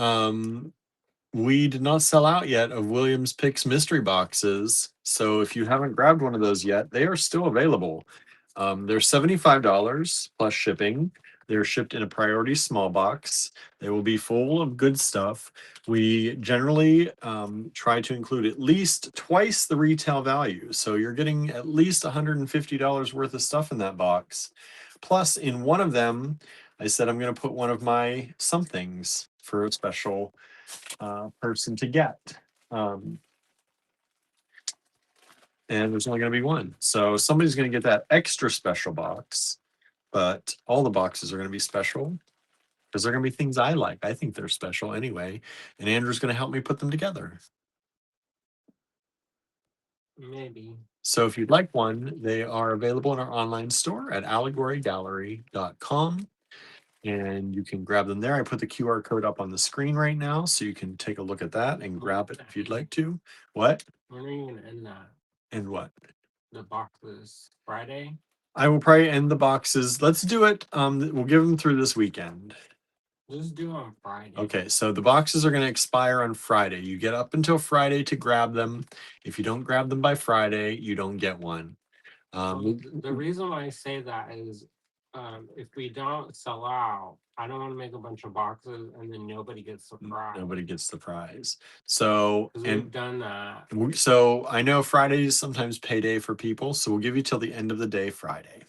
We did not sell out yet of Williams Picks mystery boxes. So if you haven't grabbed one of those yet, they are still available. They're $75 plus shipping. They're shipped in a priority small box. They will be full of good stuff. We generally try to include at least twice the retail value. So you're getting at least $150 worth of stuff in that box. Plus, in one of them, I said I'm going to put one of my somethings for a special person to get. And there's only going to be one. So somebody's going to get that extra special box, but all the boxes are going to be special because they're going to be things I like. I think they're special anyway. And Andrew's going to help me put them together. Maybe. So if you'd like one, they are available in our online store at allegorygallery.com. And you can grab them there. I put the QR code up on the screen right now, so you can take a look at that and grab it if you'd like to. What? When are you going to end that? And what? The boxes Friday? I will probably end the boxes. Let's do it. We'll give them through this weekend. Just do on Friday. Okay, so the boxes are going to expire on Friday. You get up until Friday to grab them. If you don't grab them by Friday, you don't get one. The reason why I say that is if we don't sell out, I don't want to make a bunch of boxes and then nobody gets the prize. Nobody gets the prize. So, Because and we've done that. so I know Friday is sometimes payday for people, so we'll give you till the end of the day Friday,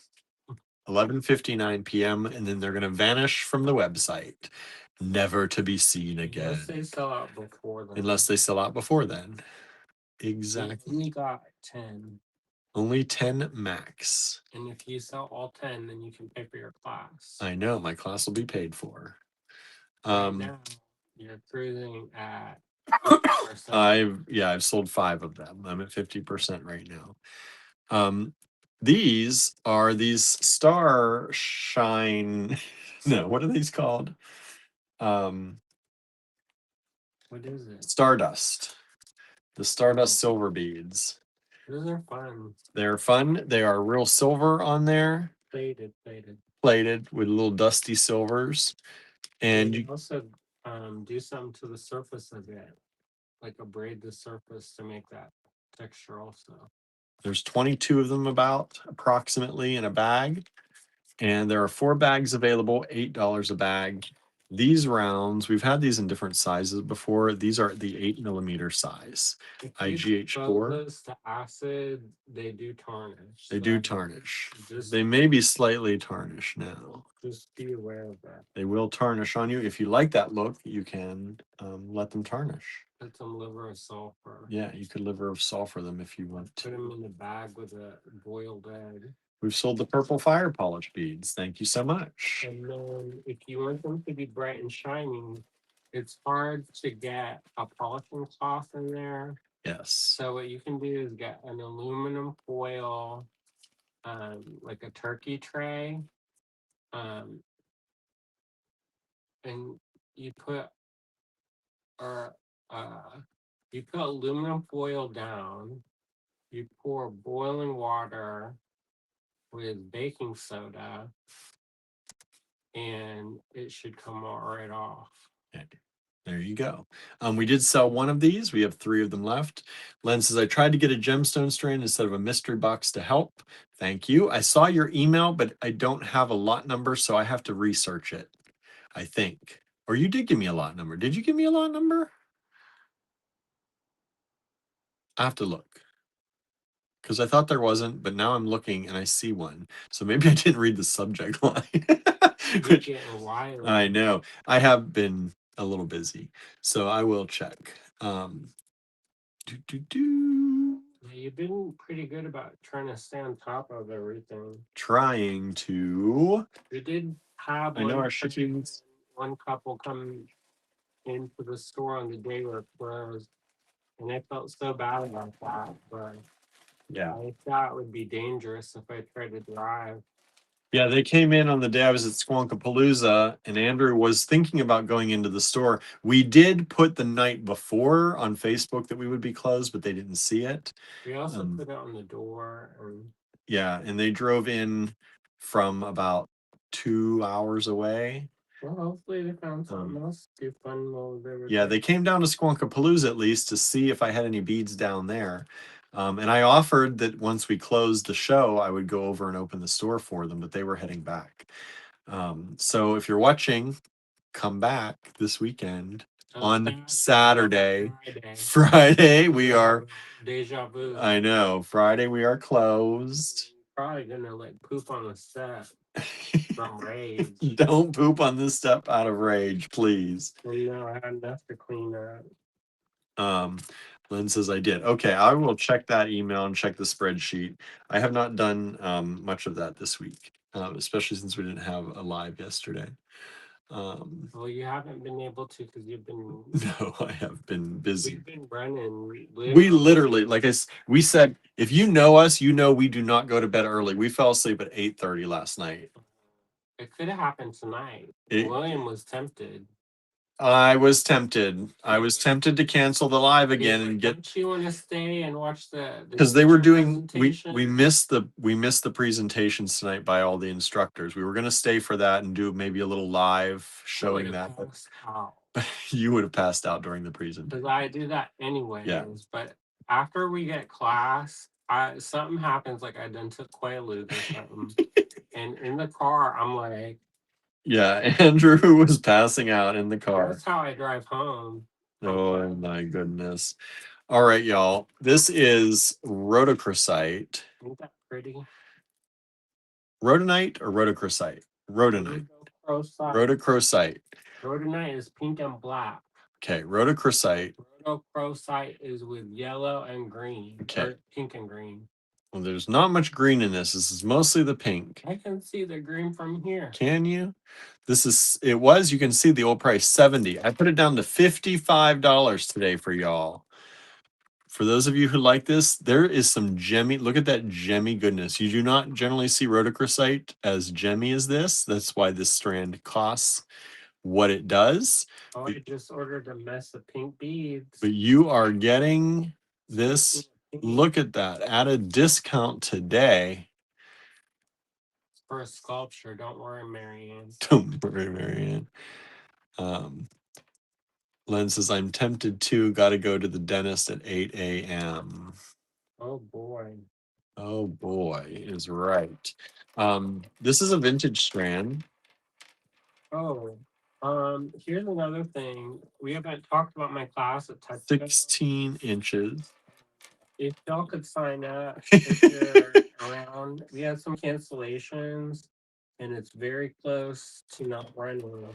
11:59 p.m., and then they're going to vanish from the website, never to be seen again. Unless they sell out before then. Unless they sell out before then. We Exactly. only got 10. Only 10 max. And if you sell all 10, then you can pay for your class. I know, my class will be paid for. Right now, you're cruising at I've sold 5 of them. I'm at 50% right now. These are these star shine. No, what are these called? What is it? Stardust. The Stardust silver beads. Those are fun. They're fun. They are real silver on there. Plated. Plated with little dusty silvers. And you you also do something to the surface of it, like abrade the surface to make that texture also. there's 22 of them about approximately in a bag. And there are 4 bags available, $8 a bag. These rounds, we've had these in different sizes before. These are the 8mm size. If IGH4. expose those to acid, they do tarnish. They so do tarnish. just They may be slightly tarnished now. just be aware of that. They will tarnish on you. If you like that look, you can let them tarnish. Put some liver of sulfur. Yeah, you could liver of sulfur them if you want to. Put them in a bag with a boiled egg. We've sold the purple fire polish beads. Thank you so much. And then if you want them to be bright and shining, it's hard to get a polishing cloth in there. Yes. So what you can do is get an aluminum foil, like a turkey tray, and you put you put aluminum foil down. You pour boiling water with baking soda, and it should come right off. Okay. There you go. We did sell one of these. We have 3 of them left. Len says, I tried to get a gemstone strand instead of a mystery box to help. Thank you. I saw your email, but I don't have a lot number, so I have to research it, I think. Or you did give me a lot number. Did you give me a lot number? I have to look. Because I thought there wasn't, but now I'm looking and I see one. So maybe I didn't read the subject line. Which, I know. I have been a little busy, so I will check. You've been pretty good about trying to stay on top of everything. Trying to. We did have I know our shipping. One couple come into the store on the day we're closed, and I felt so bad about that. But yeah, I thought it would be dangerous if I tried to drive. Yeah, they came in on the day I was at Squonkapalooza, and Andrew was thinking about going into the store. We did put the night before on Facebook that we would be closed, but they didn't see it. We also put it on the door. Yeah, and they drove in from about 2 hours away. Well, hopefully they found something else to do fun while they were Yeah, they came down to Squonkapalooza at least to see if I had any beads down there. And I offered that once we closed the show, I would go over and open the store for them, but they were heading back. So if you're watching, come back this weekend on Saturday. Friday we are deja vu. I know. Friday we are closed. Probably gonna like poop on the step from rage. Don't poop on this step out of rage, please. Well, I had enough to clean up. Lynn says I did. Okay, I will check that email and check the spreadsheet. I have not done much of that this week, especially since we didn't have a live yesterday. Well, you haven't been able to because you've been. No, I have been busy. We've been running. We literally, we said, if you know us, you know we do not go to bed early. We fell asleep at 8:30 last night. It could have happened tonight. William was tempted. I was tempted. I was tempted to cancel the live again and get. Don't you want to stay and watch the? Because they were doing. We missed the presentations tonight by all the instructors. We were going to stay for that and do maybe a little live showing that. But you would have passed out during the presentation. Because I do that anyways. Yeah. But after we get class, something happens. Like I done took Quaaludes or something. And in the car, I'm like, Yeah, Andrew was passing out in the car. that's how I drive home. Oh my goodness. All right, y'all. This is rhodochrosite. Isn't that pretty? Rhodonite or rhodochrosite? Rhodonite. Rhodochrosite. Rhodonite is pink and black. Okay, rhodochrosite. Rhodochrosite is with yellow and green. Okay. Or pink and green. Well, there's not much green in this. This is mostly the pink. I can see the green from here. Can you? You can see the old price, 70. I put it down to $55 today for y'all. For those of you who like this, there is some gemmy. Look at that gemmy goodness. You do not generally see rhodochrosite as gemmy as this. That's why this strand costs what it does. Oh, I just ordered a mess of pink beads. But you are getting this. Look at that. At a discount today. For a sculpture. Don't worry, Marianne. Don't worry, Marianne. Len says, I'm tempted to. Got to go to the dentist at 8 a.m. Oh, boy. Oh, boy is right. This is a vintage strand. Oh, here's another thing. We haven't talked about my class at Touchstone. 16 inches. If y'all could sign up if you're around. We had some cancellations, and it's very close to not running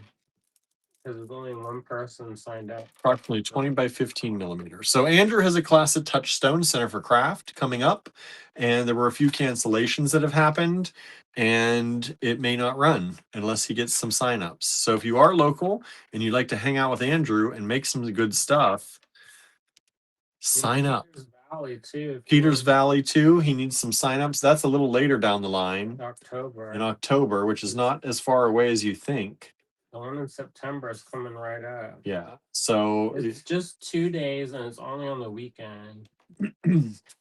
because there's only one person signed up. Approximately 20 by 15 millimeters. So Andrew has a class at Touchstone Center for Craft coming up, and there were a few cancellations that have happened, and it may not run unless he gets some signups. So if you are local and you'd like to hang out with Andrew and make some good stuff, sign up. Peters Valley too. Peters Valley too. He needs some signups. That's a little later down the line. In October, which is not as far away as you think. The one in September is coming right up. Yeah. So it's just 2 days and it's only on the weekend.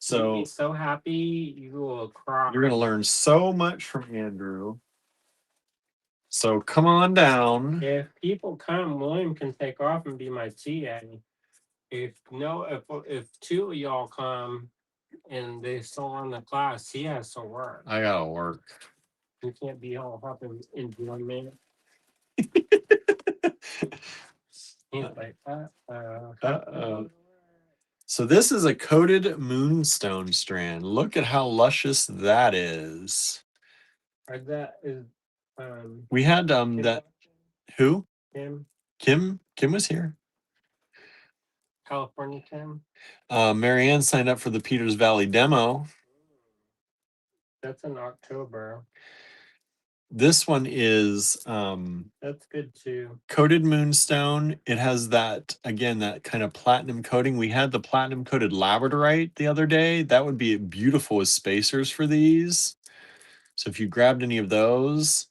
So you'll be so happy you will cry. You're gonna learn so much from Andrew. So come on down. If people come, William can take off and be my TA. If 2 of y'all come and they still on the class, he has to work. I gotta work. You can't be all helping enjoyment. He's like, So this is a coated moonstone strand. Look at how luscious that is. That is we had that who? Kim. Kim was here. California Kim. Marianne signed up for the Peters Valley demo. That's in October. This one is that's good too. Coated moonstone. It has that, again, that kind of platinum coating. We had the platinum coated labradorite the other day. That would be beautiful as spacers for these. So if you grabbed any of those,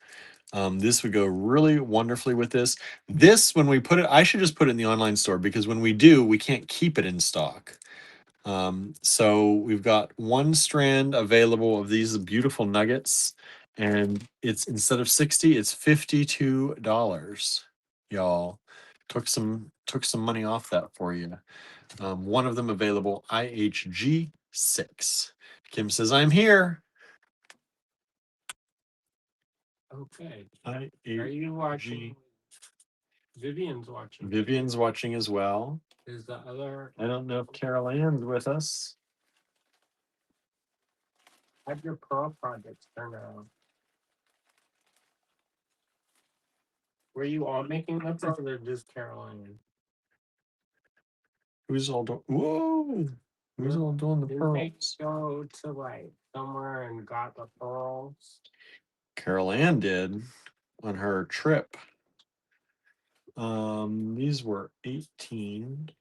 this would go really wonderfully with this. This, when we put it, I should just put it in the online store because when we do, we can't keep it in stock. So we've got one strand available of these beautiful nuggets, and it's instead of 60, it's $52. Y'all took some money off that for you. One of them available, IHG 6. Kim says, I'm here. Okay. Are you watching? Vivian's watching. Vivian's watching as well. Is the other? I don't know if Carol Ann's with us. How'd your pearl projects turn out? Were you all making them, or they're just Carol Ann? Who's all doing? Whoa! Who's all doing the pearls? Go to like somewhere and got the pearls. Carol Ann did on her trip. These were 18,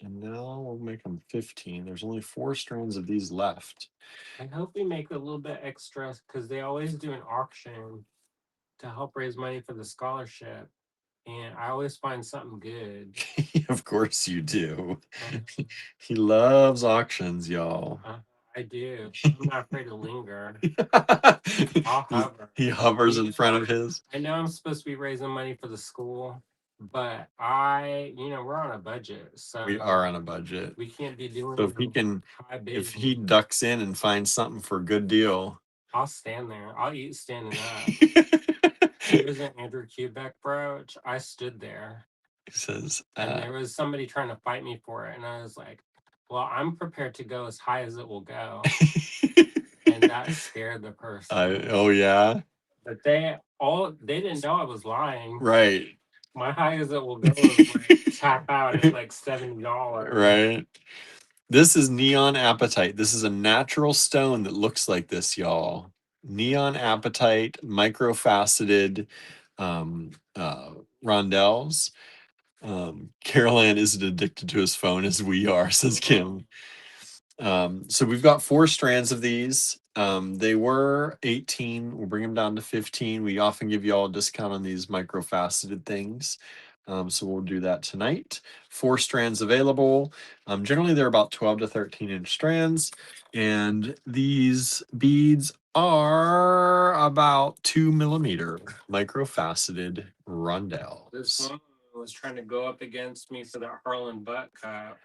and now we'll make them 15. There's only 4 strands of these left. I hope we make a little bit extra because they always do an auction to help raise money for the scholarship. And I always find something good. Of course you do. He loves auctions, y'all. I do. I'm not afraid to linger. I'll hover. He hovers in front of his. I know I'm supposed to be raising money for the school, but we're on a budget. So we are on a budget. We can't be doing. So if he ducks in and finds something for a good deal. I'll stand there. I'll eat standing up. There was an Andrew Quebec brooch. I stood there. He says, and there was somebody trying to fight me for it. And I was like, well, I'm prepared to go as high as it will go. And that scared the person. oh, yeah. But they didn't know I was lying. Right. My high as it will go was like tap out at like $70. Right. This is neon apatite. This is a natural stone that looks like this, y'all. Neon apatite, microfaceted rondelles. Carol Ann isn't addicted to his phone as we are, says Kim. So we've got 4 strands of these. They were 18. We'll bring them down to 15. We often give you all a discount on these microfaceted things. So we'll do that tonight. 4 strands available. Generally, they're about 12 to 13 inch strands. And these beads are about 2 millimeter microfaceted rondelles. This one was trying to go up against me for that Harlan butt cup.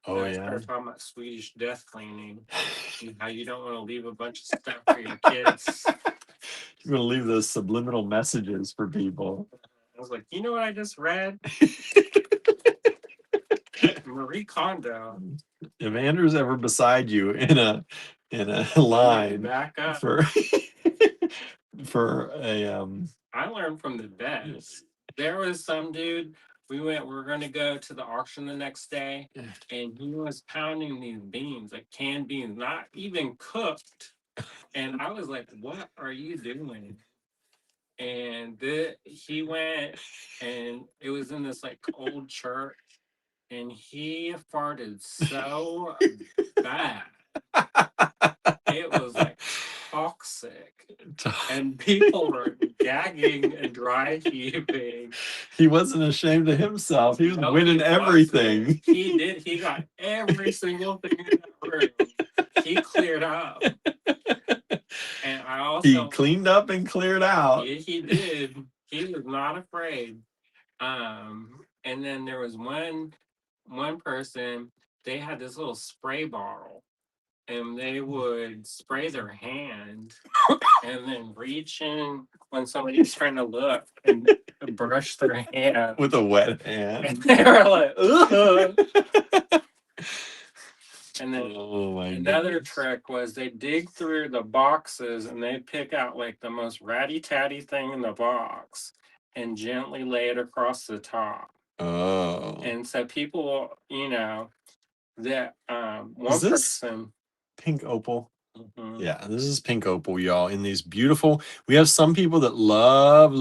Oh, I yeah. started talking about Swedish death cleaning and how you don't want to leave a bunch of stuff for your kids. You're going to leave those subliminal messages for people. I was like, you know what I just read? Marie Kondo. If Andrew's ever beside you in a line Back up. for a I learned from the best. There was some dude. We were going to go to the auction the next day, and he was pounding these beans, like canned beans, not even cooked. And I was like, what are you doing? And he went, and it was in this like old church, and he farted so bad. It was like toxic. And people were gagging and dry heaving. He wasn't ashamed of himself. He was No, winning he everything. wasn't. He did. He got every single thing in that room. He cleared up. And I also He cleaned up and cleared out. Yeah, he did. He was not afraid. And then there was one person, they had this little spray bottle, and they would spray their hand and then reach in when somebody's trying to look and brush their hand with a wet hand. And they were like, ugh. And then another trick was they dig through the boxes and they pick out like the most ratty tatty thing in the box and gently lay it across the top. Oh. And so people, that one person. Pink opal? Mm-hmm. Yeah, this is pink opal, y'all. In these beautiful, we have some people that love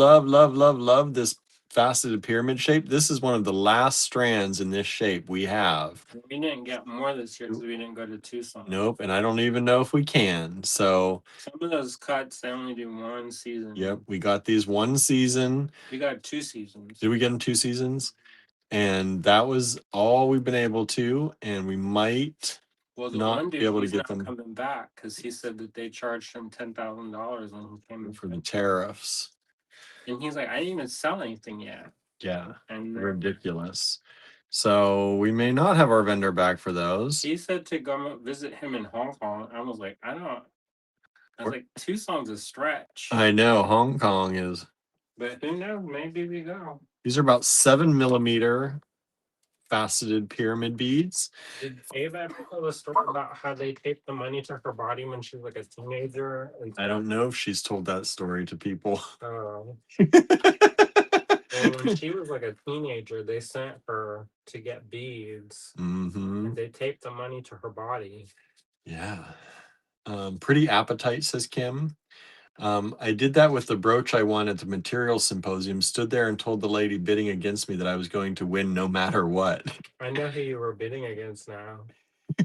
this faceted pyramid shape. This is one of the last strands in this shape we have. We didn't get more this year because we didn't go to Tucson. Nope, and I don't even know if we can. So some of those cuts they only do 1 season. Yep, we got these 1 season. We got 2 seasons. Did we get them 2 seasons? And that was all we've been able to, and we might not be able to get them coming back because he said that they charged him $10,000 when he came for the tariffs. And he's like, I didn't even sell anything yet. Yeah, and ridiculous. So we may not have our vendor back for those. He said to go visit him in Hong Kong. I was like, like, Tucson's a stretch. I know, Hong Kong is. But who knows? Maybe we go. These are about 7 millimeter faceted pyramid beads. Did Ava ever tell the story about how they taped the money to her body when she was like a teenager? I don't know if she's told that story to people. Oh. Well, when she was like a teenager, they sent her to get beads. Mm-hmm. And they taped the money to her body. Yeah. Pretty appetite, says Kim. I did that with the brooch I won at the materials symposium, stood there and told the lady bidding against me that I was going to win no matter what. I know who you were bidding against now.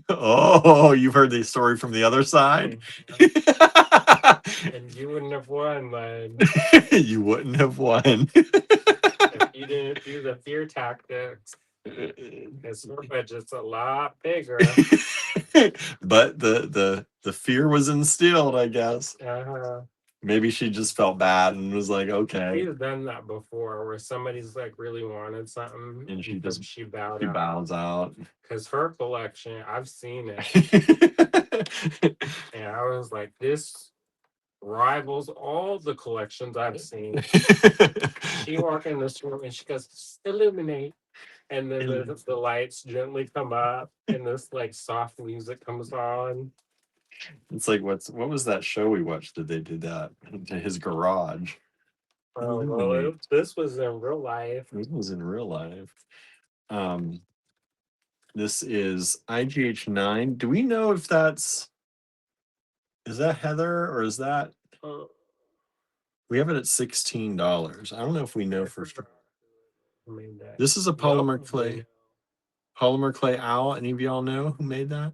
Oh, you've heard the story from the other side? And you wouldn't have won, man. You wouldn't have won. If you didn't do the fear tactics. His budget's a lot bigger. But the fear was instilled, I guess. Uh-huh. Maybe she just felt bad and was like, okay. She's done that before where somebody's like really wanted something and she bows out. Because her collection, I've seen it. And I was like, this rivals all the collections I've seen. She walked in this room and she goes, illuminate. And then the lights gently come up and this like soft music comes on. It's like what was that show we watched that they did that to his garage? Oh, well, this was in real life. This was in real life. This is IGH9. Do we know if is that Heather or is that? We have it at $16. I don't know if we know for sure. This is a polymer clay. Polymer clay owl. Any of y'all know who made that?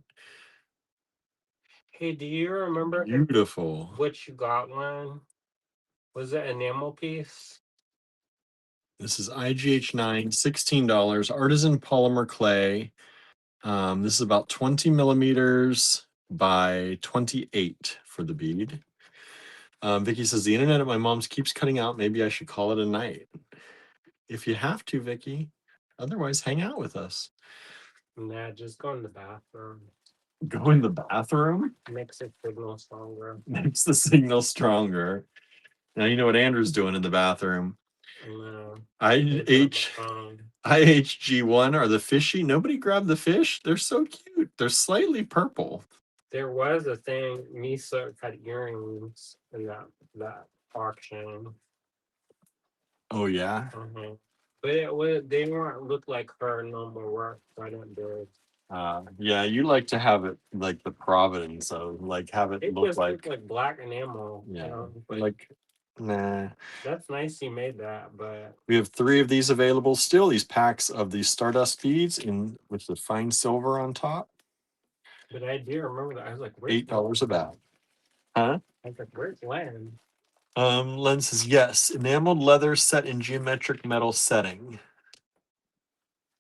Hey, do you remember Beautiful. what you got one? Was it enamel piece? This is IGH9, $16. Artisan polymer clay. This is about 20 millimeters by 28 for the bead. Vicky says the internet at my mom's keeps cutting out. Maybe I should call it a night. If you have to, Vicky. Otherwise, hang out with us. Nah, just go in the bathroom. Go in the bathroom? Makes the signal stronger. Makes the signal stronger. Now you know what Andrew's doing in the bathroom. IHG1 are the fishy. Nobody grabbed the fish. They're so cute. They're slightly purple. There was a thing. Misa had earrings in that auction. Oh yeah. But they weren't look like her normal work. So I didn't do it. Yeah, you like to have it like the Providence of like have it look like black enamel. Yeah, like nah. That's nice you made that, but we have 3 of these available still. These packs of these Stardust beads with the fine silver on top. But I do remember that. I was like, $8 a bag. Huh? I was like, where's Len? Len says yes. Enameled leather set in geometric metal setting.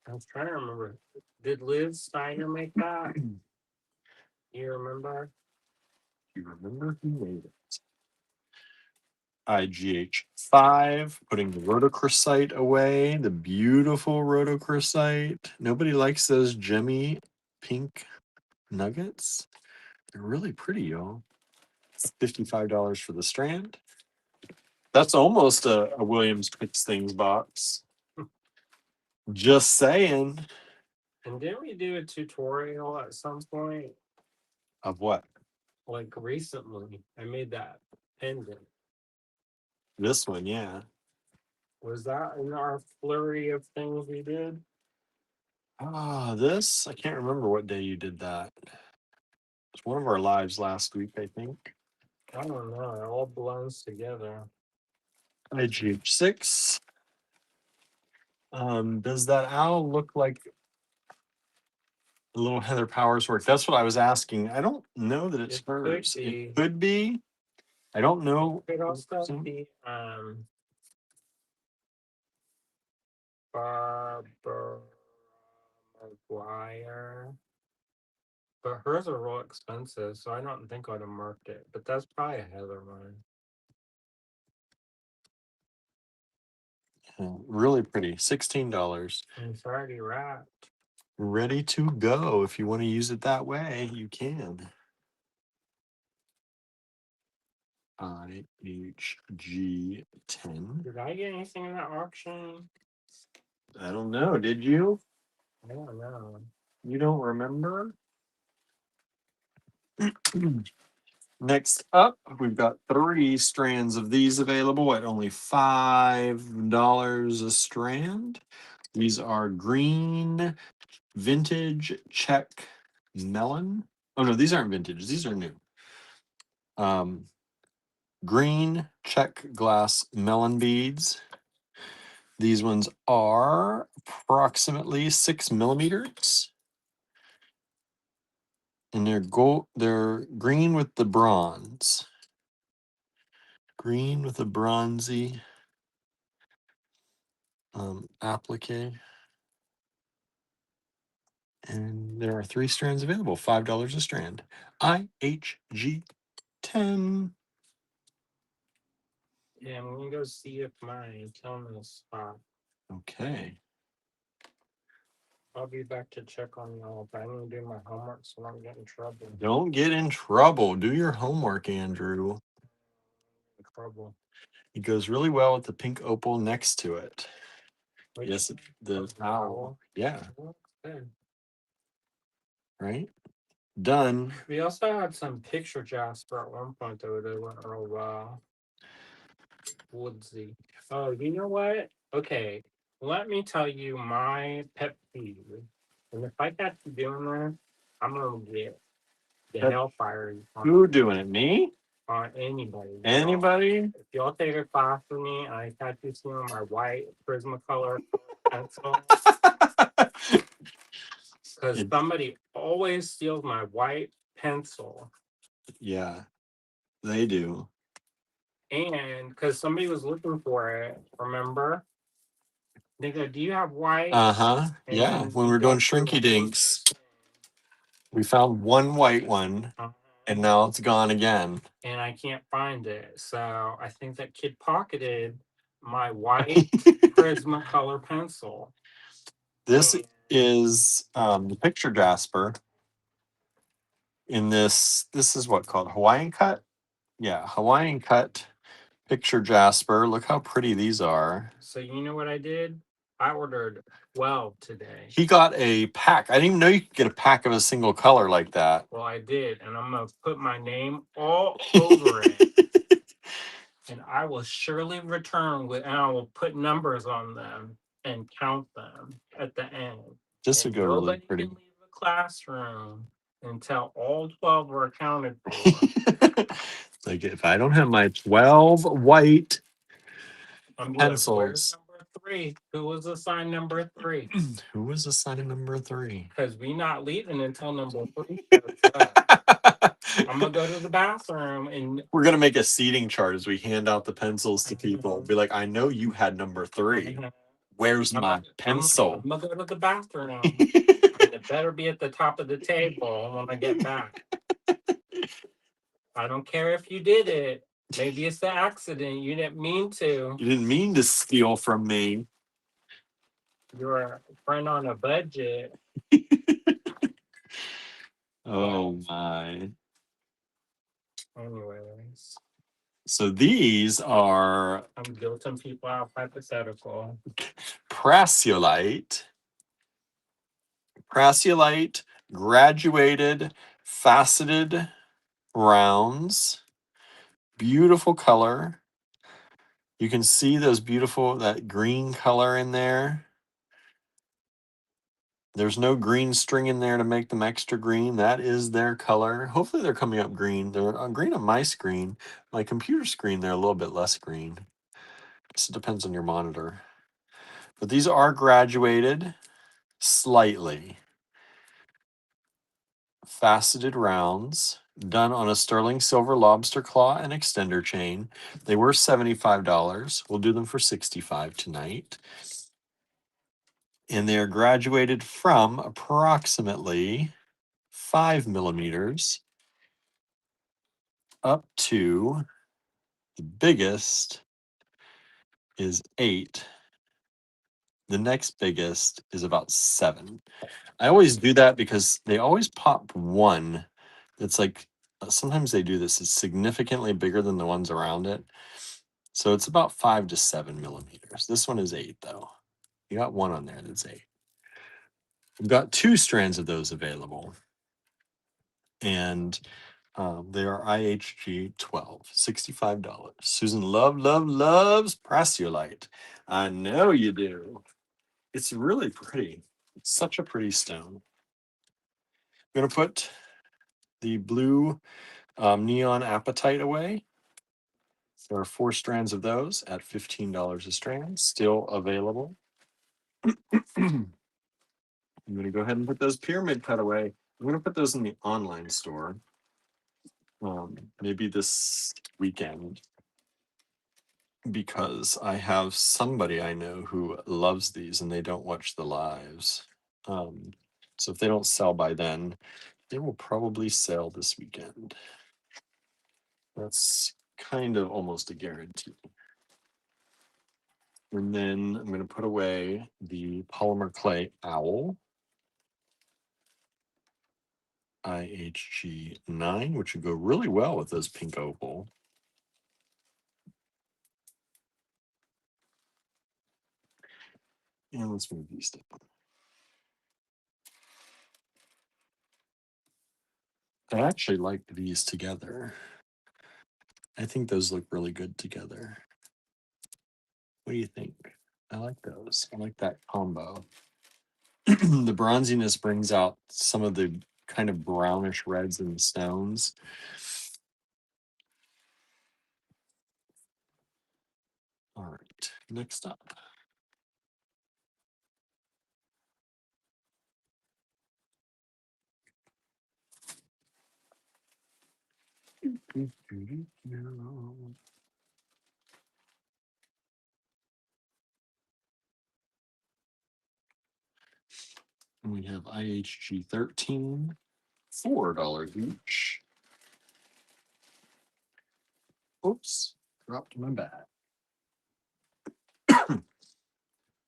I was trying to remember. Did Liz Steiner make that? You remember? You remember who made it? IGH5, putting the rhodochrosite away. The beautiful rhodochrosite. Nobody likes those gemmy pink nuggets. They're really pretty, y'all. It's $55 for the strand. That's almost a Williams Picks Things box. Just saying. And didn't we do a tutorial at some point? Of what? Like recently. I made that pendant. This one, yeah. Was that in our flurry of things we did? This? I can't remember what day you did that. It's one of our lives last week, I think. I don't know. It all blends together. IGH6. Does that owl look like a little Heather Powers work? That's what I was asking. I don't know that it's hers. It could be. I don't know. It could also be Barbara McGuire. But hers are real expensive, so I don't think I would have marked it. But that's probably a Heather one. Really pretty. $16. And it's already wrapped. Ready to go. If you want to use it that way, you can. IHG10. Did I get anything in that auction? I don't know. Did you? I don't know. You don't remember? Next up, we've got 3 strands of these available at only $5 a strand. These are green vintage check melon. Oh no, these aren't vintage. These are new. Green check glass melon beads. These ones are approximately 6 millimeters. And they're green with the bronze. Green with a bronzy applique. And there are 3 strands available, $5 a strand. IHG10. Yeah, I'm gonna go see if my tell me the spot. Okay. I'll be back to check on y'all, but I'm gonna do my homework so I don't get in trouble. Don't get in trouble. Do your homework, Andrew. trouble. It goes really well with the pink opal next to it. Which Yes, one? the Oh, owl. Yeah, It looks good. right? Done. We also had some picture jasper at one point though. They went real well. Woodsy. Oh, you know what? Okay, let me tell you my pet peeve. And if I catch you doing this, I'm gonna get the But hellfire who doing it? Me? on anybody. Y'all. Anybody? If y'all take a class with me and I catch you stealing my white Prismacolor pencil, because It- somebody always steals my white pencil. yeah, they do. And because somebody was looking for it, remember? They go, "Do you have white?" Uh-huh. And Yeah, then when we we're doing go through shrinky all dinks, those we found one white one, things, and now it's gone again. and I can't find it. So I think that kid pocketed my white Prismacolor pencil. This And is the picture jasper in this is what called Hawaiian cut. Yeah, Hawaiian cut picture jasper. Look how pretty these are. so you know what I did? I ordered 12 today. He got a pack. I didn't even know you could get a pack of a single color like that. Well, I did, and I'm gonna put my name all over it. And I will surely return with, and I will put numbers on them and count them at the end. This And would go really nobody pretty. can leave the classroom until all 12 are accounted for. Like if I don't have my 12 white I'm like, where's pencils. number 3? Who was assigned number 3? Who was assigned number 3? Because we not leaving until number 3 shows up. I'm gonna go to the bathroom and We're gonna make a seating chart as we hand out the pencils to people. Be like, I know you had number 3. Where's my pencil? I'm gonna go to the bathroom, and it better be at the top of the table when I get back. I don't care if you did it. Maybe it's an accident. You didn't mean to. You didn't mean to steal from me. You're a friend on a budget. Oh my. Anyways, So these are I'm guilting people out hypothetical. Prasiolite. Prasiolite graduated faceted rounds. Beautiful color. You can see those beautiful, that green color in there. There's no green string in there to make them extra green. That is their color. Hopefully they're coming up green. They're green on my screen. My computer screen, they're a little bit less green. Just depends on your monitor. But these are graduated slightly. Faceted rounds done on a sterling silver lobster claw and extender chain. They were $75. We'll do them for $65 tonight. And they are graduated from approximately 5 millimeters up to the biggest is 8. The next biggest is about 7. I always do that because they always pop one that's like, sometimes they do this, it's significantly bigger than the ones around it. So it's about 5 to 7 millimeters. This one is 8 though. You got one on there that's 8. We've got 2 strands of those available. And they are IHG 12, $65. Susan loves Prasiolite. I know you do. It's really pretty. It's such a pretty stone. I'm going to put the blue neon apatite away. There are 4 strands of those at $15 a strand, still available. I'm going to go ahead and put those pyramid cut away. I'm going to put those in the online store. Maybe this weekend, because I have somebody I know who loves these and they don't watch the lives. So if they don't sell by then, they will probably sell this weekend. That's kind of almost a guarantee. And then I'm going to put away the polymer clay owl, IHG 9, which would go really well with those pink opal. And let's move these down. I actually like these together. I think those look really good together. What do you think? I like those. I like that combo. The bronziness brings out some of the kind of brownish reds in the stones. All right, next up. And we have IHG 13, $4 each. Oops, dropped my bag.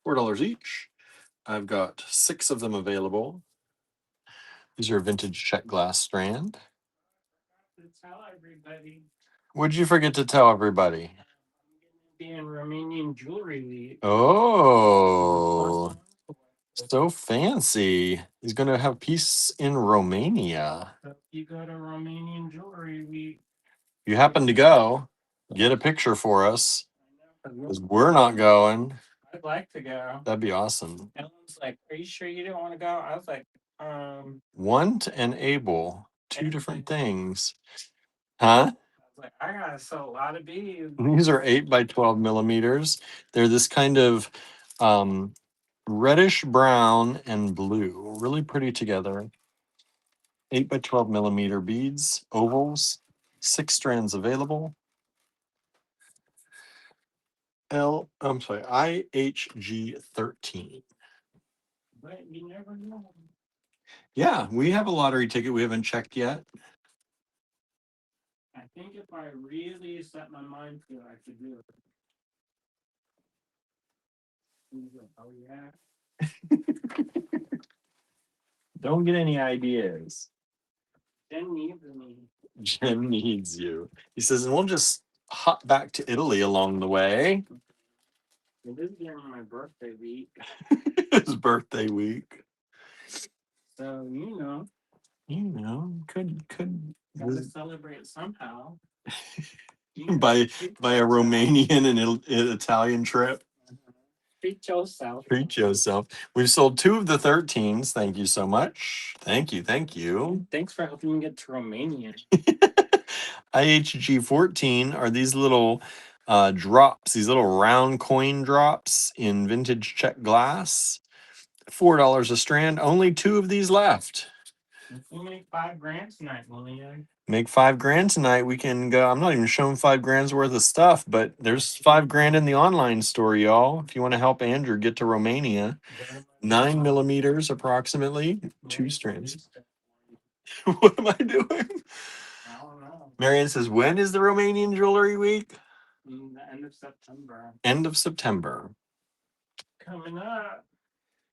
$4 each. I've got 6 of them available. These are vintage check glass strand. Tell everybody. What'd you forget to tell everybody? Being Romanian jewelry week. Oh, so fancy. He's going to have peace in Romania. If you go to Romanian jewelry week, If you happen to go, get a picture for us. Because we're not going. I'd like to go. That'd be awesome. Ellen's like, "Are you sure you didn't want to go?" I was like, Want and able, two different things. Huh? Like, I gotta sell a lot of beads. These are 8 by 12 millimeters. They're this kind of reddish brown and blue, really pretty together. 8 by 12 millimeter beads, ovals, 6 strands available. IHG 13. But you never know. Yeah, we have a lottery ticket we haven't checked yet. I think if I really set my mind to it, I could do it. Oh yeah. Don't get any ideas. Jen needs me. Jen needs you. He says, and we'll just hop back to Italy along the way. It is during my birthday week. His birthday week. So could gotta celebrate somehow. by a Romanian and Italian trip. Treat yourself. Treat yourself. We've sold 2 of the 13s. Thank you so much. Thank you. Thanks for helping me get to Romania. IHG 14 are these little drops, these little round coin drops in vintage Czech glass. $4 a strand. Only 2 of these left. If we make $5,000 tonight, William. Make $5,000 tonight. We can go. I'm not even showing $5,000 worth of stuff, but there's $5,000 in the online store, y'all. If you want to help Andrew get to Romania, 9 millimeters approximately, 2 strands. What am I doing? I don't know. Marianne says, when is the Romanian Jewelry Week? The end of September. End of September. Coming up.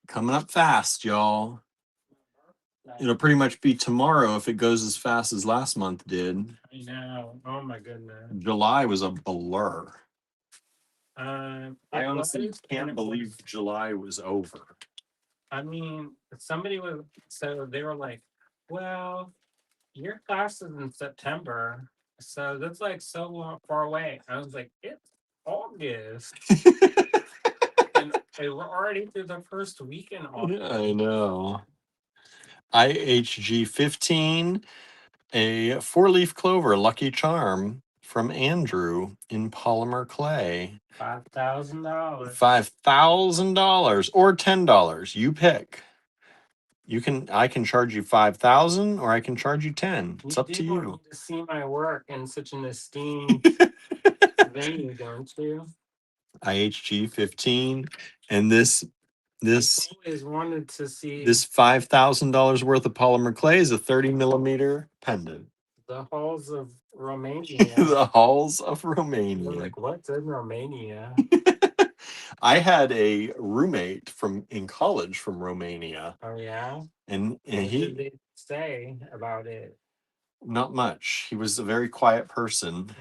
Coming up fast, y'all. It'll pretty much be tomorrow if it goes as fast as last month did. I know. Oh my goodness. July was a blur. I honestly can't believe July was over. I mean, somebody was, so they were like, well, your class is in September, so that's like so long, far away. I was like, it's August. And we're already through the first week in August. I know. IHG 15, a 4-leaf clover lucky charm from Andrew in polymer clay. $5,000. $5,000 or $10. You pick. I can charge you 5,000 or I can charge you 10. It's up to you. Want to see my work in such an esteemed venue, don't you? IHG 15, and this always wanted to see this $5,000 worth of polymer clay is a 30 millimeter pendant. the halls of Romania. The halls of Romania. Like, what's in Romania? I had a roommate in college from Romania. Oh yeah. And what did they say about it? Not much. He was a very quiet person.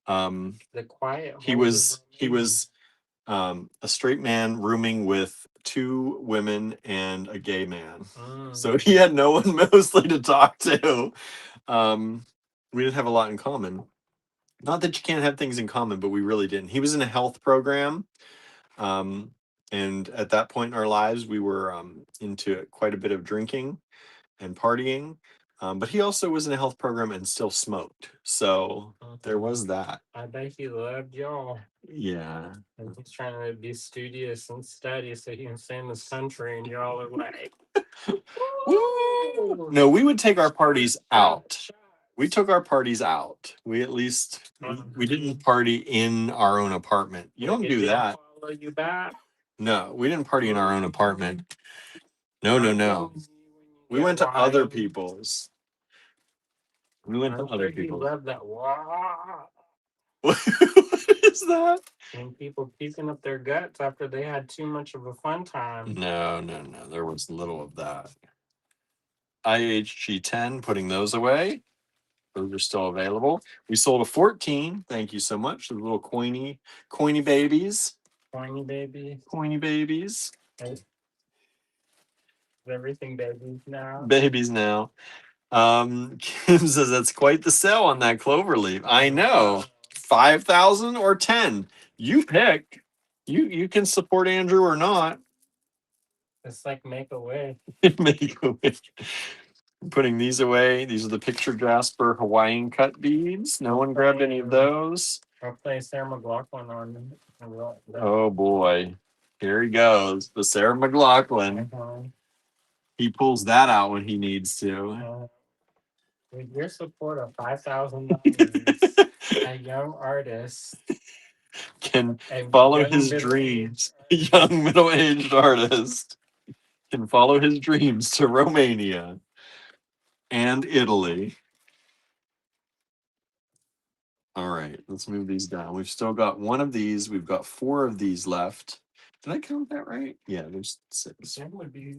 The quiet. He was a straight man rooming with 2 women and a gay man. Mm. So he had no one mostly to talk to. We didn't have a lot in common. Not that you can't have things in common, but we really didn't. He was in a health program. And at that point in our lives, we were into quite a bit of drinking and partying. But he also was in a health program and still smoked. So there was that. I bet he loved y'all. Yeah. And he's trying to be studious and study so he can stay in this country, and y'all are like, Woo! No, we would take our parties out. We took our parties out. We at least we didn't party in our own apartment. You don't do that. Follow you back. No, we didn't party in our own apartment. No. We went to other people's. We went to other people's. Love that. Wow. What is that? And people puking up their guts after they had too much of a fun time. No. There was little of that. IHG10, putting those away. Those are still available. We sold a 14. Thank you so much. The little coiny babies. Coiny baby. Coiny babies. Everything babies now. Babies now. Kim says that's quite the sale on that clover leaf. I know. 5,000 or 10. You pick. You can support Andrew or not. It's like make a wish. Make a wish. Putting these away. These are the picture Jasper Hawaiian cut beads. No one grabbed any of those. I'll play Sarah McLaughlin on. Oh boy. Here he goes. The Sarah McLaughlin. He pulls that out when he needs to. With your support of $5,000, a young artist can follow his dreams. Young middle-aged artist can follow his dreams to Romania and Italy. All right, let's move these down. We've still got one of these. We've got 4 of these left. Did I count that right? Yeah, there's 6. Jen would be.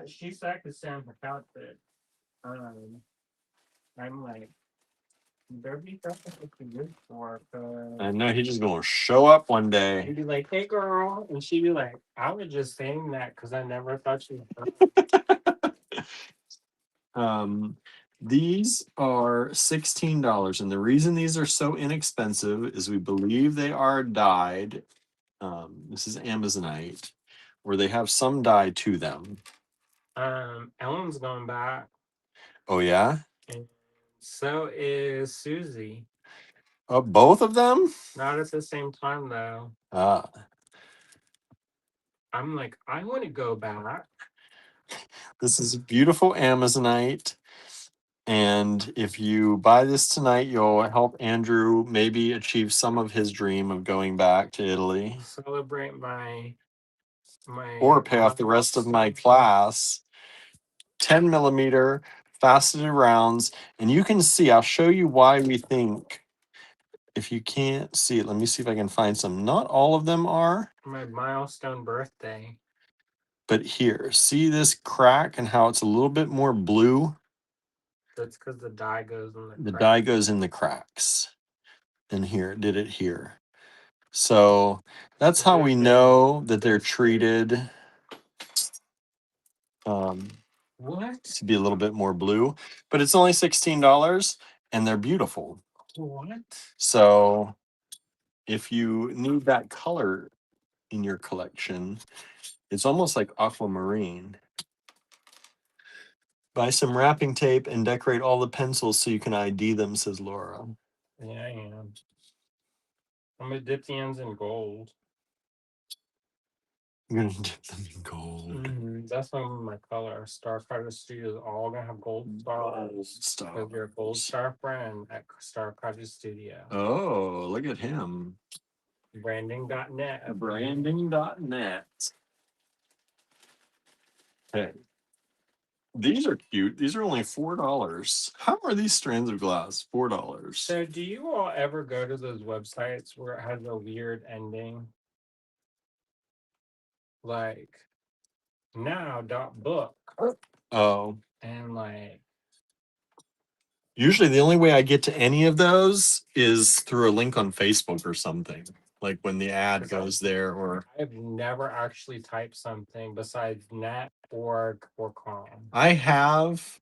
She said to Sam her outfit. I'm like, there be something to good for. I know he's just gonna show up one day. He'd be like, "Hey, girl," and she'd be like, "I was just saying that because I never thought you." These are $16, and the reason these are so inexpensive is we believe they are dyed. This is Amazonite, where they have some dye to them. Ellen's going back. Oh yeah. And so is Susie. Both of them? Not at the same time though. I'm like, I want to go back. This is beautiful Amazonite. And if you buy this tonight, you'll help Andrew maybe achieve some of his dream of going back to Italy. Celebrate my or pay off the rest of my class. 10 millimeter faceted rounds. And you can see, I'll show you why we think. If you can't see it, let me see if I can find some. Not all of them are. My milestone birthday. But here, see this crack and how it's a little bit more blue? That's because the dye goes in the dye goes in the cracks. And here, it did it here. So that's how we know that they're treated to be a little bit more blue. But it's only $16 and they're beautiful. What? So if you need that color in your collection, it's almost like aquamarine. Buy some wrapping tape and decorate all the pencils so you can ID them, says Laura. Yeah, I am. I'm going to dip the ends in gold. I'm going to dip them in gold. That's my color. Star Carter Studios all going to have gold stars. Because you're a gold star friend at Star Carter Studio. Oh, look at him. Branding.net. Branding.net. Hey. These are cute. These are only $4. How are these strands of glass? $4. So do you all ever go to those websites where it has a weird ending? Like now.book. Oh. And like usually the only way I get to any of those is through a link on Facebook or something. like when the ad goes there, or I've never actually typed something besides net, org, or com. I have,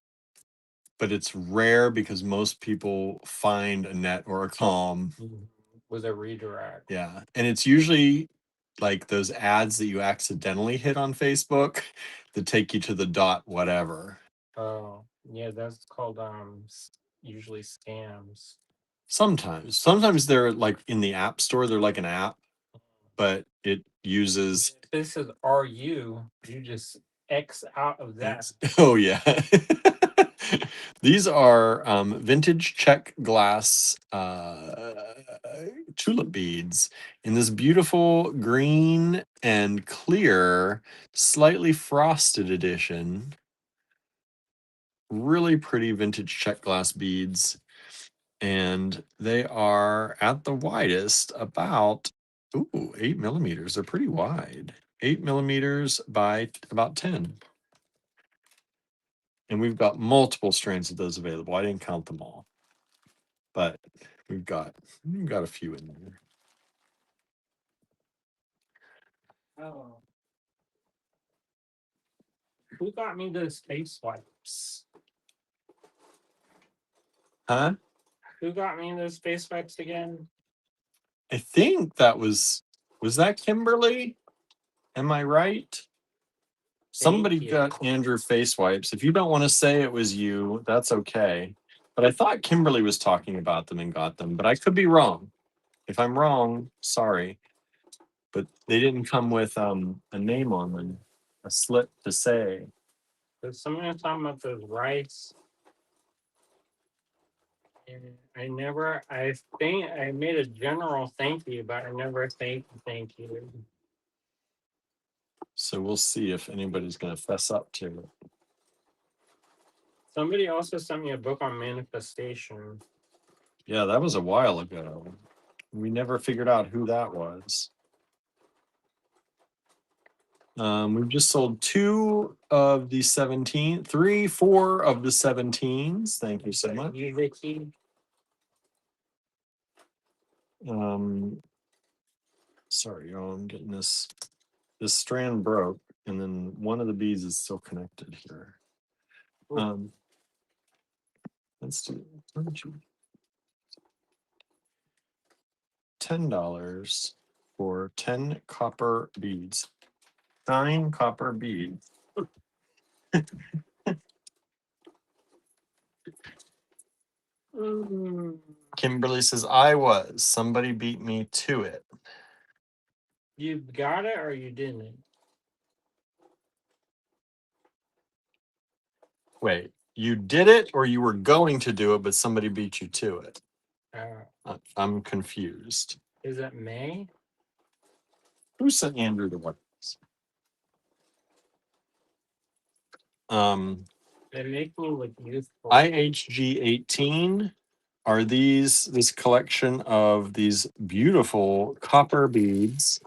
but it's rare because most people find a net or a com. With a redirect. Yeah. And it's usually like those ads that you accidentally hit on Facebook that take you to the dot whatever. Oh, yeah, that's called usually scams. Sometimes they're like in the app store, they're like an app, but it uses If this is RU, you just X out of that. oh yeah. These are vintage Czech glass tulip beads in this beautiful green and clear, slightly frosted edition. Really pretty vintage Czech glass beads. And they are at the widest about 8 millimeters. They're pretty wide. 8 millimeters by about 10. And we've got multiple strains of those available. I didn't count them all, but we've got a few in there. Oh. Who got me those face wipes? Huh? Who got me those face wipes again? I think that was that Kimberly? Am I right? Somebody got Andrew face wipes. If you don't want to say it was you, that's okay. But I thought Kimberly was talking about them and got them, but I could be wrong. If I'm wrong, sorry. But they didn't come with a name on them, a slip to say. There's someone talking about those rice. And I think I made a general thank you, but I never thank you. So we'll see if anybody's going to fess up to it. Somebody also sent me a book on manifestation. Yeah, that was a while ago. We never figured out who that was. We've just sold 2 of the 17, 3, 4 of the 17s. Thank you so much. You, Vicky? Sorry, y'all, I'm getting this strand broke, and then one of the beads is still connected here. Let's do $10 for 10 copper beads. 9 copper beads. Kimberly says, I was. Somebody beat me to it. You got it or you didn't? Wait, you did it or you were going to do it, but somebody beat you to it? I'm confused. Is it May? Who sent Andrew the weapons? They make me look youthful. IHG 18 are this collection of these beautiful copper beads.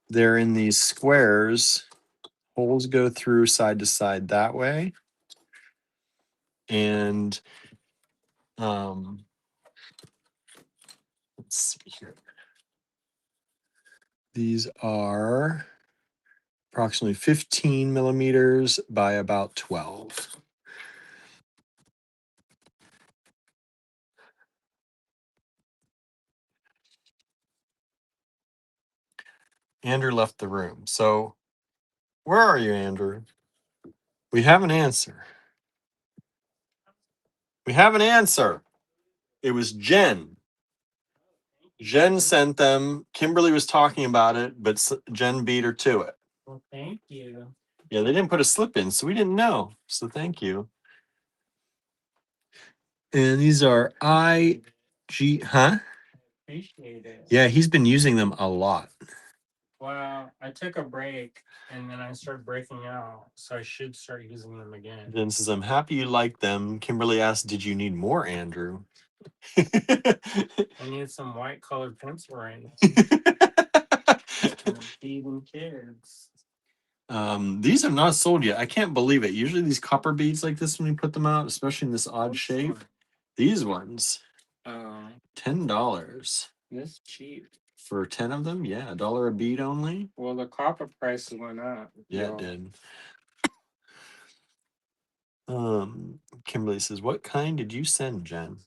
They're in these squares. Holes go through side to side that way. And let's see here. These are approximately 15 millimeters by about 12. Andrew left the room. So where are you, Andrew? We have an answer. We have an answer. It was Jen. Jen sent them. Kimberly was talking about it, but Jen beat her to it. Well, thank you. Yeah, they didn't put a slip in, so we didn't know. So thank you. And these are IG, huh? Appreciate it. Yeah, he's been using them a lot. Well, I took a break and then I started breaking out, so I should start using them again. Jen says, I'm happy you like them. Kimberly asked, did you need more, Andrew? I need some white colored pencil right now. Feeding kids. These are not sold yet. I can't believe it. Usually these copper beads like this, when you put them out, especially in this odd shape. These ones. $10. This cheap. For 10 of them? Yeah, $1 a bead only. Well, the copper prices went up. Yeah, it did. Kimberly says, what kind did you send, Jen?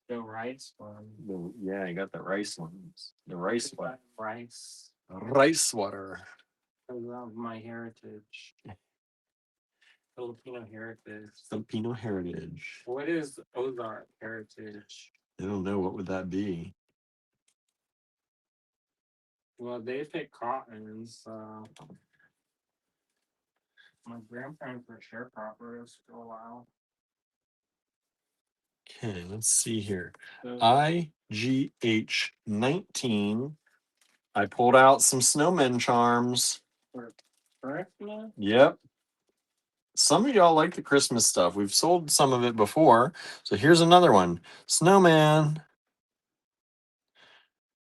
The rice one. Yeah, I got the rice ones. The rice one. Rice. Rice water. I love my heritage. Filipino heritage. Filipino heritage. What is Ozark heritage? I don't know. What would that be? Well, they pick cotton, so my grandparents were sharecroppers for a while. Okay, let's see here. So, IGH19. I pulled out some snowman charms. for Christmas? Yep. Some of y'all like the Christmas stuff. We've sold some of it before. So here's another one. Snowman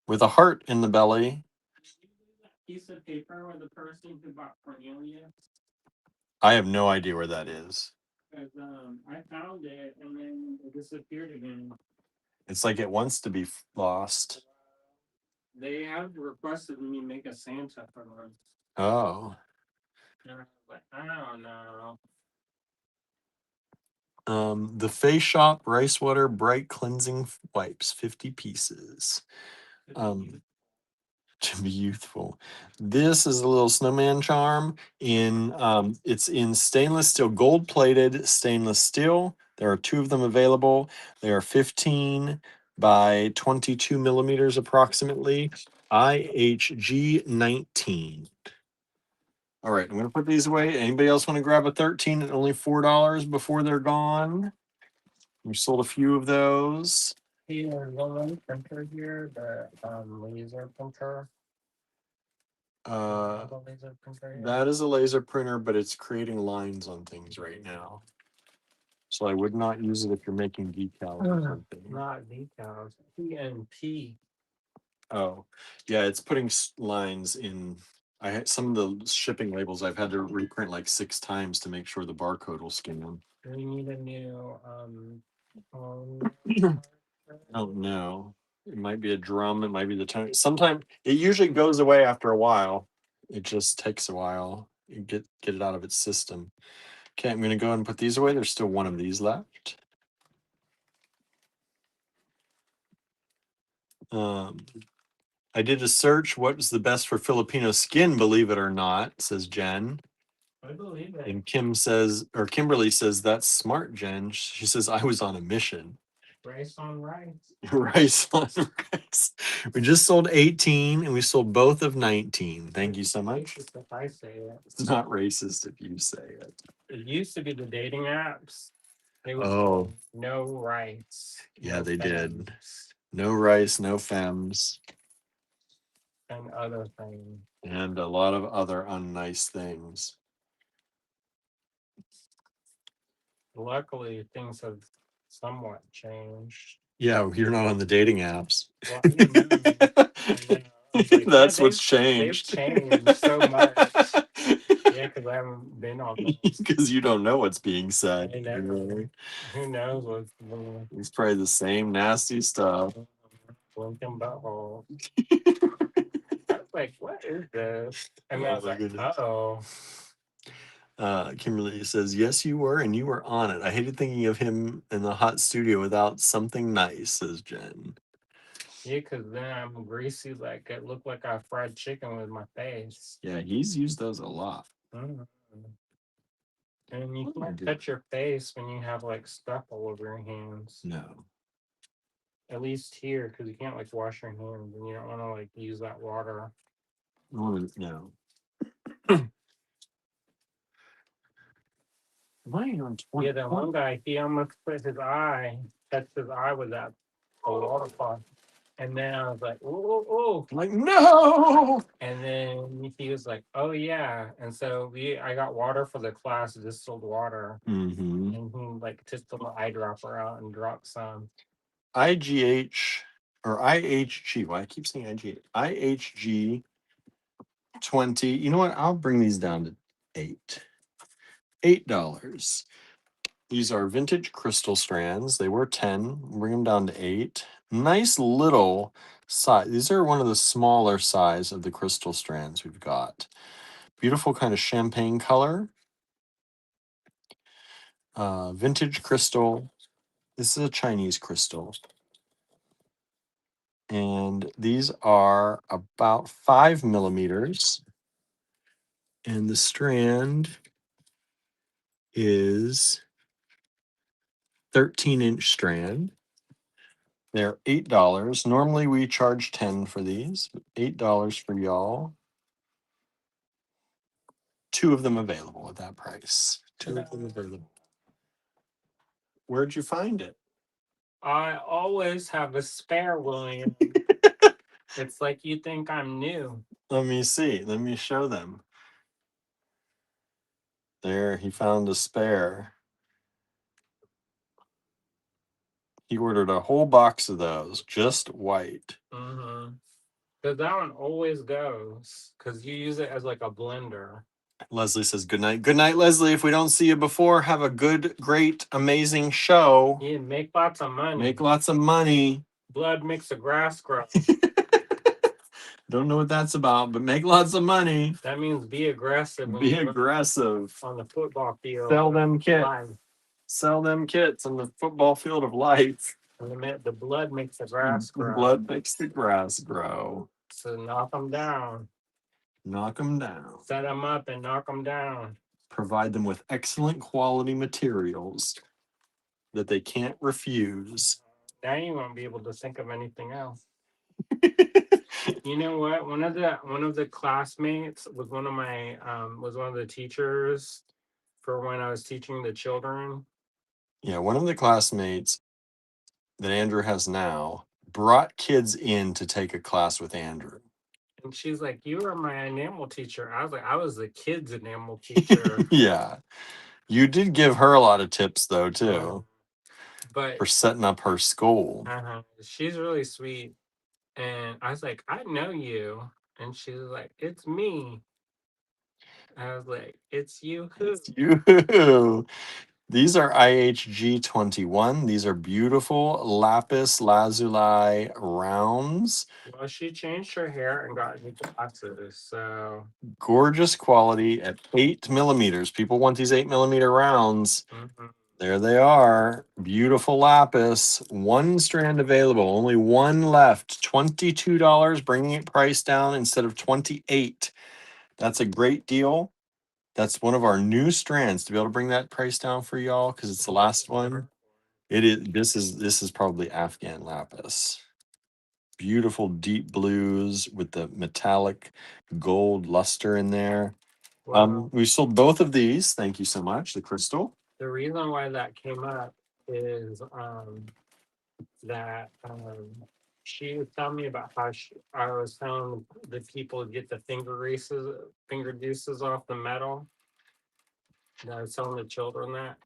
with a heart in the belly. Piece of paper with the person who bought Cornelius. I have no idea where that is. Because I found it and then it disappeared again. It's like it wants to be lost. They have requested me make a Santa for them. Oh. And I was like, I don't know. The Face Shop Rice Water Bright Cleansing Wipes, 50 pieces. To be youthful. This is a little snowman charm in it's in stainless steel, gold plated stainless steel. There are 2 of them available. They are 15 by 22 millimeters approximately. IHG 19. All right, I'm gonna put these away. Anybody else want to grab a 13 at only $4 before they're gone? We sold a few of those. Here, the one printer here, the laser printer. The laser printer here. That is a laser printer, but it's creating lines on things right now. So I would not use it if you're making decals or something. Not decals. PNP. Oh, yeah, it's putting lines in. I had some of the shipping labels I've had to reprint like 6 times to make sure the barcode will scan. We need a new I don't know. It might be a drum. It might be the tone. Sometimes it usually goes away after a while. It just takes a while. You get it out of its system. Okay, I'm going to go and put these away. There's still one of these left. I did a search. What's the best for Filipino skin? Believe it or not, says Jen. I believe it. And Kimberly says, that's smart, Jen. She says, I was on a mission. Rice on rice. Rice on rice. We just sold 18 and we sold both of 19. Thank you so much. Racist if I say it. It's not racist if you say it. It used to be the dating apps. They would Oh, no rights. yeah, no they did. femmes, No rice, no femmes, and other things. and a lot of other unnice things. Luckily, things have somewhat changed. Yeah, you're not on the dating apps. Well, I know. Like, That's yeah, what's changed. They've changed so much. Yeah, because I haven't been on those. Because you don't know what's being said. I know. Who knows what's going It's probably the same nasty stuff. on. Blinking butthole. I was like, what is this? And I was my like, goodness. oh. Kimberly says, yes, you were, and you were on it. I hated thinking of him in the hot studio without something nice, says Jen. Yeah, because then I'm greasy, like it looked like I fried chicken with my face. Yeah, he's used those a lot. Mm. And you Oh, can't touch your face when you have like stuff all over your hands. No. At least here, because you can't like wash your hands and you don't want to like use that water. No. Yeah, that one guy, he almost put his eye, touched his eye with that waterfall. And then I was like, oh. Like, no. And then he was like, oh yeah. And so I got water for the class, distilled water. Mm-hmm. And he like took the eyedropper out and dropped some. IGH or IHG. Why I keep saying IGH? IHG 20. You know what? I'll bring these down to $8. These are vintage crystal strands. They were 10. Bring them down to 8. Nice little size. These are one of the smaller size of the crystal strands we've got. Beautiful kind of champagne color. Vintage crystal. This is a Chinese crystal. And these are about 5 millimeters. And the strand is 13-inch strand. They're $8. Normally we charge 10 for these. $8 for y'all. 2 of them available at that price. 2 of them available. Where'd you find it? I always have a spare, William. It's like you think I'm new. Let me see. Let me show them. There, he found a spare. He ordered a whole box of those, just white. Mm-hmm. Because that one always goes. Because you use it as like a blender. Leslie says good night. Good night, Leslie. If we don't see you before, have a good, great, amazing show. Yeah, make lots of money. Make lots of money. Blood makes the grass grow. Don't know what that's about, but make lots of money. That means be aggressive. Be aggressive. On the football field. Sell them kits. Life. Sell them kits on the football field of life. And the blood makes the grass grow. Blood makes the grass grow. So knock them down. Knock them down. Set them up and knock them down. Provide them with excellent quality materials that they can't refuse. Now you won't be able to think of anything else. You know what? One of the classmates was one of the teachers for when I was teaching the children. Yeah, one of the classmates that Andrew has now brought kids in to take a class with Andrew. And she's like, "You are my enamel teacher." I was like, "I was the kids' enamel teacher." Yeah. You did give her a lot of tips though, too. But for setting up her school. She's really sweet. And I was like, "I know you." And she was like, "It's me." I was like, "It's you who?" It's you. These are IHG 21. These are beautiful lapis lazuli rounds. Well, she changed her hair and got new glasses. So gorgeous quality at 8 millimeters. People want these 8 millimeter rounds. Mm-hmm. There they are. Beautiful lapis. One strand available. Only one left. $22, bringing it price down instead of 28. That's a great deal. That's one of our new strands to be able to bring that price down for y'all because it's the last one. It is. This is probably Afghan lapis. Beautiful deep blues with the metallic gold luster in there. Wow. We sold both of these. Thank you so much. The crystal. The reason why that came up is that she was telling me about how I was telling the people to get the finger juices off the metal. And I was telling the children that.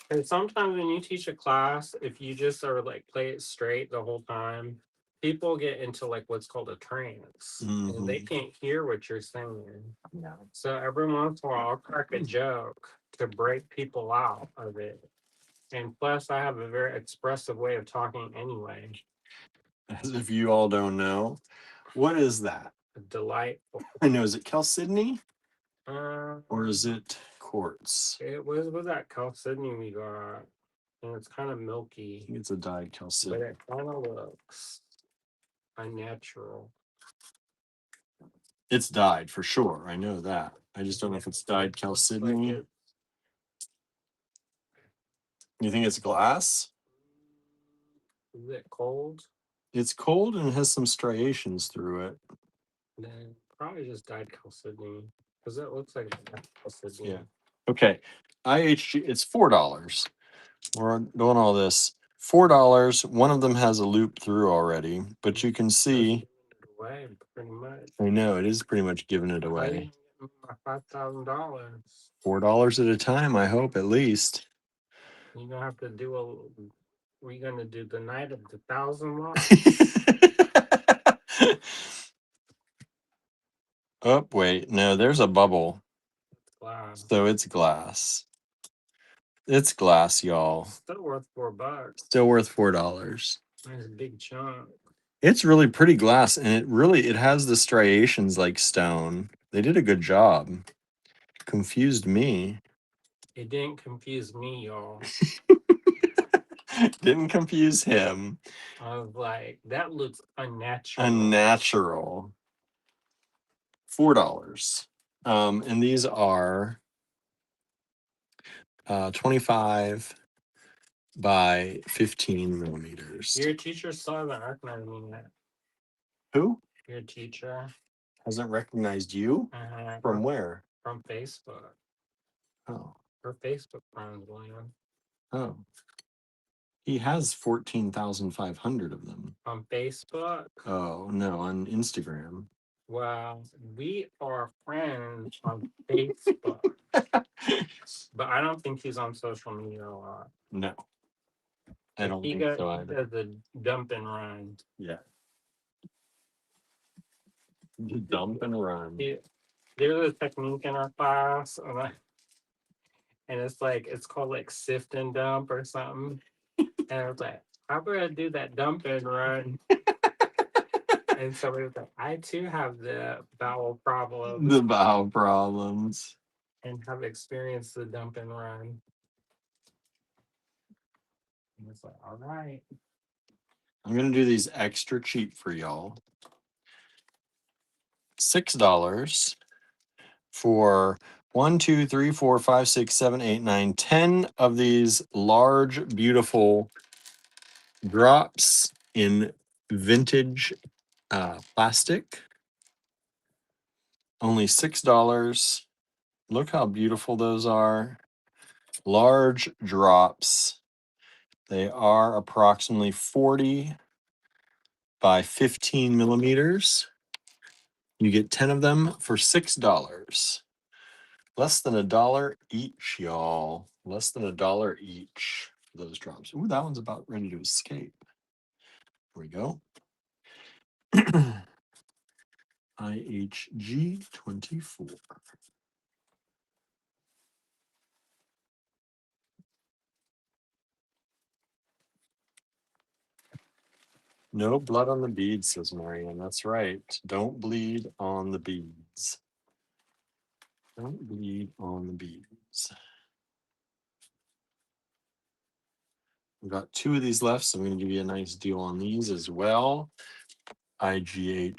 And sometimes when you teach a class, if you just sort of like play it straight the whole time, people get into like what's called a trance, and they can't hear what you're saying. Yeah. So every once in a while, I'll crack a joke to break people out of it. And plus, I have a very expressive way of talking anyway. As if you all don't know. What is that? Delightful. I know. Is it Chalcedony? Or or is it quartz? It was that Chalcedony we got. And it's kind of milky. I think it's a dyed chalcedony. But it kind of looks unnatural. It's dyed for sure. I know that. I just don't know if it's dyed chalcedony. Like you think it's glass? Is it cold? It's cold and it has some striations through it. Then probably just dyed chalcedony because it looks like chalcedony. Yeah. Okay. IHG. It's $4. We're doing all this. $4. One of them has a loop through already, but you can see. Away, pretty much. I know it is pretty much giving it away. $5,000. $4 at a time. I hope at least. You're gonna have to do we're gonna do the night of the 1,000 watts. Oh wait, no, there's a bubble. Glass. So it's glass. It's glass, y'all. Still worth $4. Still worth $4. Nice big chunk. It's really pretty glass, and it has the striations like stone. They did a good job. Confused me. It didn't confuse me, y'all. Didn't confuse him. I was like, that looks unnatural. Unnatural. $4. And these are 25 by 15 millimeters. Your teacher still hasn't recognized me yet. Who? Your teacher. Hasn't recognized you? From where? From Facebook. Oh. Her Facebook friends, William. Oh. He has 14,500 of them. On Facebook? Oh, no, on Instagram. Well, we are friends on Facebook. But I don't think he's on social media a lot. No. I don't think so either. He does a dump and run. Yeah. Dump and run. There's a technique in our class, and it's called like sift and dump or something. And I was like, how about I do that dump and run? And somebody was like, I too have the bowel problems. The bowel problems. And have experienced the dump and run. And it's like, all right. I'm gonna do these extra cheap for y'all. $6 for 1, 2, 3, 4, 5, 6, 7, 8, 9, 10 of these large, beautiful drops in vintage plastic. Only $6. Look how beautiful those are. Large drops. They are approximately 40 by 15 millimeters. You get 10 of them for $6. Less than $1 each, y'all. Less than $1 each for those drops. Ooh, that one's about ready to escape. There we go. IHG 24. No blood on the beads, says Marianne. That's right. Don't bleed on the beads. Don't bleed on the beads. We've got 2 of these left, so I'm going to give you a nice deal on these as well. IHG,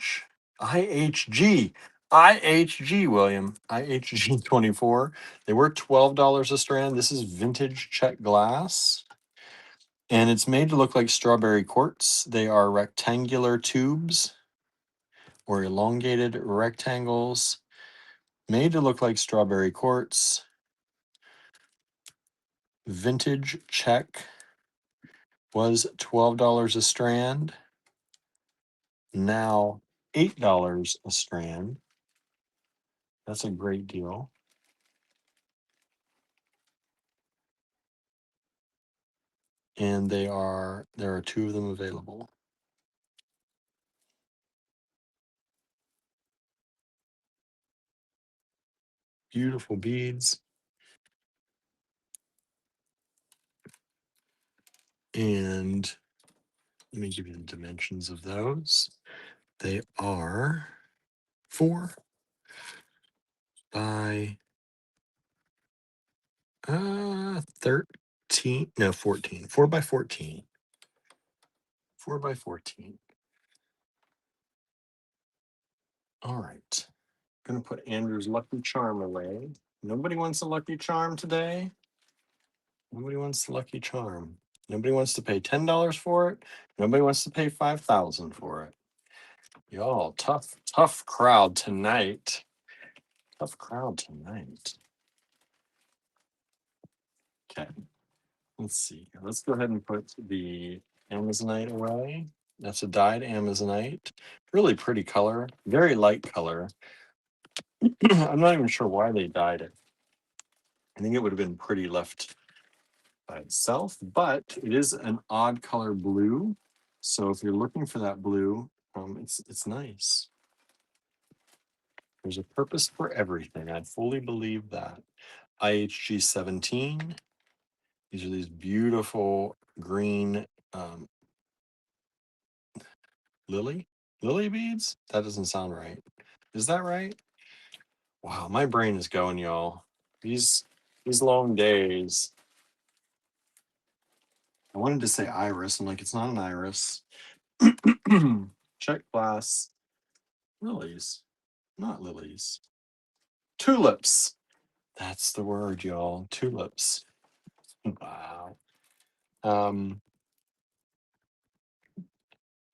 William. IHG 24. They were $12 a strand. This is vintage Czech glass. And it's made to look like strawberry quartz. They are rectangular tubes or elongated rectangles made to look like strawberry quartz. Vintage Czech was $12 a strand. Now $8 a strand. That's a great deal. And there are 2 of them available. Beautiful beads. And let me give you the dimensions of those. They are 4 by 13, no, 14. 4 by 14. 4 by 14. All right. Gonna put Andrew's lucky charm away. Nobody wants a lucky charm today. Nobody wants the lucky charm. Nobody wants to pay $10 for it. Nobody wants to pay $5,000 for it. Y'all, tough crowd tonight. Tough crowd tonight. Okay. Let's see. Let's go ahead and put the Amazonite away. That's a dyed Amazonite. Really pretty color. Very light color. I'm not even sure why they dyed it. I think it would have been pretty left by itself, but it is an odd color blue. So if you're looking for that blue, it's nice. There's a purpose for everything. I fully believe that. IHG 17. These are these beautiful green Lily? Lily beads? That doesn't sound right. Is that right? Wow, my brain is going, y'all. These long days. I wanted to say iris. I'm like, it's not an iris. Check glass. Lilies. Not lilies. Tulips. That's the word, y'all. Tulips. Wow. Um,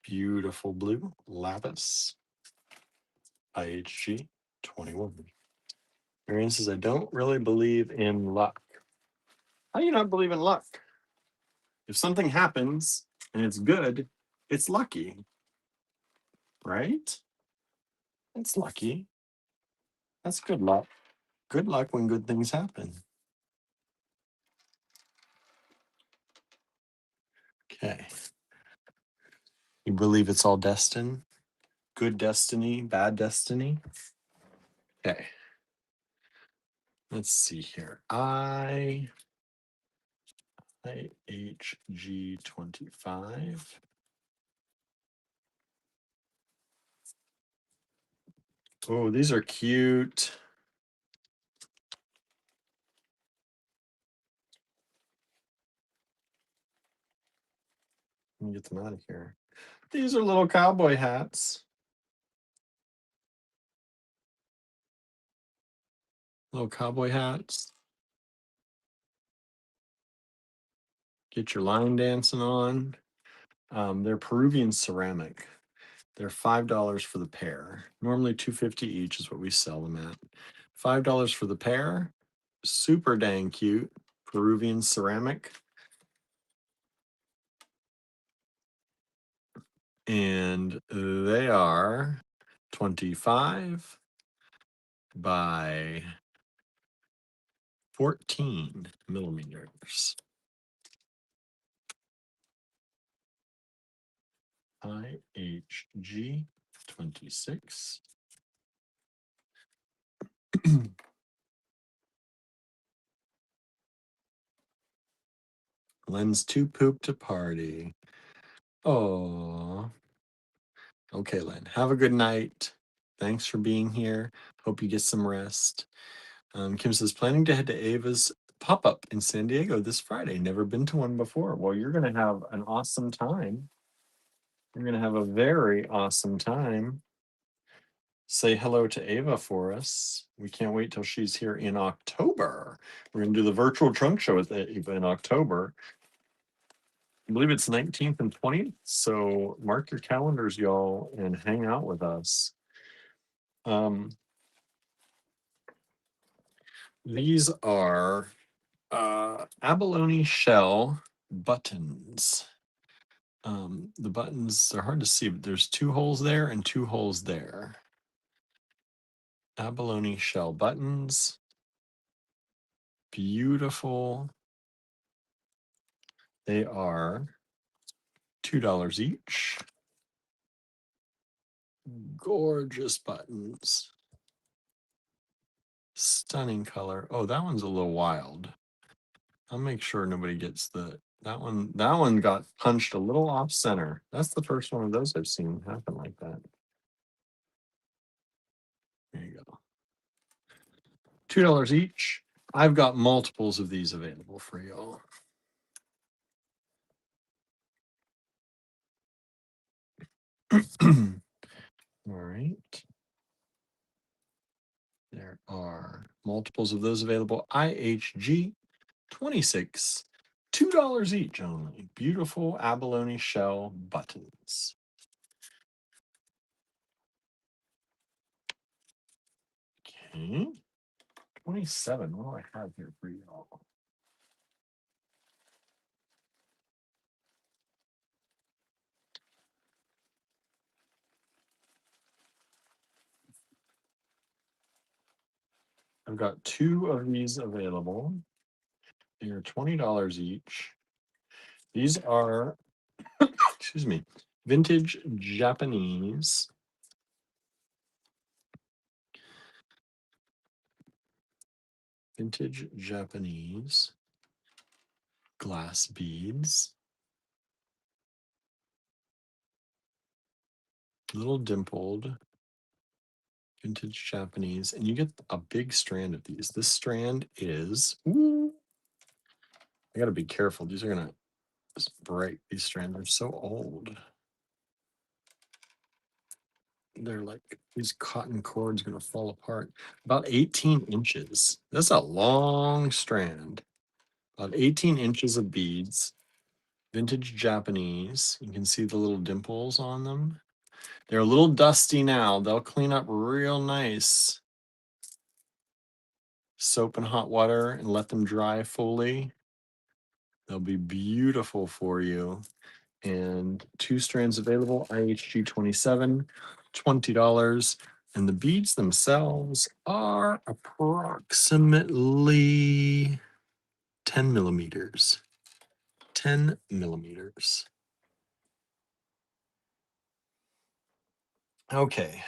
beautiful blue. Lapis. IHG 21. Marianne says, I don't really believe in luck. How do you not believe in luck? If something happens and it's good, it's lucky, right? It's lucky. That's good luck. Good luck when good things happen. Okay. You believe it's all destined? Good destiny, bad destiny? Okay. Let's see here. IHG 25. Oh, these are cute. Let me get them out of here. These are little cowboy hats. Little cowboy hats. Get your line dancing on. They're Peruvian ceramic. They're $5 for the pair. Normally $2.50 each is what we sell them at. $5 for the pair. Super dang cute. Peruvian ceramic. And they are 25 by 14 millimeters. IHG 26. Len's too poop to party. Oh. Okay, Len. Have a good night. Thanks for being here. Hope you get some rest. Kim says, planning to head to Ava's pop-up in San Diego this Friday. Never been to one before. Well, you're going to have an awesome time. You're going to have a very awesome time. Say hello to Ava for us. We can't wait till she's here in October. We're going to do the virtual trunk show with Ava in October. I believe it's 19th and 20th. So mark your calendars, y'all, and hang out with us. These are abalone shell buttons. The buttons are hard to see, but there's 2 holes there and 2 holes there. Abalone shell buttons. Beautiful. They are $2 each. Gorgeous buttons. Stunning color. Oh, that one's a little wild. I'll make sure nobody gets that one got punched a little off center. That's the first one of those I've seen happen like that. There you go. $2 each. I've got multiples of these available for y'all. All right. There are multiples of those available. IHG 26. $2 each only. Beautiful abalone shell buttons. Okay. 27. What do I have here for y'all? I've got 2 of these available. They are $20 each. These are, excuse me, vintage Japanese. Vintage Japanese glass beads. little dimpled, vintage Japanese, and you get a big strand of these. This strand is, ooh, I gotta be careful. These are gonna break. These strands are so old. They're like, these cotton cords gonna fall apart. About 18 inches. That's a long strand. About 18 inches of beads. Vintage Japanese. You can see the little dimples on them. They're a little dusty now. They'll clean up real nice. Soap and hot water and let them dry fully. They'll be beautiful for you. And 2 strands available, IHG 27, $20. And the beads themselves are approximately 10 millimeters. 10 millimeters. Okay.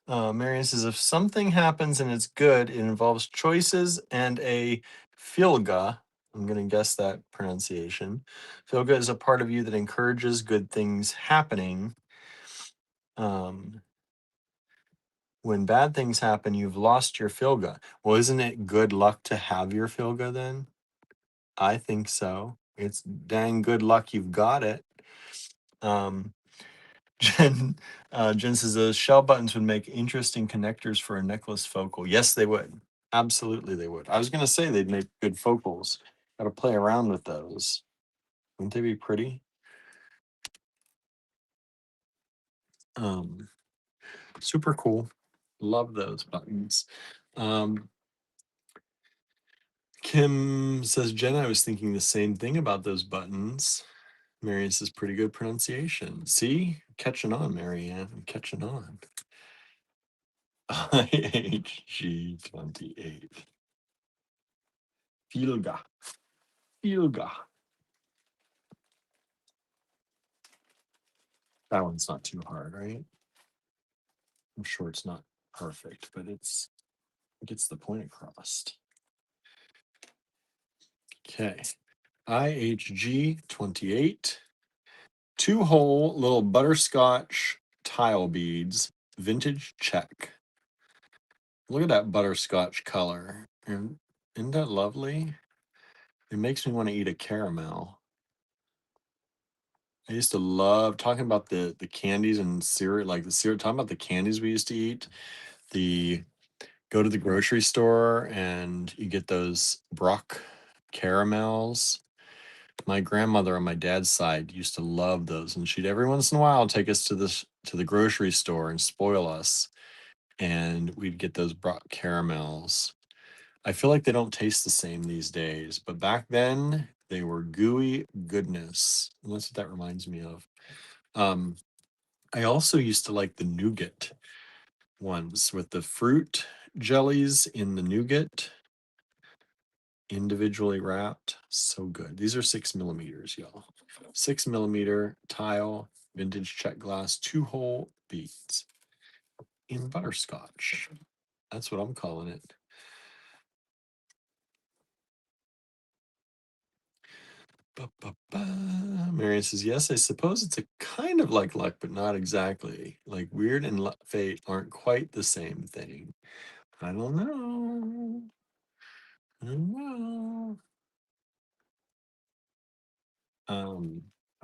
Marion says, if something happens and it's good, it involves choices and a filga. I'm going to guess that pronunciation. Filga is a part of you that encourages good things happening. When bad things happen, you've lost your filga. Well, isn't it good luck to have your filga then? I think so. It's dang good luck you've got it. Jen, Jen says those shell buttons would make interesting connectors for a necklace focal. Yes, they would. Absolutely, they would. I was going to say they'd make good focals. Got to play around with those. Wouldn't they be pretty? Super cool. Love those buttons. Kim says, Jen, I was thinking the same thing about those buttons. Marianne says, pretty good pronunciation. See? Catching on, Marianne. I'm catching on. IHG28. Filga. Filga. That one's not too hard, right? I'm sure it's not perfect, but it gets the point across. Okay. IHG 28. 2-hole little butterscotch tile beads, vintage check. Look at that butterscotch color. Isn't that lovely? It makes me want to eat a caramel. I used to love talking about the candies and cereal, like the cereal, talking about the candies we used to eat. Go to the grocery store and you get those Brock caramels. My grandmother on my dad's side used to love those, and she'd every once in a while take us to the grocery store and spoil us, and we'd get those Brock caramels. I feel like they don't taste the same these days, but back then they were gooey goodness. And that's what that reminds me of. I also used to like the nougat ones with the fruit jellies in the nougat, individually wrapped. So good. These are 6 millimeters, y'all. 6 millimeter tile, vintage check glass, 2-hole beads in butterscotch. That's what I'm calling it. Marion says, yes, I suppose it's a kind of like luck, but not exactly. Like weird and fate aren't quite the same thing. I don't know. I don't know.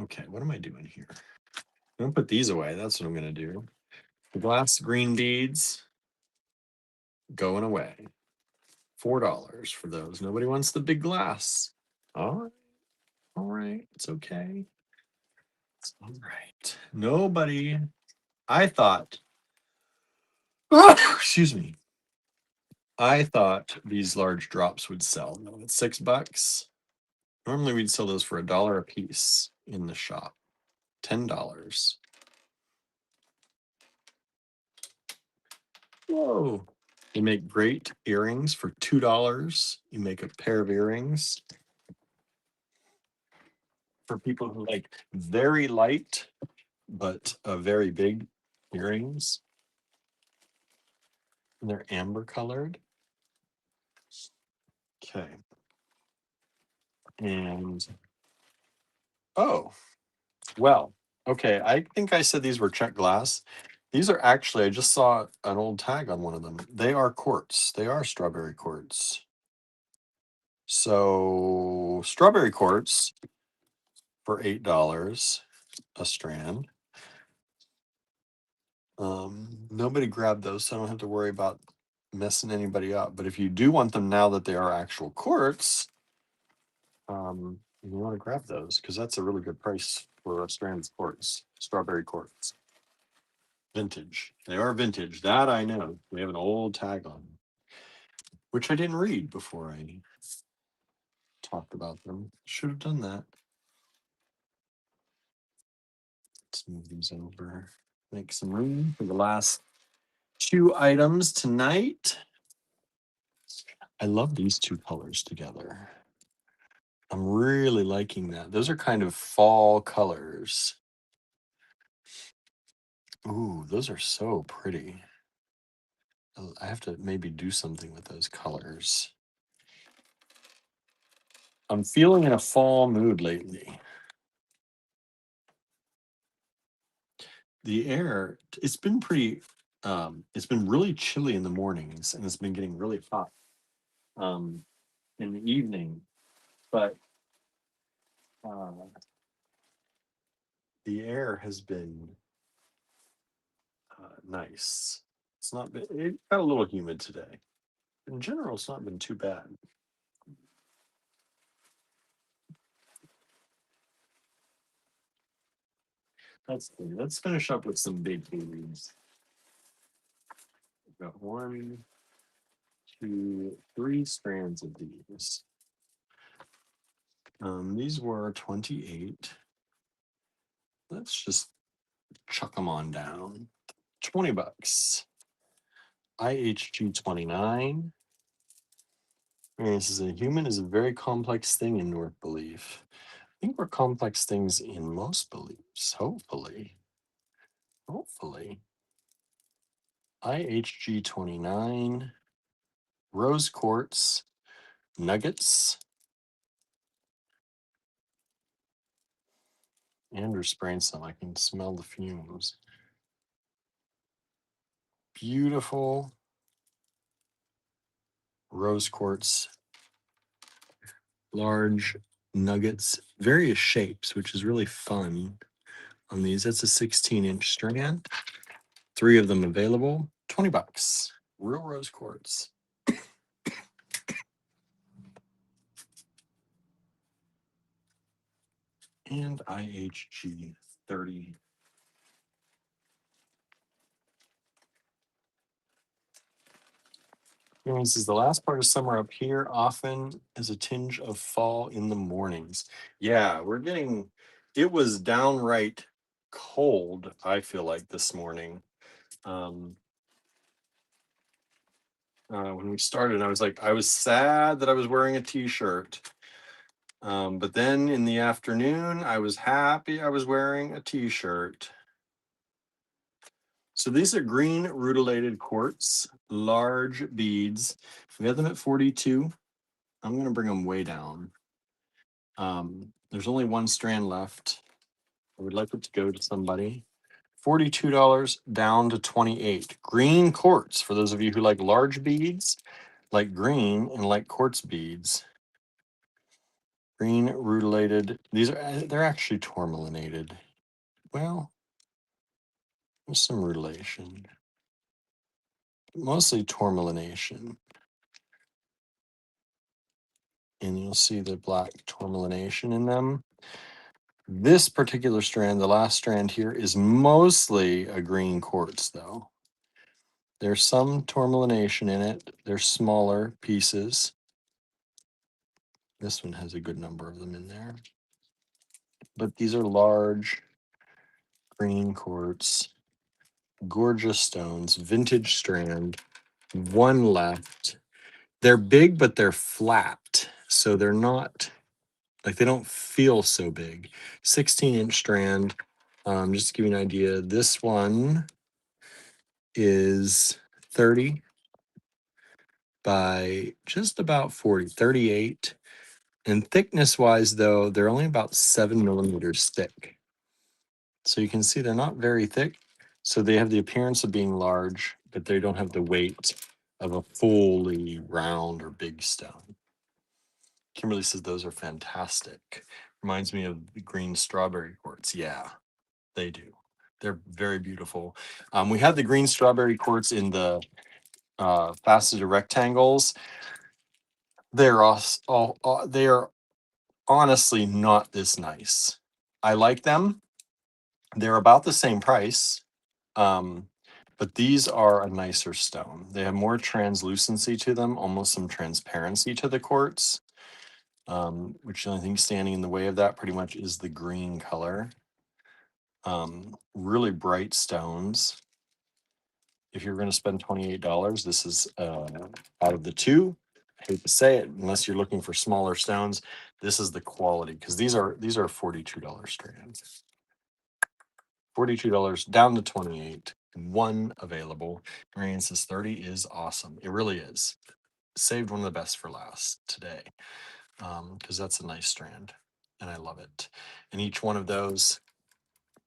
Okay, what am I doing here? I'm gonna put these away. That's what I'm gonna do. The glass green beads going away. $4 for those. Nobody wants the big glass. All right. All right. It's okay. It's all right. Nobody. I thought, excuse me. I thought these large drops would sell. No, it's $6. Normally we'd sell those for $1 a piece in the shop. $10. Whoa. You make great earrings for $2. You make a pair of earrings for people who like very light but very big earrings. And they're amber colored. Okay. And oh, well, Okay, I think I said these were check glass. These are actually, I just saw an old tag on one of them. They are quartz. They are strawberry quartz. So strawberry quartz for $8 a strand. Nobody grabbed those, so I don't have to worry about messing anybody up. But if you do want them now that they are actual quartz, you want to grab those because that's a really good price for a strand of quartz, strawberry quartz. Vintage. They are vintage. That I know. We have an old tag on them, which I didn't read before I talked about them. Should have done that. Let's move these over. Make some room for the last two items tonight. I love these two colors together. I'm really liking that. Those are kind of fall colors. Ooh, those are so pretty. I have to maybe do something with those colors. I'm feeling in a fall mood lately. The air, it's been pretty, it's been really chilly in the mornings and it's been getting really hot in the evening. But the air has been nice. It's not been, it got a little humid today. In general, it's not been too bad. Let's finish up with some big babies. We've got 1, 2, 3 strands of these. These were 28. Let's just chuck them on down. $20. IHG 29. This is a human is a very complex thing in North Belief. I think we're complex things in most beliefs, hopefully. Hopefully. IHG 29. Rose quartz. Nuggets. Andrew spraying some. I can smell the fumes. Beautiful rose quartz, large nuggets, various shapes, which is really fun on these. That's a 16-inch strand. 3 of them available. $20. Real rose quartz. And IHG 30. This is the last part of summer up here. Often is a tinge of fall in the mornings. Yeah, it was downright cold, I feel like, this morning. When we started, I was sad that I was wearing a t-shirt. But then in the afternoon, I was happy I was wearing a t-shirt. So these are green rutilated quartz, large beads. We have them at 42. I'm going to bring them way down. There's only 1 strand left. I would like it to go to somebody. $42 down to 28. Green quartz, for those of you who like large beads, like green and like quartz beads. Green rutilated. They're actually tourmalinated. Well, there's some rutilation. Mostly tourmalination. And you'll see the black tourmalination in them. This particular strand, the last strand here, is mostly a green quartz, though. There's some tourmalination in it. They're smaller pieces. This one has a good number of them in there. But these are large green quartz, gorgeous stones, vintage strand, 1 left. They're big, but they're flat. So they're not, like, they don't feel so big. 16-inch strand. Just to give you an idea, this one is 30 by just about 40, 38. And thickness wise, though, they're only about 7 millimeters thick. So you can see they're not very thick. So they have the appearance of being large, but they don't have the weight of a fully round or big stone. Kimberly says those are fantastic. Reminds me of the green strawberry quartz. Yeah, they do. They're very beautiful. We had the green strawberry quartz in the faceted rectangles. They're they are honestly not this nice. I like them. They're about the same price. But these are a nicer stone. They have more translucency to them, almost some transparency to the quartz, which the only thing standing in the way of that pretty much is the green color. Really bright stones. If you're going to spend $28, this is out of the two. I hate to say it, unless you're looking for smaller stones, this is the quality because these are $42 strands. $42 down to 28. One available. Marianne says 30 is awesome. It really is. Saved one of the best for last today because that's a nice strand and I love it. And each one of those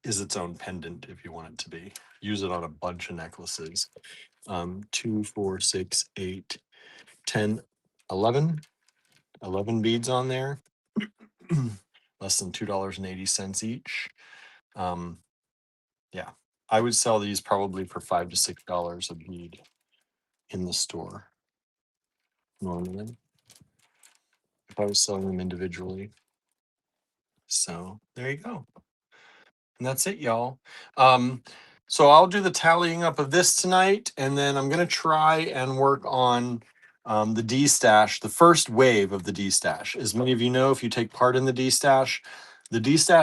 is its own pendant if you want it to be. Use it on a bunch of necklaces. 2, 4, 6, 8, 10, 11. 11 beads on there. Less than $2.80 each. Yeah, I would sell these probably for $5 to $6 a bead in the store normally if I was selling them individually. So there you go. And that's it, y'all. So I'll do the tallying up of this tonight, and then I'm gonna try and work on the D stash, the first wave of the D stash. As many of you know, if you take part in the D stash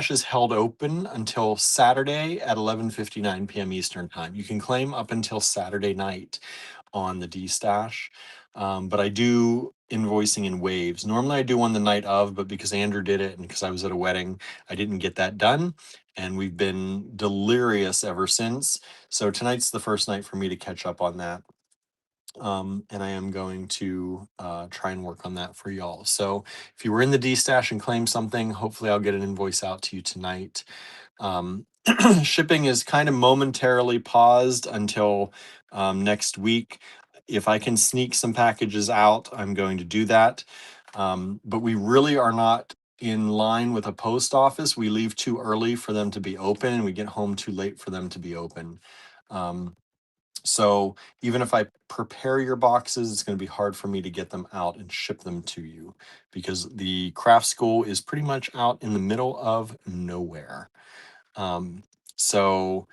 is held open until Saturday at 11:59 p.m. Eastern time. You can claim up until Saturday night on the D stash. But I do invoicing in waves. Normally I do one the night of, but because Andrew did it and because I was at a wedding, I didn't get that done. And we've been delirious ever since. So tonight's the first night for me to catch up on that. And I am going to try and work on that for y'all. So if you were in the D stash and claimed something, hopefully I'll get an invoice out to you tonight. Shipping is kind of momentarily paused until next week. If I can sneak some packages out, I'm going to do that. But we really are not in line with a post office. We leave too early for them to be open, and we get home too late for them to be open. So even if I prepare your boxes, it's going to be hard for me to get them out and ship them to you because the craft school is pretty much out in the middle of nowhere. So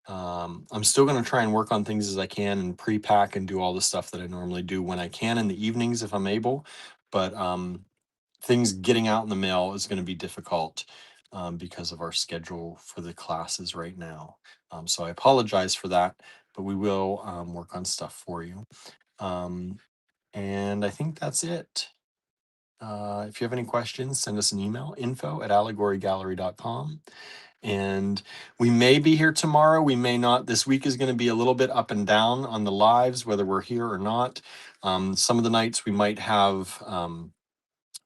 I'm still going to try and work on things as I can and pre-pack and do all the stuff that I normally do when I can in the evenings if I'm able. But things getting out in the mail is going to be difficult because of our schedule for the classes right now. So I apologize for that, but we will work on stuff for you. And I think that's it. If you have any questions, send us an email, info@allegorygallery.com. And we may be here tomorrow. We may not. This week is going to be a little bit up and down on the lives, whether we're here or not. Some of the nights we might have,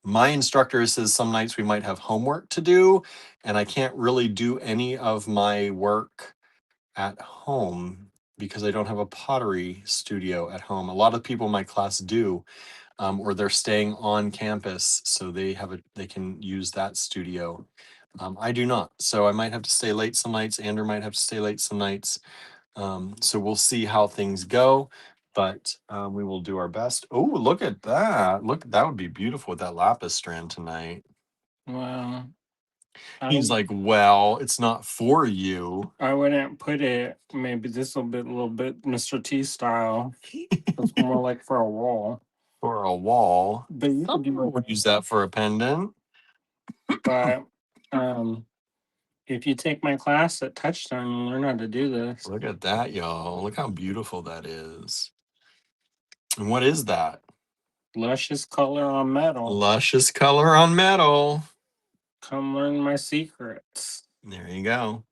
my instructor says some nights we might have homework to do, and I can't really do any of my work at home because I don't have a pottery studio at home. A lot of people in my class do, or they're staying on campus, so they can use that studio. I do not, so I might have to stay late some nights. Andrew might have to stay late some nights. So we'll see how things go, but we will do our best. Oh, look at that! Look, that would be beautiful with that lapis strand tonight. Well, He's like, well, it's not for you. I wouldn't put it. Maybe this will be a little bit Mr. T style. It's more like for a wall. For a wall. But you Some could do people would use that for a pendant. But if you take my class at Touchstone, you'll learn how to do this. Look at that, y'all. Look how beautiful that is. And what is that? Luscious color on metal. Luscious color on metal. Come learn my secrets. There you go.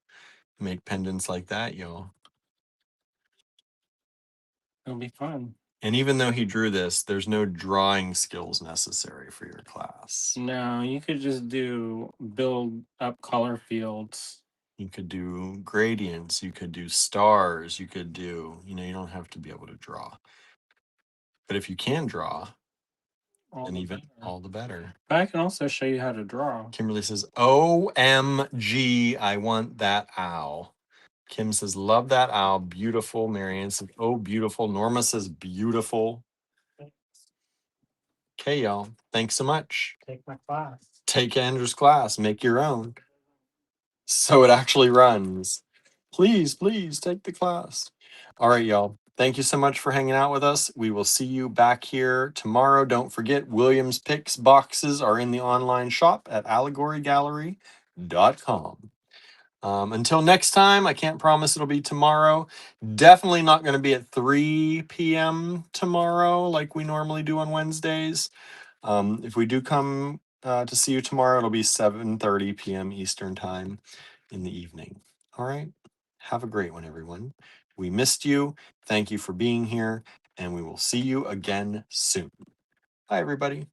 Make pendants like that, y'all. It'll be fun. And even though he drew this, there's no drawing skills necessary for your class. No, you could just build up color fields. You could do gradients, you could do stars, you could do, you don't have to be able to draw. But if you can draw, then even all the better. But I can also show you how to draw. Kimberly says, OMG, I want that owl. Kim says, love that owl. Beautiful. Marianne says, oh, beautiful. Norma says, beautiful. Okay, y'all. Thanks so much. Take my class. Take Andrew's class. Make your own. So it actually runs. Please, please take the class. All right, y'all. Thank you so much for hanging out with us. We will see you back here tomorrow. Don't forget, Williams Picks boxes are in the online shop at allegorygallery.com. Until next time, I can't promise it'll be tomorrow. Definitely not going to be at 3 p.m. tomorrow like we normally do on Wednesdays. If we do come to see you tomorrow, it'll be 7:30 p.m. Eastern time in the evening. All right. Have a great one, everyone. We missed you. Thank you for being here, and we will see you again soon. Bye, everybody.